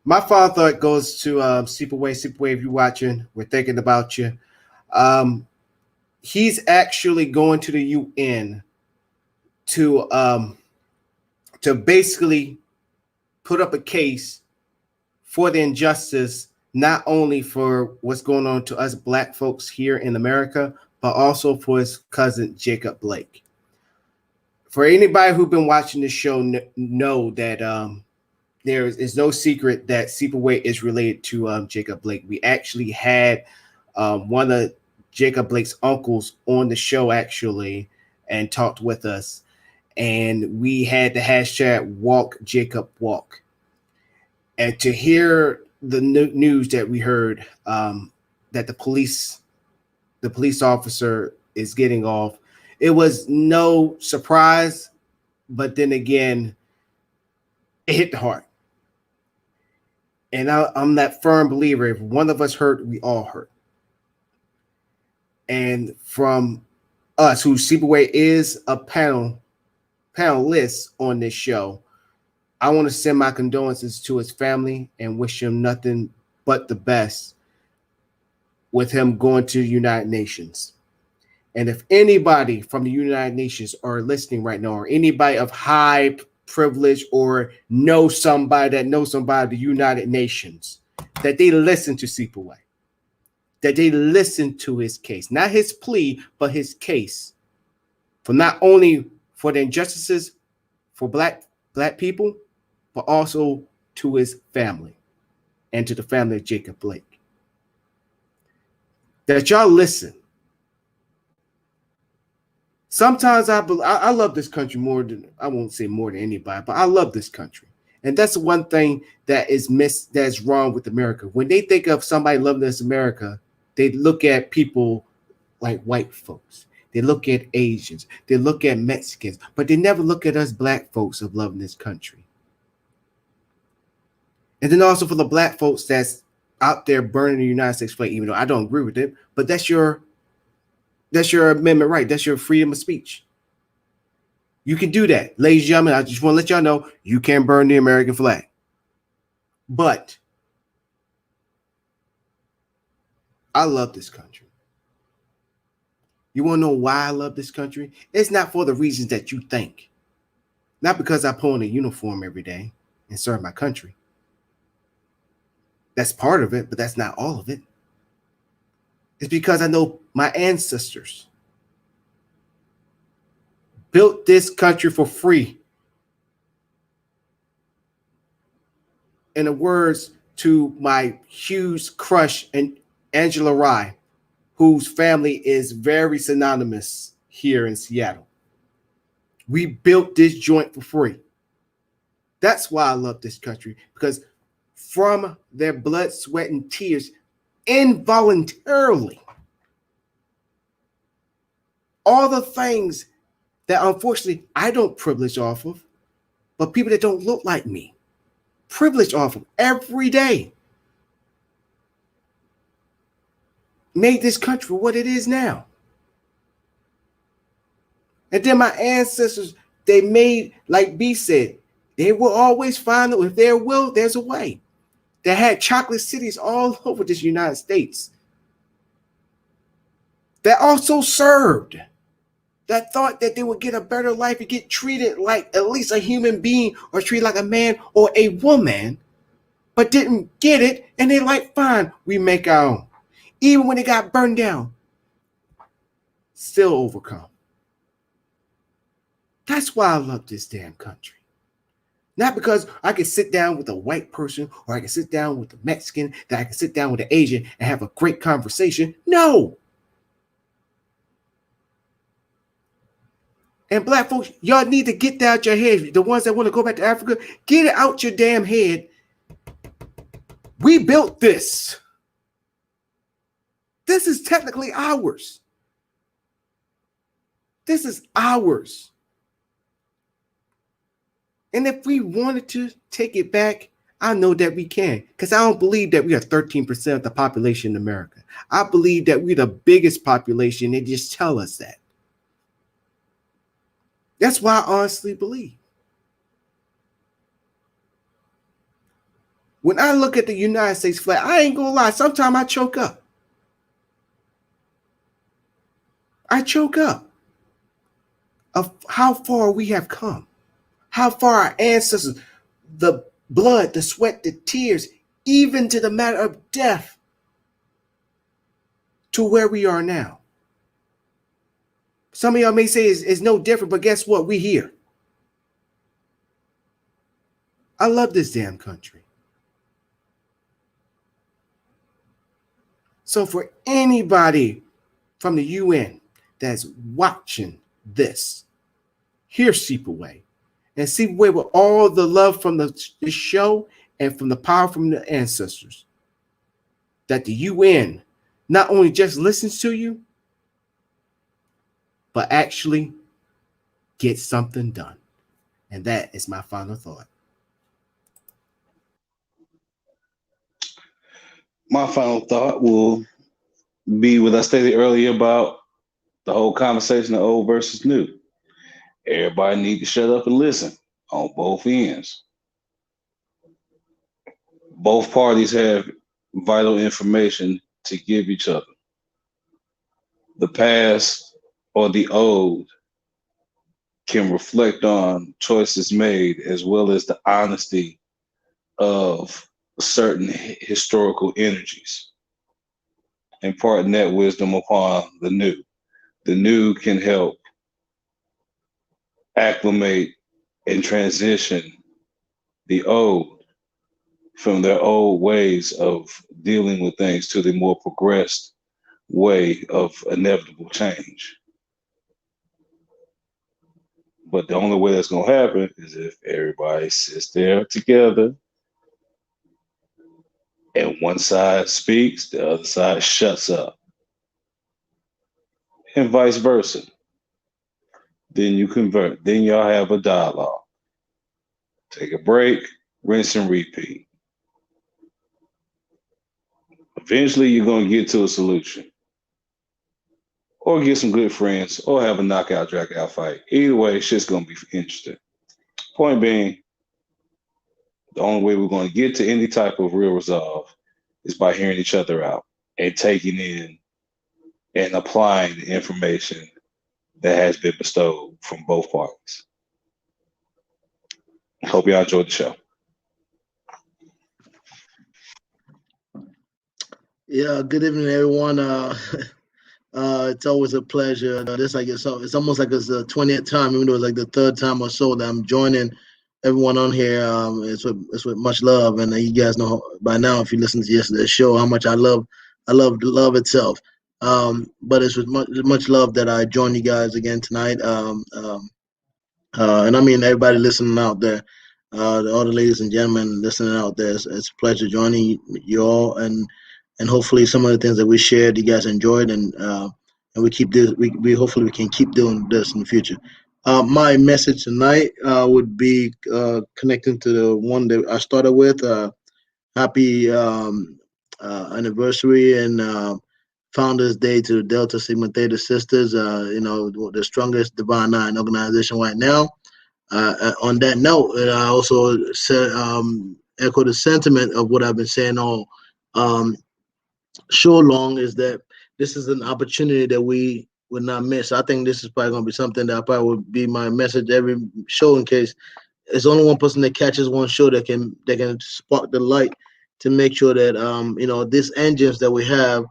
My final thought goes to Superwave. Superwave, you watching? We're thinking about you. He's actually going to the UN to basically put up a case for the injustice, not only for what's going on to us Black folks here in America, but also for his cousin Jacob Blake. For anybody who's been watching this show, know that there is no secret that Superweight is related to Jacob Blake. We actually had one of Jacob Blake's uncles on the show actually and talked with us, and we had the hashtag Walk Jacob Walk. And to hear the news that we heard that the police officer is getting off, it was no surprise, but then again, it hit the heart. And I'm that firm believer, if one of us hurt, we all hurt. And from us, who Superway is a panelist on this show, I want to send my condolences to his family and wish him nothing but the best with him going to the United Nations. And if anybody from the United Nations are listening right now, or anybody of high privilege or know somebody at the United Nations, that they listen to Superway, that they listen to his case, not his plea, but his case, for not only for the injustices for black people, but also to his family and to the family of Jacob Blake. That y'all listen. Sometimes I love this country more than, I won't say more than anybody, but I love this country. And that's one thing that is that's wrong with America. When they think of somebody loving this America, they look at people like white folks. They look at Asians. They look at Mexicans, but they never look at us Black folks of loving this country. And then also for the Black folks that's out there burning the United States flag, even though I don't agree with it, but that's your amendment right. That's your freedom of speech. You can do that. Ladies and gentlemen, I just want to let y'all know you can burn the American flag. But I love this country. You want to know why I love this country? It's not for the reasons that you think. Not because I put on a uniform every day and serve my country. That's part of it, but that's not all of it. It's because I know my ancestors built this country for free. In the words to my huge crush and Angela Rye, whose family is very synonymous here in Seattle. We built this joint for free. That's why I love this country, because from their blood, sweat, and tears, involuntarily, all the things that unfortunately I don't privilege off of, but people that don't look like me privilege off of every day, made this country what it is now. And then my ancestors, they made, like B said, they will always find, if there will, there's a way. They had chocolate cities all over this United States that also served, that thought that they would get a better life and get treated like at least a human being, or treated like a man or a woman, but didn't get it. And they like, fine, we make our own. Even when it got burned down, still overcome. That's why I love this damn country. Not because I can sit down with a white person, or I can sit down with a Mexican, that I can sit down with an Asian and have a great conversation. No. And black folks, y'all need to get that out your head. The ones that want to go back to Africa, get it out your damn head. We built this. This is technically ours. This is ours. And if we wanted to take it back, I know that we can, because I don't believe that we are 13% of the population in America. I believe that we're the biggest population. They just tell us that. That's why I honestly believe. When I look at the United States flag, I ain't gonna lie, sometimes I choke up. I choke up of how far we have come, how far our ancestors, the blood, the sweat, the tears, even to the matter of death, to where we are now. Some of y'all may say it's no different, but guess what? We here. I love this damn country. So for anybody from the UN that's watching this, here's Seepaway. And Seepaway with all the love from this show and from the power from the ancestors, that the UN not only just listens to you, but actually get something done. And that is my final thought. My final thought will be what I stated earlier about the whole conversation of old versus new. Everybody need to shut up and listen on both ends. Both parties have vital information to give each other. The past or the old can reflect on choices made, as well as the honesty of certain historical energies, imparting that wisdom upon the new. The new can help acclimate and transition the old from their old ways of dealing with things to the more progressed way of inevitable change. But the only way that's going to happen is if everybody sits there together and one side speaks, the other side shuts up, and vice versa. Then you convert. Then y'all have a dialogue. Take a break, rinse and repeat. Eventually, you're going to get to a solution, or get some good friends, or have a knockout, drag out fight. Either way, shit's going to be interesting. Point being, the only way we're going to get to any type of real resolve is by hearing each other out and taking in and applying the information that has been bestowed from both parties. Hope y'all enjoyed the show. Yeah, good evening, everyone. It's always a pleasure. It's almost like it's the 20th time, even though it's like the third time or so that I'm joining everyone on here. It's with much love, and you guys know by now, if you listen to yesterday's show, how much I love I love the love itself. But it's with much love that I join you guys again tonight. And I mean everybody listening out there, all the ladies and gentlemen listening out there. It's a pleasure joining you all, and hopefully some of the things that we shared, you guys enjoyed, and we keep this. We hopefully we can keep doing this in the future. My message tonight would be connecting to the one that I started with. Happy anniversary and Founders Day to the Delta Sigma Theta Sisters. The strongest Divine Nine organization right now. On that note, and I also said, echo the sentiment of what I've been saying all um, show long, is that this is an opportunity that we would not miss. I think this is probably going to be something that probably would be my message every show, in case it's only one person that catches one show that can spark the light to make sure that these engines that we have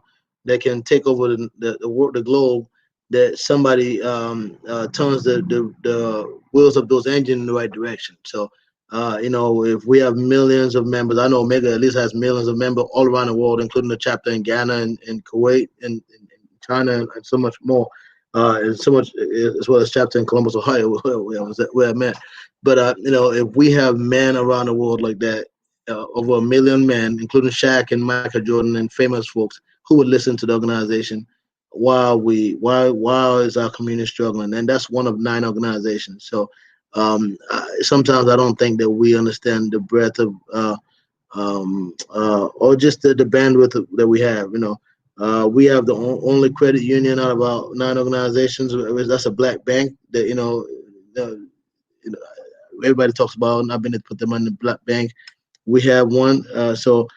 that can take over the globe, that somebody turns the wheels of those engines in the right direction. So if we have millions of members, I know Omega at least has millions of members all around the world, including the chapter in Ghana and Kuwait and China and so much more, and so much as well as chapter in Columbus, Ohio, where I met. But if we have men around the world like that, over 1 million men, including Shaq and Michael Jordan and famous folks who would listen to the organization, while is our community struggling? And that's one of 9 organizations. So sometimes I don't think that we understand the breadth of or just the bandwidth that we have. We have the only credit union out of about 9 organizations. That's a black bank that you know, everybody talks about, and I've been to put them on the black bank. We have one, so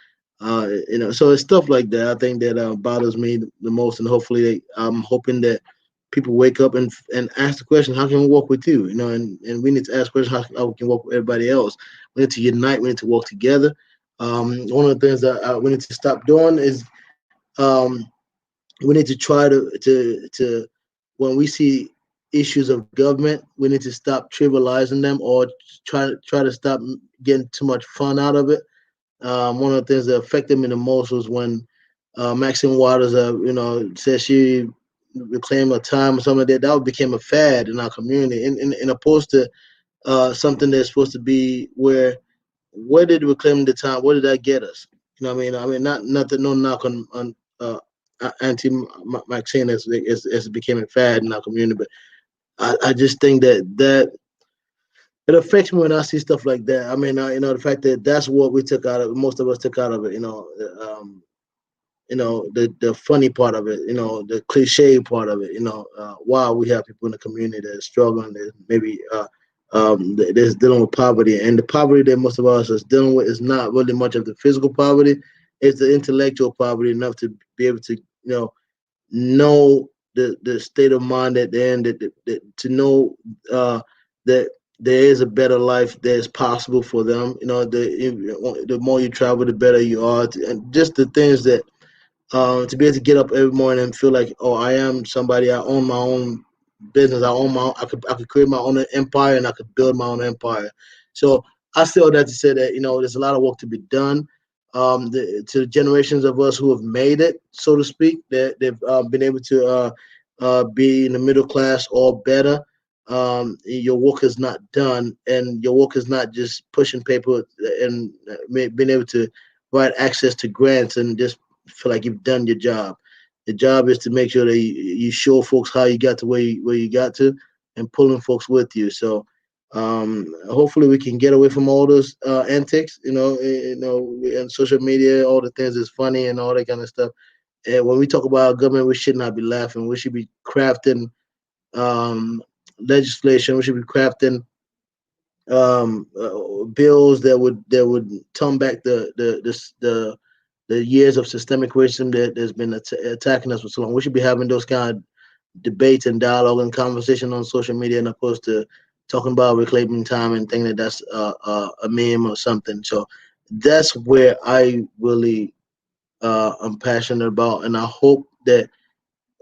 it's stuff like that. I think that bothers me the most, and hopefully, I'm hoping that people wake up and ask the question, how can we work with you? And we need to ask questions, how we can work with everybody else. We need to unite. We need to work together. One of the things that we need to stop doing is um, we need to try to when we see issues of government, we need to stop trivializing them, or try to stop getting too much fun out of it. One of the things that affected me the most was when Maxine Waters, said she reclaimed her time or something like that. That became a fad in our community, in opposed to something that's supposed to be where did reclaiming the time? What did that get us? You know what I mean? I mean, not nothing, no knock on anti Maxine as it became a fad in our community, but I just think that it affects me when I see stuff like that. I mean, the fact that that's what we took out of, most of us took out of it. The funny part of it. The cliche part of it. While we have people in the community that are struggling, that maybe that's dealing with poverty, and the poverty that most of us is dealing with is not really much of the physical poverty. It's the intellectual poverty, enough to be able to know the state of mind that they're in, to know that there is a better life that is possible for them. The more you travel, the better you are, and just the things that to be able to get up every morning and feel like, oh, I am somebody. I own my own business. I could create my own empire, and I could build my own empire. So I still that to say that there's a lot of work to be done. To the generations of us who have made it, so to speak, that they've been able to be in the middle class or better. Your work is not done, and your work is not just pushing paper and being able to provide access to grants and just feel like you've done your job. The job is to make sure that you show folks how you got to where you got to, and pulling folks with you. So hopefully we can get away from all those antics, and social media, all the things is funny and all that kind of stuff. And when we talk about our government, we should not be laughing. We should be crafting um, legislation. We should be crafting bills that would turn back the years of systemic racism that has been attacking us for so long. We should be having those kind of debates and dialogue and conversation on social media, and opposed to talking about reclaiming time and thinking that that's a meme or something. So that's where I really am passionate about, and I hope that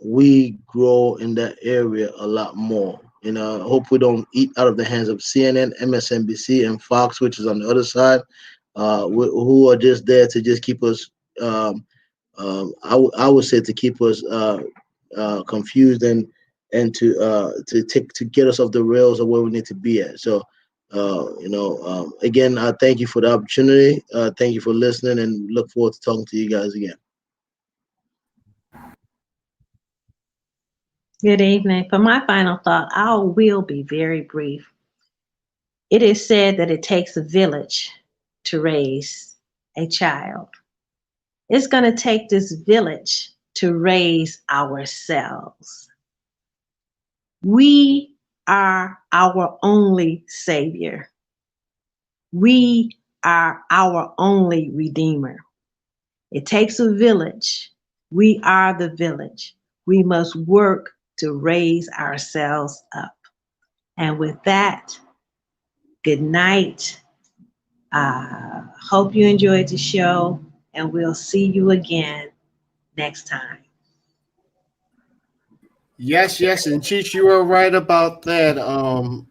we grow in that area a lot more. I hope we don't eat out of the hands of CNN, MSNBC, and Fox, which is on the other side, who are just there to just keep us I would say to keep us confused and to get us off the rails of where we need to be at. So, again, I thank you for the opportunity. Thank you for listening, and look forward to talking to you guys again. Good evening. For my final thought, I will be very brief. It is said that it takes a village to raise a child. It's going to take this village to raise ourselves. We are our only savior. We are our only redeemer. It takes a village. We are the village. We must work to raise ourselves up. And with that, good night. Hope you enjoyed the show, and we'll see you again next time. Yes, and Cheech, you were right about that.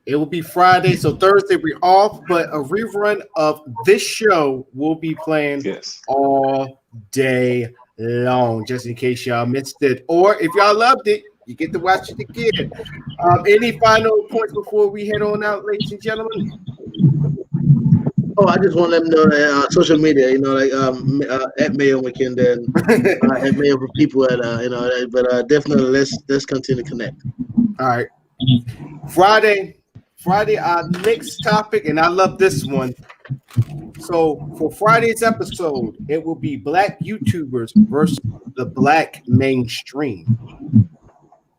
It will be Friday, so Thursday we're off, but a rerun of this show will be playing all day long, just in case y'all missed it. Or if y'all loved it, you get to watch it again. Any final points before we head on out, ladies and gentlemen? Oh, I just want to let them know that social media, at Mayo Weekend and at Mayo for people at but definitely let's continue to connect. All right, Friday, our next topic, and I love this one. So for Friday's episode, it will be Black YouTubers versus the Black mainstream.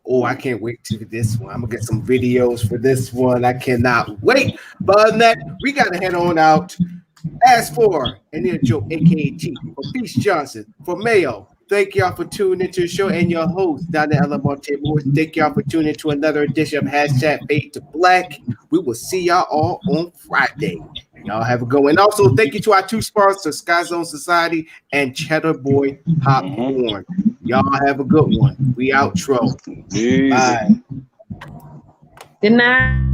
Oh, I can't wait to this one. I'm gonna get some videos for this one. I cannot wait. But other than that, we gotta head on out. As for Anita Joe, aka T, for Peace Johnson, for Mayo, thank y'all for tuning into the show, and your host, Donna Elamonte Morris. Thank y'all for tuning into another edition of Fade to Black. We will see y'all all on Friday. Y'all have a good one. And also, thank you to our two sponsors, Sky Zone Society and Cheddar Boy Popcorn. Y'all have a good one. We outro. Jeez. Bye. Good night.